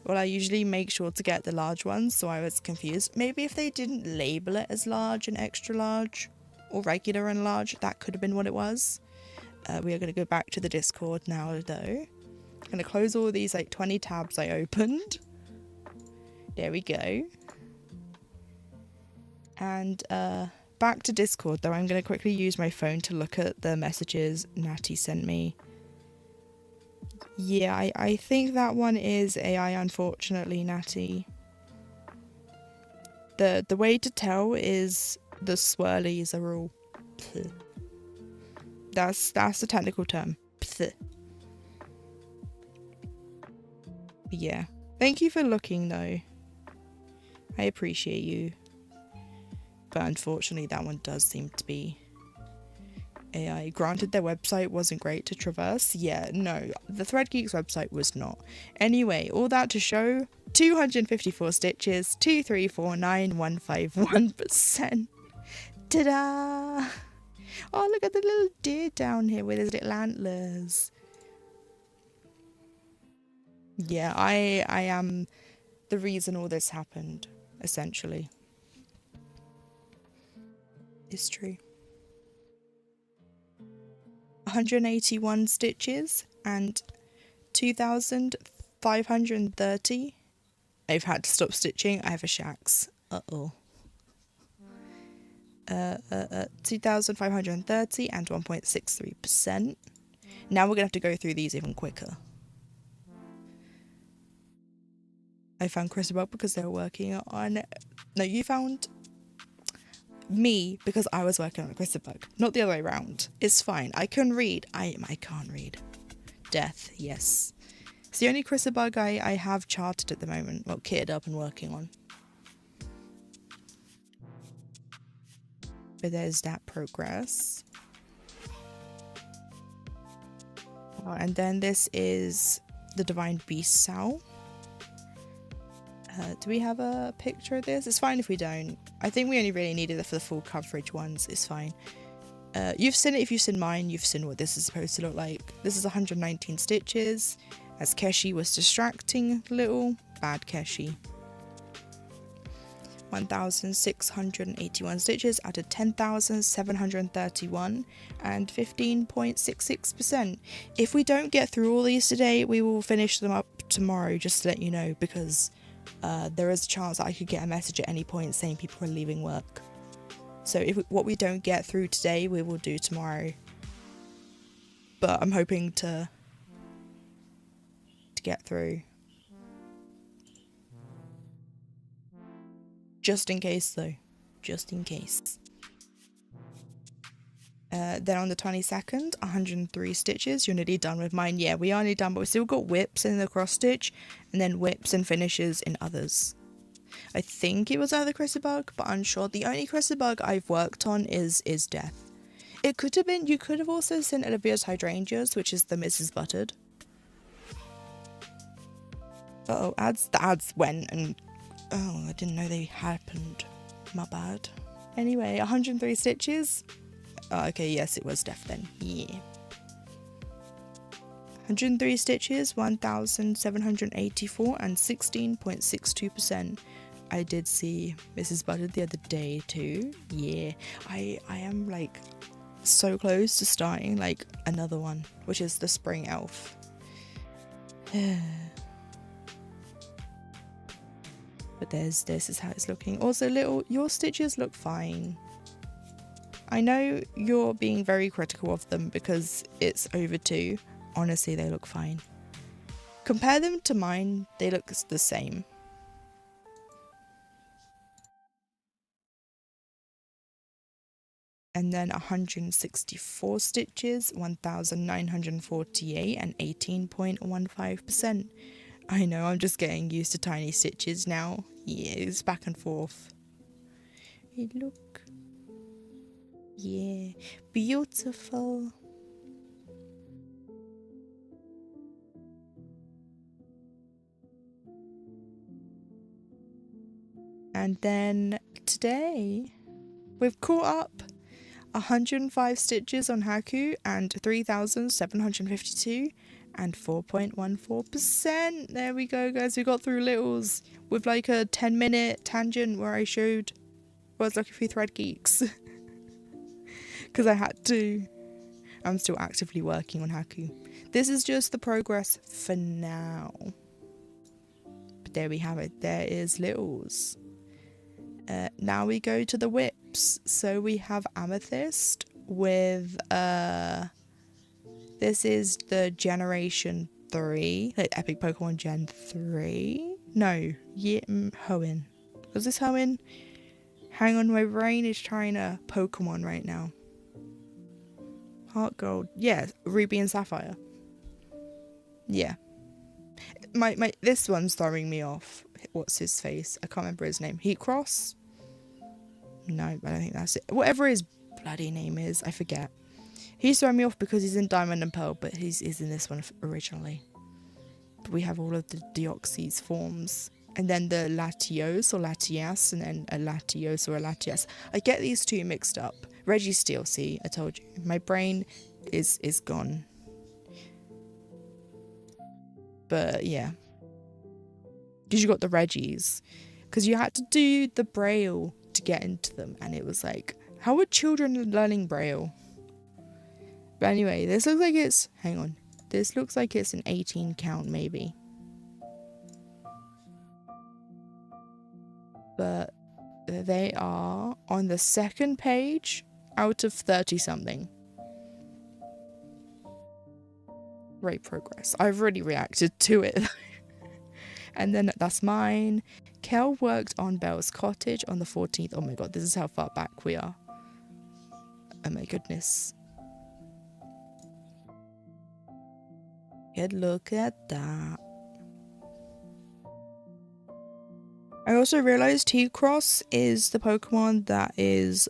Well, I usually make sure to get the large ones, so I was confused. Maybe if they didn't label it as large and extra large, or regular and large, that could have been what it was. We are going to go back to the Discord now, though. I'm going to close all these like 20 tabs I opened. There we go. And back to Discord, though. I'm going to quickly use my phone to look at the messages Natty sent me. Yeah, I think that one is AI, unfortunately, Natty. The way to tell is the swirlies are all... Pth. That's the technical term. Pth. Yeah. Thank you for looking, though. I appreciate you. But unfortunately, that one does seem to be AI. Granted, their website wasn't great to traverse. Yeah, no, the Thread Geeks website was not. Anyway, all that to show 254 stitches, 2349151%. Ta-da! Oh, look at the little deer down here with his little antlers. Yeah, I am the reason all this happened, essentially. It's true. 181 stitches and 2,530. I've had to stop stitching. I have a shax. Uh-oh. 2,530 and 1.63%. Now we're going to have to go through these even quicker. I found Christabel because they were working on... No, you found me because I was working on a Christabel. Not the other way around. It's fine. I can read. I can't read. Death, yes. It's the only Christabel I have charted at the moment. Well, kitted up and working on. But there's that progress. Oh, and then this is the Divine Beast SAL. Do we have a picture of this? It's fine if we don't. I think we only really needed it for the full coverage ones. It's fine. You've seen it if you've seen mine. You've seen what this is supposed to look like. This is 119 stitches. As Keshi was distracting a little. Bad Keshi. 1,681 stitches out of 10,731 and 15.66%. If we don't get through all these today, we will finish them up tomorrow, just to let you know, because there is a chance that I could get a message at any point saying people are leaving work. So what we don't get through today, we will do tomorrow. But I'm hoping to get through. Just in case though, just in case. Then on the 22nd, 103 stitches. You're nearly done with mine. Yeah, we are nearly done, but we've still got whips in the cross stitch, and then whips and finishes in others. I think it was either Christabel, but unsure. The only Christabel I've worked on is Death. It could have been, you could have also seen Olivia's Hydrangeas, which is the Mrs. Buttered. Uh-oh, the ads went and... Oh, I didn't know they happened. My bad. Anyway, 103 stitches. Oh, okay, yes, it was Death then. Yeah. 103 stitches, 1,784 and 16.62%. I did see Mrs. Buttered the other day too. Yeah. I am like so close to starting like another one, which is the Spring Elf. But this is how it's looking. Also, your stitches look fine. I know you're being very critical of them because it's over 2. Honestly, they look fine. Compare them to mine, they look the same. And then 164 stitches, 1,948 and 18.15%. I know, I'm just getting used to tiny stitches now. Yeah, it's back and forth. Hey, look. Yeah, beautiful. And then today, we've caught up 105 stitches on Haku and 3,752 and 4.14%. There we go, guys. We got through littles with like a 10-minute tangent where I showed I was looking for thread geeks. Because I had to. I'm still actively working on Haku. This is just the progress for now. But there we have it. There is littles. Now we go to the whips. So we have Amethyst with this is the Generation 3, like Epic Pokemon Gen 3. No, yeah, Hoenn. Was this Hoenn? Hang on, my brain is trying to Pokemon right now. Heart Gold. Yeah, Ruby and Sapphire. Yeah. My this one's throwing me off. What's his face? I can't remember his name. Heatcross? No, I don't think that's it. Whatever his bloody name is, I forget. He's throwing me off because he's in Diamond and Pearl, but he's in this one originally. But we have all of the Deoxys forms. And then the Latios or Latias, and then a Latios or a Latias. I get these two mixed up. Reggie Steele, see, I told you. My brain is gone. But yeah. Because you got the Reggies. Because you had to do the Braille to get into them. And it was like, how are children learning Braille? But anyway, this looks like it's... Hang on. This looks like it's an 18 count, maybe. But they are on the second page out of 30-something. Great progress. I've already reacted to it. And then that's mine. Kel worked on Belle's Cottage on the 14th. Oh my god, this is how far back we are. Oh my goodness. Good look at that. I also realised T-Cross is the Pokemon that is,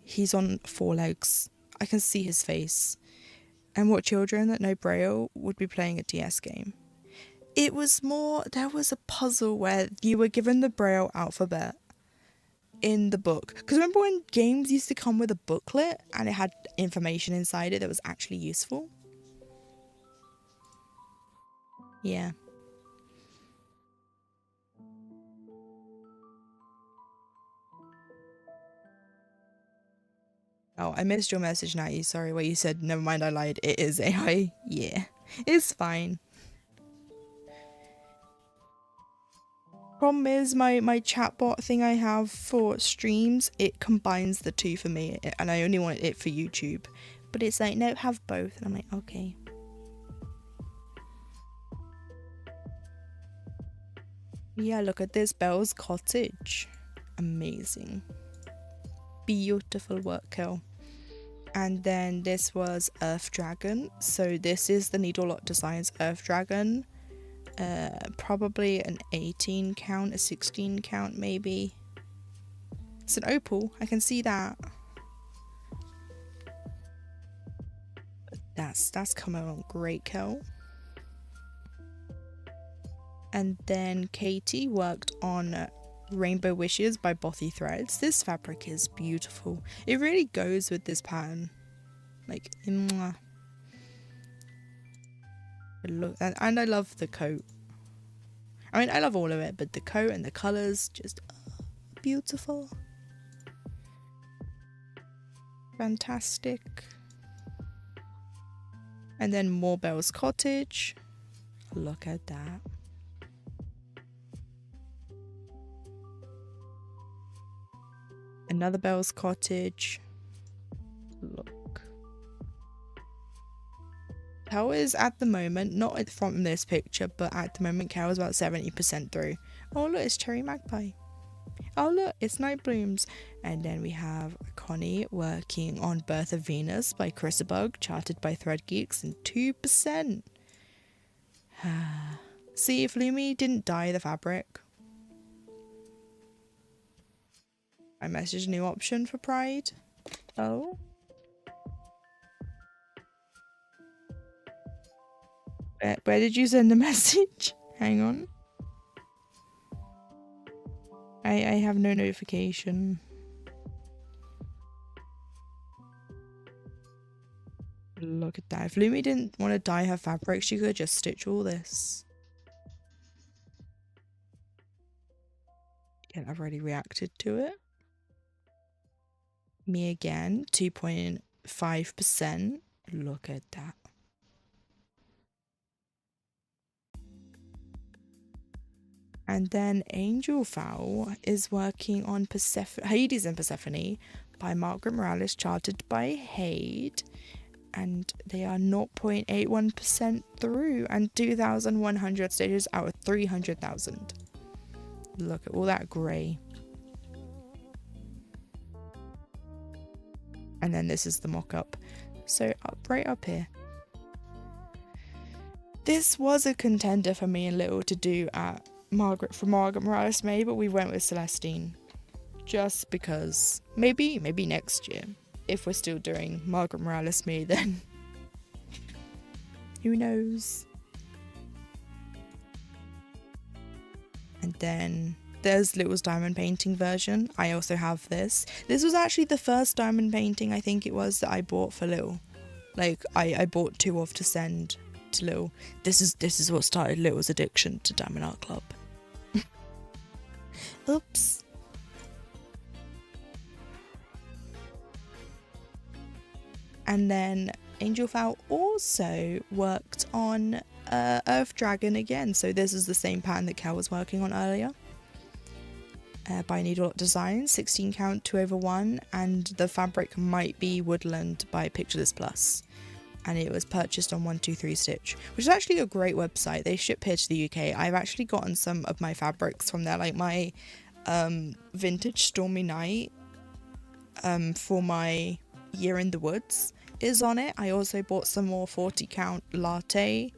he's on 4 legs. I can see his face. And what children that know Braille would be playing a DS game. It was more, there was a puzzle where you were given the Braille alphabet in the book. Because remember when games used to come with a booklet and it had information inside it that was actually useful? Yeah. Oh, I missed your message, Natty. Sorry, where you said, never mind, I lied. It is AI. Yeah, it's fine. Problem is, my chatbot thing I have for streams, it combines the two for me, and I only want it for YouTube. But it's like, no, have both. And I'm like, okay. Yeah, look at this. Belle's Cottage. Amazing. Beautiful work, Kel. And then this was Earth Dragon. So this is the Needle-Lock Designs Earth Dragon. Probably an 18 count, a 16 count maybe. It's an opal, I can see that. That's coming on great, Kel. And then Katie worked on Rainbow Wishes by Bothy Threads. This fabric is beautiful. It really goes with this pattern. Like, mwah. Look, and I love the coat. I mean, I love all of it, but the coat and the colours, just beautiful. Fantastic. And then more Belle's Cottage. Look at that. Another Belle's Cottage. Look. Kel is at the moment, not from this picture, but at the moment Kel is about 70% through. Oh look, it's Cherry Magpie. Oh look, it's Night Blooms. And then we have Connie working on Birth of Venus by Chrisabug, charted by Thread Geeks, and 2%. See, if Lumi didn't dye the fabric. I messaged a new option for Pride. Oh. Where did you send the message? Hang on. I have no notification. Look at that. If Lumi didn't want to dye her fabric, she could just stitch all this. Yeah, I've already reacted to it. Me again, 2.5%. Look at that. And then Angel Fowl is working on Hades and Persephone by Margaret Morales, charted by Hade. And they are 0.81% through and 2,100 stages out of 300,000. Look at all that grey. And then this is the mock-up. So right up here. This was a contender for me and Little to do at Margaret Morales May, but we went with Celestine. Just because maybe next year. If we're still doing Margaret Morales May, then who knows? And then there's Little's diamond painting version. I also have this. This was actually the first diamond painting, I think it was, that I bought for Little. Like, I bought 2 of to send to Little. This is what started Little's addiction to Diamond Art Club. Oops. And then Angel Fowl also worked on Earth Dragon again. So this is the same pattern that Kel was working on earlier. By Needle Design, 16 count 2/1, and the fabric might be Woodland by Picture This Plus. And it was purchased on 123 Stitch, which is actually a great website. They ship here to the UK. I've actually gotten some of my fabrics from there, like my vintage Stormy Night for my Year in the Woods is on it. I also bought some more 40 count latte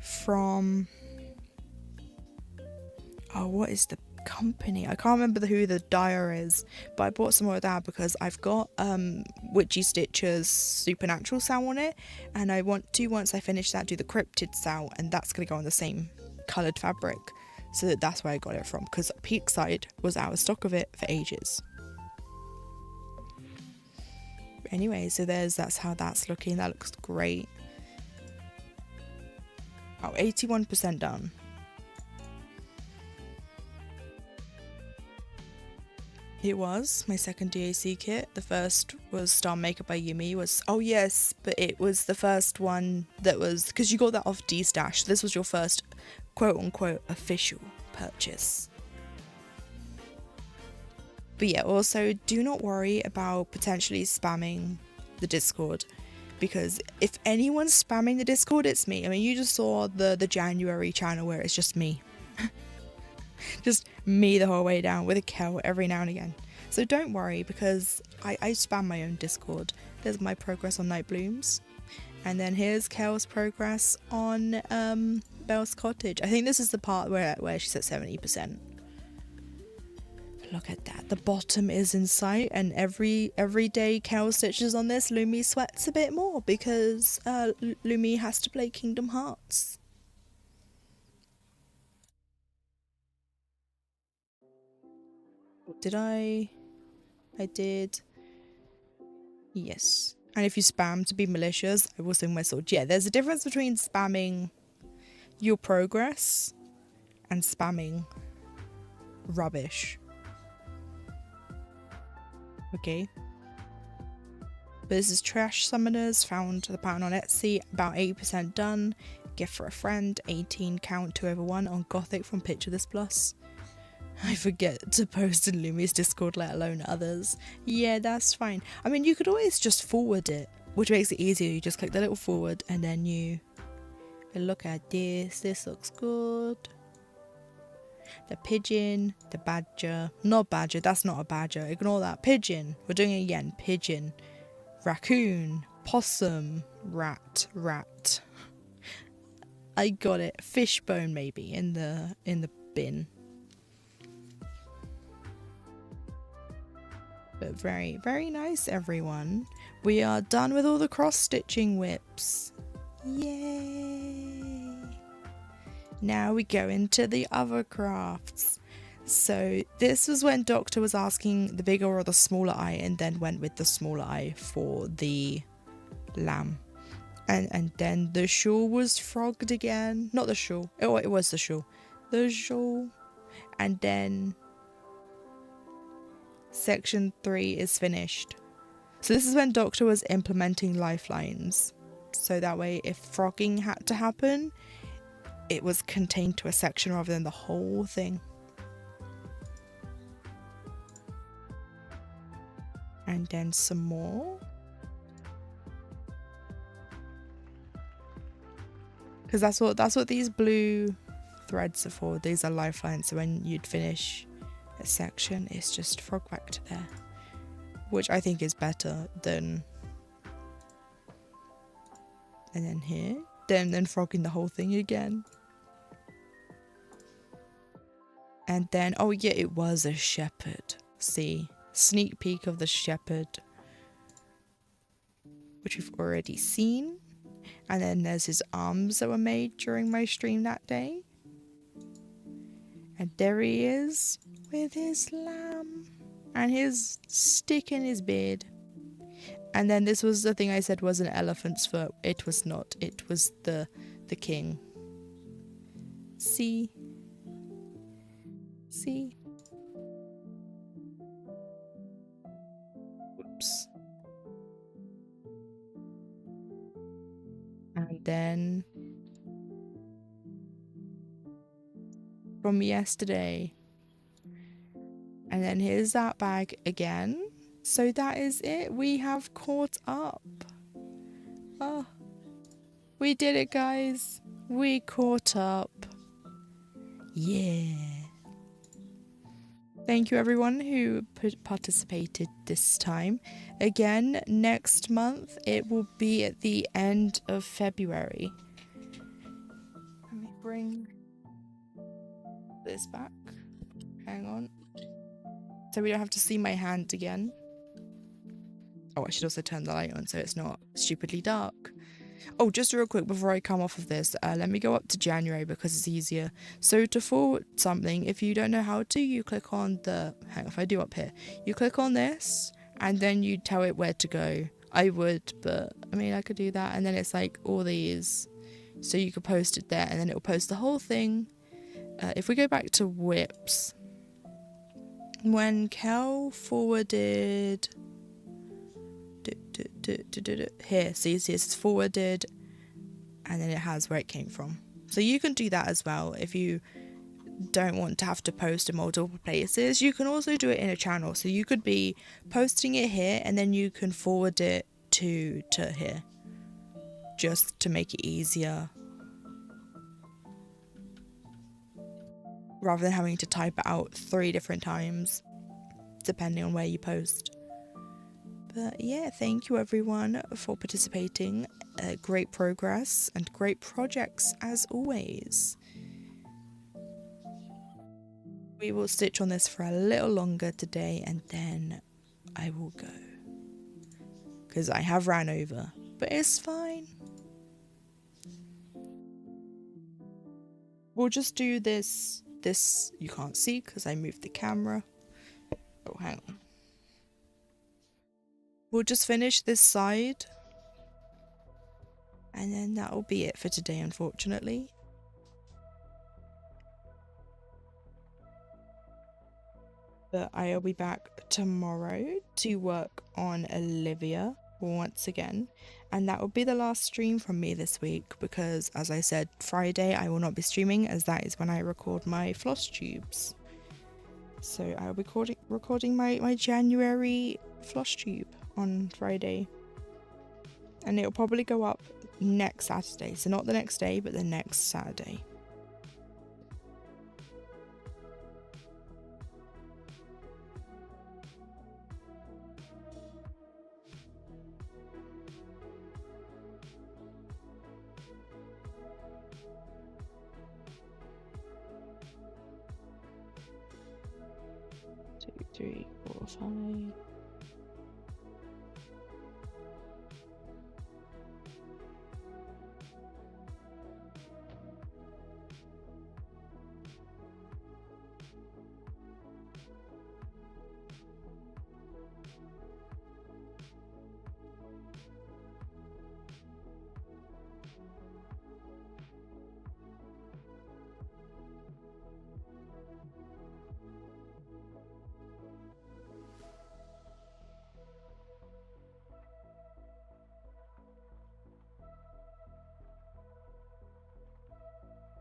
from, oh, what is the company? I can't remember who the dyer is, but I bought some more of that because I've got Witchy Stitcher's Supernatural SAL on it, and I want to, once I finish that, do the Cryptid SAL, and that's going to go on the same coloured fabric. So that's where I got it from, because Peakside was out of stock of it for ages. Anyway, so that's how that's looking. That looks great. Oh, 81% done. It was my second DAC kit. The first was Star Maker by Yumi. Oh yes, but it was the first one that was, because you got that off D-Stash. This was your first quote unquote official purchase. But yeah, also do not worry about potentially spamming the Discord, because if anyone's spamming the Discord, it's me. I mean, you just saw the January channel where it's just me. Just me the whole way down with a Kel every now and again. So don't worry, because I spam my own Discord. There's my progress on Night Blooms. And then here's Kel's progress on Belle's Cottage. I think this is the part where she's at 70%. Look at that. The bottom is in sight, and every day Kel stitches on this, Lumi sweats a bit more because Lumi has to play Kingdom Hearts. Did I did. Yes. And if you spam to be malicious, I will swing my sword. Yeah, there's a difference between spamming your progress and spamming rubbish. Okay. But this is Trash Summoners, found the pattern on Etsy, about 80% done. Gift for a friend, 18 count 2/1 on Gothic from Picture This Plus. I forget to post in Lumi's Discord, let alone others. Yeah, that's fine. I mean, you could always just forward it, which makes it easier. You just click the little forward and then you look at this. This looks good. The pigeon, the badger. Not badger, that's not a badger. Ignore that. Pigeon. We're doing it again. Pigeon. Raccoon. Possum. Rat. I got it. Fishbone maybe in the bin. But very, very nice, everyone. We are done with all the cross-stitching whips. Yay! Now we go into the other crafts. So this was when Doctor was asking the bigger or the smaller eye, and then went with the smaller eye for the lamb. And then the shawl was frogged again. Not the shawl. Oh, it was the shawl. The shawl. And then section 3 is finished. So this is when Doctor was implementing lifelines. So that way, if frogging had to happen, it was contained to a section rather than the whole thing. And then some more. Because that's what these blue threads are for. These are lifelines. So when you'd finish a section, it's just frog back to there, which I think is better than, and then here, then frogging the whole thing again. And then, oh yeah, it was a shepherd. See, sneak peek of the shepherd, which we've already seen. And then there's his arms that were made during my stream that day. And there he is, with his lamb and his stick in his beard. And then this was the thing I said was an elephant's foot. It was not. It was the king. See? See? Whoops. And then from yesterday. And then here's that bag again. So that is it. We have caught up. Oh, we did it, guys. We caught up. Yeah. Thank you everyone who participated this time. Again, next month it will be at the end of February. Let me bring this back. Hang on. So we don't have to see my hand again. Oh, I should also turn the light on so it's not stupidly dark. Oh, just real quick before I come off of this, let me go up to January because it's easier. So to forward something, if you don't know how to, you click on the, hang on, if I do up here, you click on this and then you tell it where to go. I would, but I mean, I could do that. And then it's like all these. So you could post it there and then it'll post the whole thing. If we go back to whips, when Kel forwarded... Here, see, it's forwarded and then it has where it came from. So you can do that as well if you don't want to have to post in multiple places. You can also do it in a channel. So you could be posting it here and then you can forward it to here, just to make it easier, rather than having to type it out 3 different times depending on where you post. But yeah, thank you everyone for participating. Great progress and great projects as always. We will stitch on this for a little longer today and then I will go. Because I have ran over, but it's fine. We'll just do this. This you can't see because I moved the camera. Oh, hang on. We'll just finish this side and then that'll be it for today, unfortunately. But I'll be back tomorrow to work on Olivia once again, and that will be the last stream from me this week because, as I said, Friday I will not be streaming as that is when I record my floss tubes. So I'll be recording my January floss tube on Friday. And it'll probably go up next Saturday. So not the next day, but the next Saturday. Two, three, four, 5.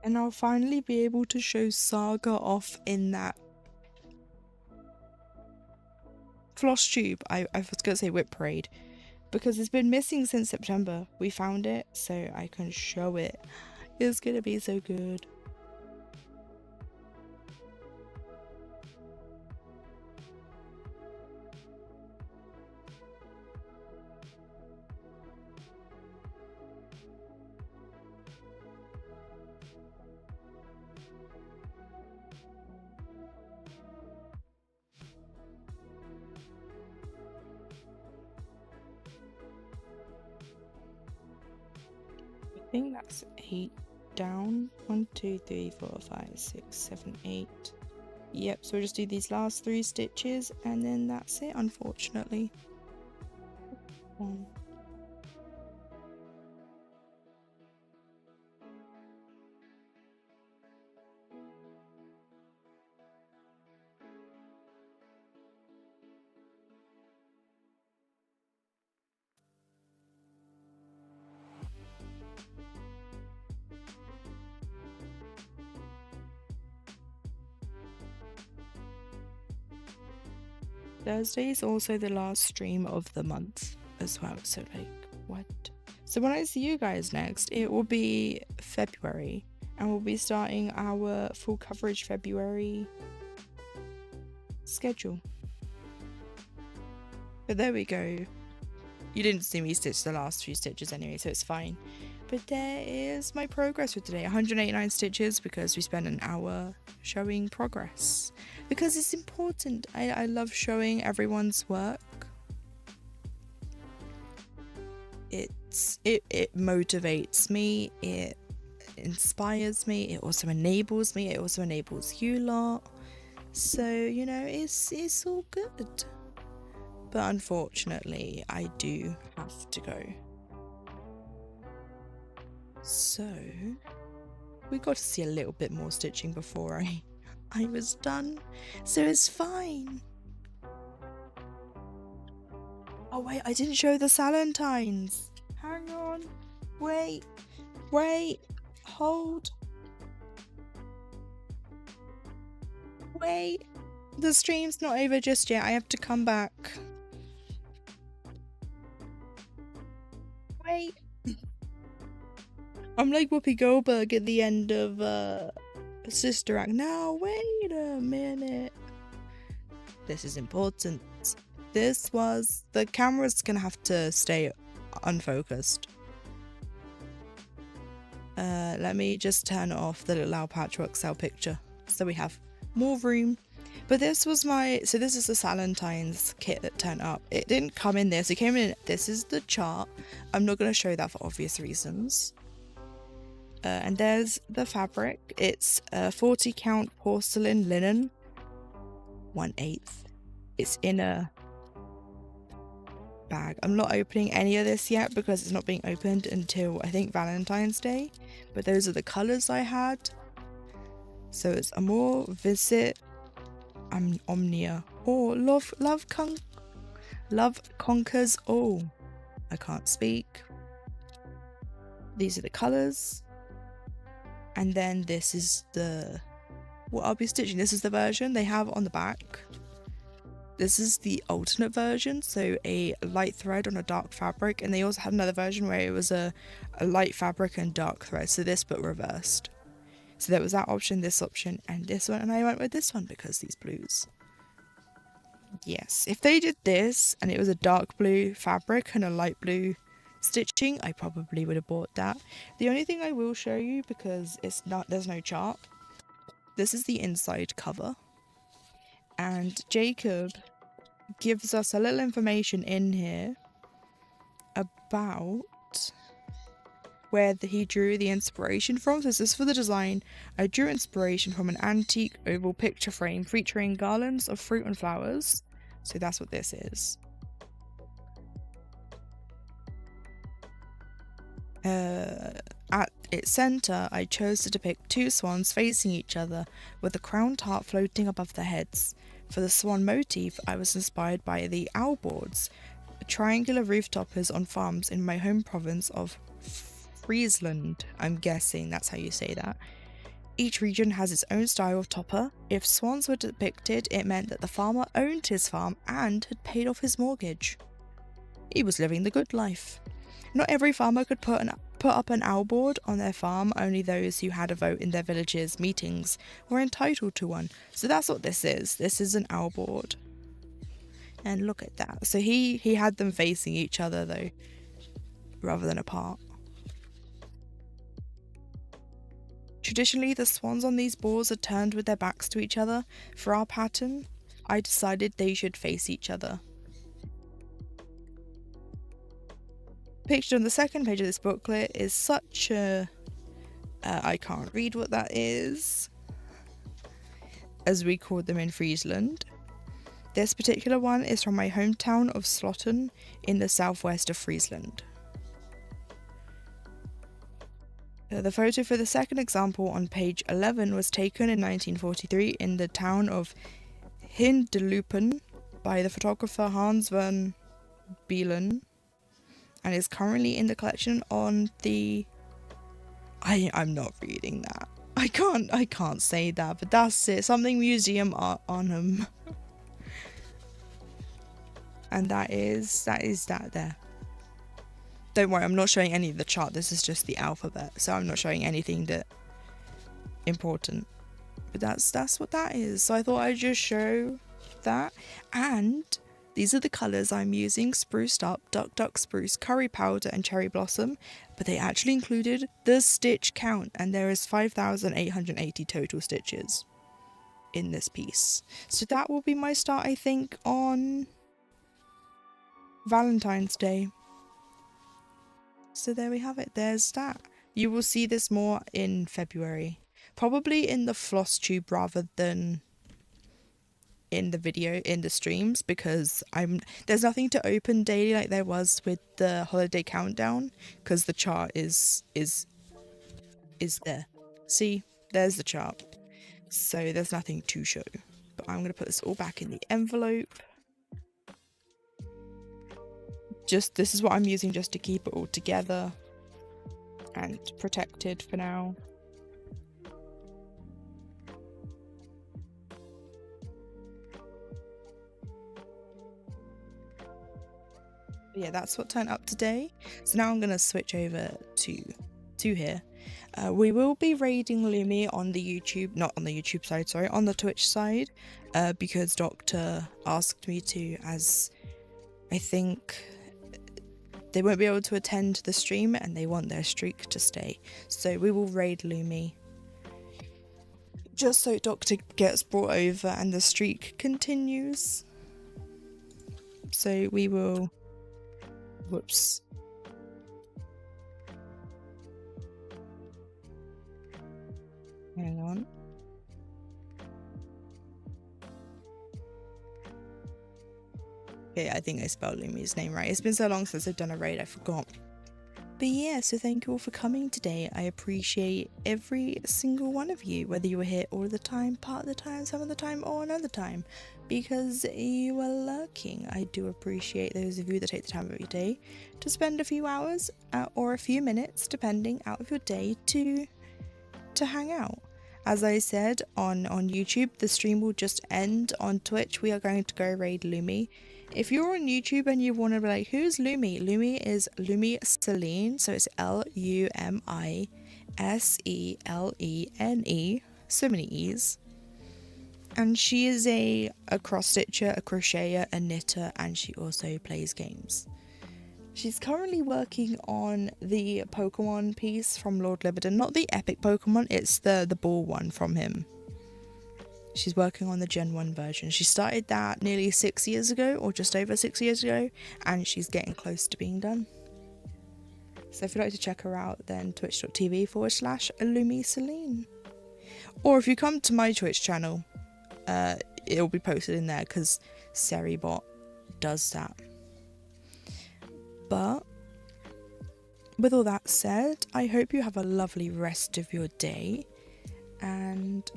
And I'll finally be able to show Saga off in that floss tube. I was going to say whip parade. Because it's been missing since September. We found it, so I can show it. It's going to be so good. I think that's 8 down. 1, 2, 3, 4, 5, 6, 7, 8. Yep, so we'll just do these last 3 stitches and then that's it, unfortunately. Thursday is also the last stream of the month as well, so like, what? So when I see you guys next, it will be February, and we'll be starting our full coverage February schedule. But there we go. You didn't see me stitch the last few stitches anyway, so it's fine. But there is my progress for today. 189 stitches because we spent an hour showing progress. Because it's important. I love showing everyone's work. It motivates me. It inspires me. It also enables me. It also enables you lot. So, you know, it's all good. But unfortunately, I do have to go. So, we got to see a little bit more stitching before I was done. So it's fine. Oh wait, I didn't show the Salentines. Hang on. Wait. Hold. Wait. The stream's not over just yet. I have to come back. Wait. I'm like Whoopi Goldberg at the end of Sister Act. Now, wait a minute. This is important. The camera's gonna have to stay unfocused. Let me just turn off the little Patchwork SAL picture so we have more room. But this is the Salentines kit that turned up. It didn't come in this, it came in, this is the chart. I'm not going to show that for obvious reasons. And there's the fabric. It's 40 count porcelain linen, 1/8. It's in a bag. I'm not opening any of this yet because it's not being opened until I think Valentine's Day. But those are the colours I had. So it's Amor, Visit, Omnia, or Love Conquers All. I can't speak. These are the colours. And then this is what I'll be stitching. This is the version they have on the back. This is the alternate version, so a light thread on a dark fabric, and they also had another version where it was a light fabric and dark thread, so this but reversed. So there was that option, this option, and this one, and I went with this one because these blues. Yes, if they did this and it was a dark blue fabric and a light blue stitching, I probably would have bought that. The only thing I will show you, because there's no chart, this is the inside cover, and Jacob gives us a little information in here about where he drew the inspiration from. So this is for the design. I drew inspiration from an antique oval picture frame featuring garlands of fruit and flowers. So that's what this is. At its center, I chose to depict 2 swans facing each other with a crowned heart floating above their heads. For the swan motif, I was inspired by the owl boards, triangular rooftoppers on farms in my home province of Friesland. I'm guessing that's how you say that. Each region has its own style of topper. If swans were depicted, it meant that the farmer owned his farm and had paid off his mortgage. He was living the good life. Not every farmer could put up an owl board on their farm. Only those who had a vote in their village's meetings were entitled to one. So that's what this is. This is an owl board. And look at that. So he had them facing each other though, rather than apart. Traditionally, the swans on these boards are turned with their backs to each other. For our pattern, I decided they should face each other. Pictured on the second page of this booklet is such a... I can't read what that is. as we call them in Friesland. This particular one is from my hometown of Slotten in the southwest of Friesland. The photo for the second example on page 11 was taken in 1943 in the town of Hindelupen by the photographer Hans van Bielen, and is currently in the collection on the... I'm not reading that. I can't say that, but that's it. Something Museum Arnhem. And that is that there. Don't worry, I'm not showing any of the chart. This is just the alphabet, so I'm not showing anything that important. But that's what that is. So I thought I'd just show that. And these are the colours I'm using: Spruced Up, Duck Spruce, Curry Powder and Cherry Blossom. But they actually included the stitch count, and there is 5,880 total stitches in this piece. So that will be my start, I think, on Valentine's Day. So there we have it. There's that. You will see this more in February. Probably in the floss tube rather than in the video, in the streams, because there's nothing to open daily like there was with the holiday countdown, because the chart is there. See, there's the chart. So there's nothing to show. But I'm going to put this all back in the envelope. This is what I'm using just to keep it all together and protected for now. Yeah, that's what turned up today. So now I'm going to switch over to here. We will be raiding Lumi on the YouTube, not on the YouTube side, sorry, on the Twitch side, because Doctor asked me to, as I think they won't be able to attend the stream and they want their streak to stay. So we will raid Lumi just so Doctor gets brought over and the streak continues. So we will... Whoops. Hang on. Okay, I think I spelled Lumi's name right. It's been so long since I've done a raid, I forgot. But yeah, so thank you all for coming today. I appreciate every single one of you, whether you were here all the time, part of the time, some of the time, or another time, because you are lurking. I do appreciate those of you that take the time of your day to spend a few hours or a few minutes, depending, out of your day to hang out. As I said on YouTube, the stream will just end. On Twitch, we are going to go raid Lumi. If you're on YouTube and you want to be like, who's Lumi? Lumi is Lumi Selene, so it's Lumiselene, so many E's. And she is a cross stitcher, a crocheter, a knitter, and she also plays games. She's currently working on the Pokemon piece from Lord Liverden, not the epic Pokemon, it's the ball one from him. She's working on the Gen 1 version. She started that nearly 6 years ago, or just over 6 years ago, and she's getting close to being done. So if you'd like to check her out, then twitch.tv/Lumiselene. Or if you come to my Twitch channel, it'll be posted in there, because Seribot does that. But with all that said, I hope you have a lovely rest of your day, and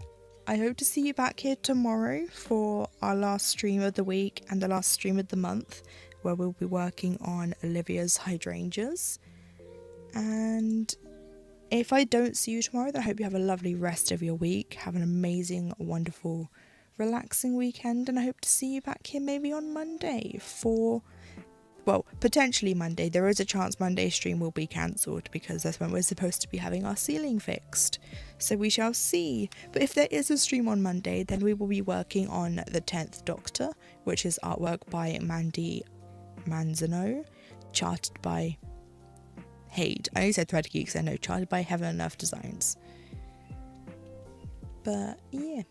I hope to see you back here tomorrow for our last stream of the week and the last stream of the month, where we'll be working on Olivia's hydrangeas. And if I don't see you tomorrow, then I hope you have a lovely rest of your week. Have an amazing, wonderful, relaxing weekend, and I hope to see you back here maybe on Monday for... well, potentially Monday. There is a chance Monday's stream will be cancelled because that's when we're supposed to be having our ceiling fixed. So we shall see. But if there is a stream on Monday, then we will be working on the 10th Doctor, which is artwork by Mandy Manzano, charted by Hade. I only said Thread Geeks, I know, charted by Heaven and Earth Designs. But yeah.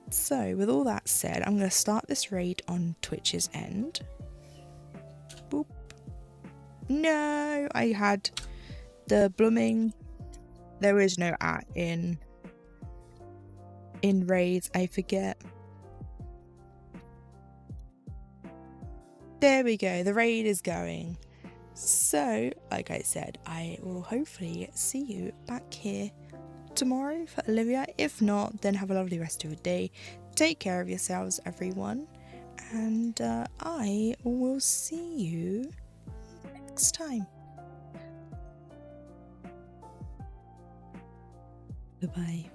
So with all that said, I'm going to start this raid on Twitch's end. Boop. No, I had the blooming... There is no @ in in raids. I forget. There we go. The raid is going. So, like I said, I will hopefully see you back here tomorrow for Olivia. If not, then have a lovely rest of your day. Take care of yourselves, everyone. And I will see you next time. Goodbye.